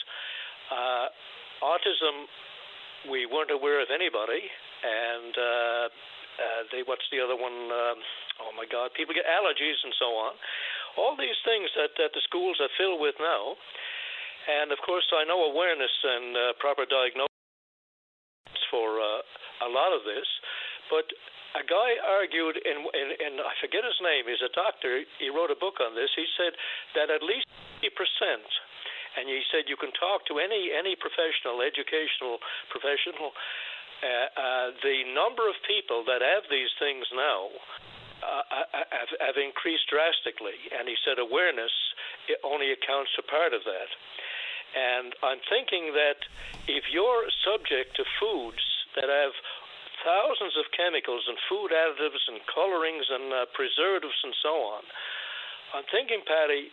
autism, we weren't aware of anybody, and what's the other one? Oh my God, people get allergies and so on. All these things that the schools are filled with now. And of course, I know awareness and proper diagnosis for a lot of this, but a guy argued in I forget his name. He's a doctor. He wrote a book on this. He said that at least 50%, and he said you can talk to any professional, educational professional. The number of people that have these things now have increased drastically, and he said awareness only accounts for part of that. And I'm thinking that if you're subject to foods that have thousands of chemicals and food additives and colorings and preservatives and so on, I'm thinking, Patty,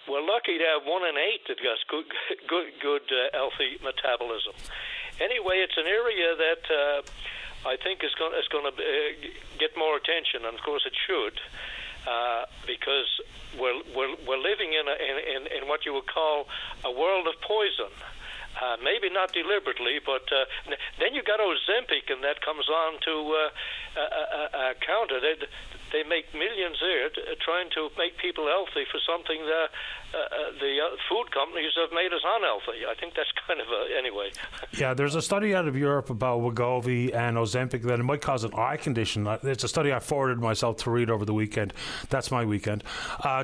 we're lucky to have 1 in 8 that has good healthy metabolism. Anyway, it's an area that I think is going to get more attention, and of course it should. Because we're living in what you would call a world of poison. Maybe not deliberately, but then you got Ozempic, and that comes on to counter. They make millions there trying to make people healthy for something that the food companies have made us unhealthy. I think that's kind of anyway. Yeah, there's a study out of Europe about Wegovy and Ozempic that it might cause an eye condition. It's a study I forwarded myself to read over the weekend. That's my weekend.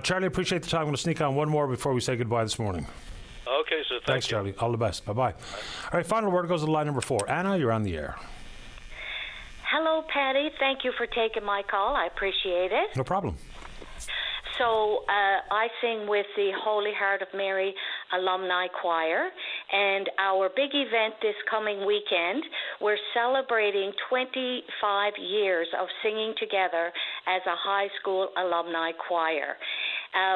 Charlie, appreciate the time. I'm going to sneak on one more before we say goodbye this morning. Okay, so thanks, Charlie. All the best. Bye-bye. All right, final word goes to line number 4. Anna, you're on the air. Hello, Patty. Thank you for taking my call. I appreciate it. No problem. So I sing with the Holy Heart of Mary Alumni Choir, and our big event this coming weekend, we're celebrating 25 years of singing together as a high school alumni choir.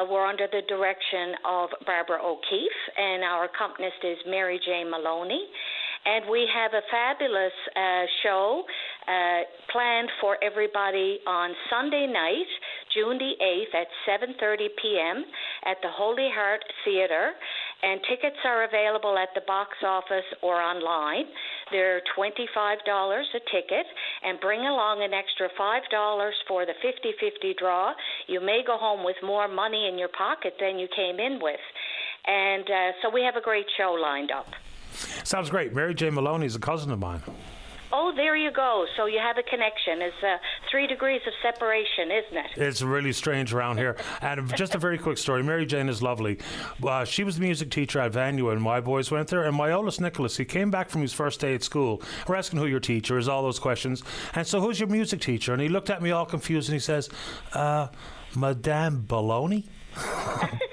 We're under the direction of Barbara O'Keefe, and our accompanist is Mary J. Maloney. And we have a fabulous show planned for everybody on Sunday night, June the 8th at 7:30 p.m. at the Holy Heart Theater. And tickets are available at the box office or online. They're $25 a ticket, and bring along an extra $5 for the 50-50 draw. You may go home with more money in your pocket than you came in with. And so we have a great show lined up. Sounds great. Mary J. Maloney is a cousin of mine. Oh, there you go. So you have a connection. It's 3 degrees of separation, isn't it? It's really strange around here. And just a very quick story. Mary Jane is lovely. She was the music teacher at Vanua, and my boys went there. And my oldest, Nicholas, he came back from his first day at school. We're asking who your teacher is, all those questions. And so, who's your music teacher? And he looked at me all confused, and he says, Madame Baloney?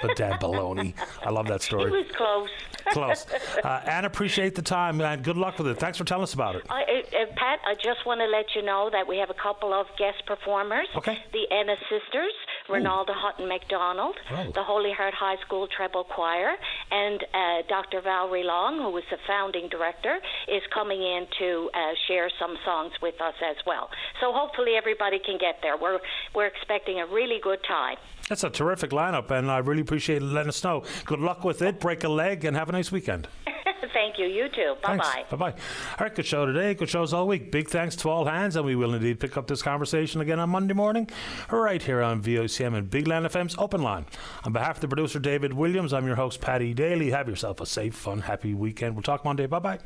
Madame Baloney. I love that story. He was close. Close. Anne, appreciate the time, and good luck with it. Thanks for telling us about it. Pat, I just want to let you know that we have a couple of guest performers. Okay. The Ennis sisters, Ronaldo Hutton McDonald, the Holy Heart High School Treble Choir, and Dr. Valerie Long, who was the founding director, is coming in to share some songs with us as well. So hopefully everybody can get there. We're expecting a really good time. That's a terrific lineup, and I really appreciate letting us know. Good luck with it, break a leg, and have a nice weekend. Thank you. You too. Bye-bye. Bye-bye. All right, good show today. Good shows all week. Big thanks to all hands, and we will indeed pick up this conversation again on Monday morning, right here on VOCM and Big Land FM's Open Line. On behalf of the producer, David Williams, I'm your host, Paddy Daly. Have yourself a safe, fun, happy weekend. We'll talk Monday. Bye-bye.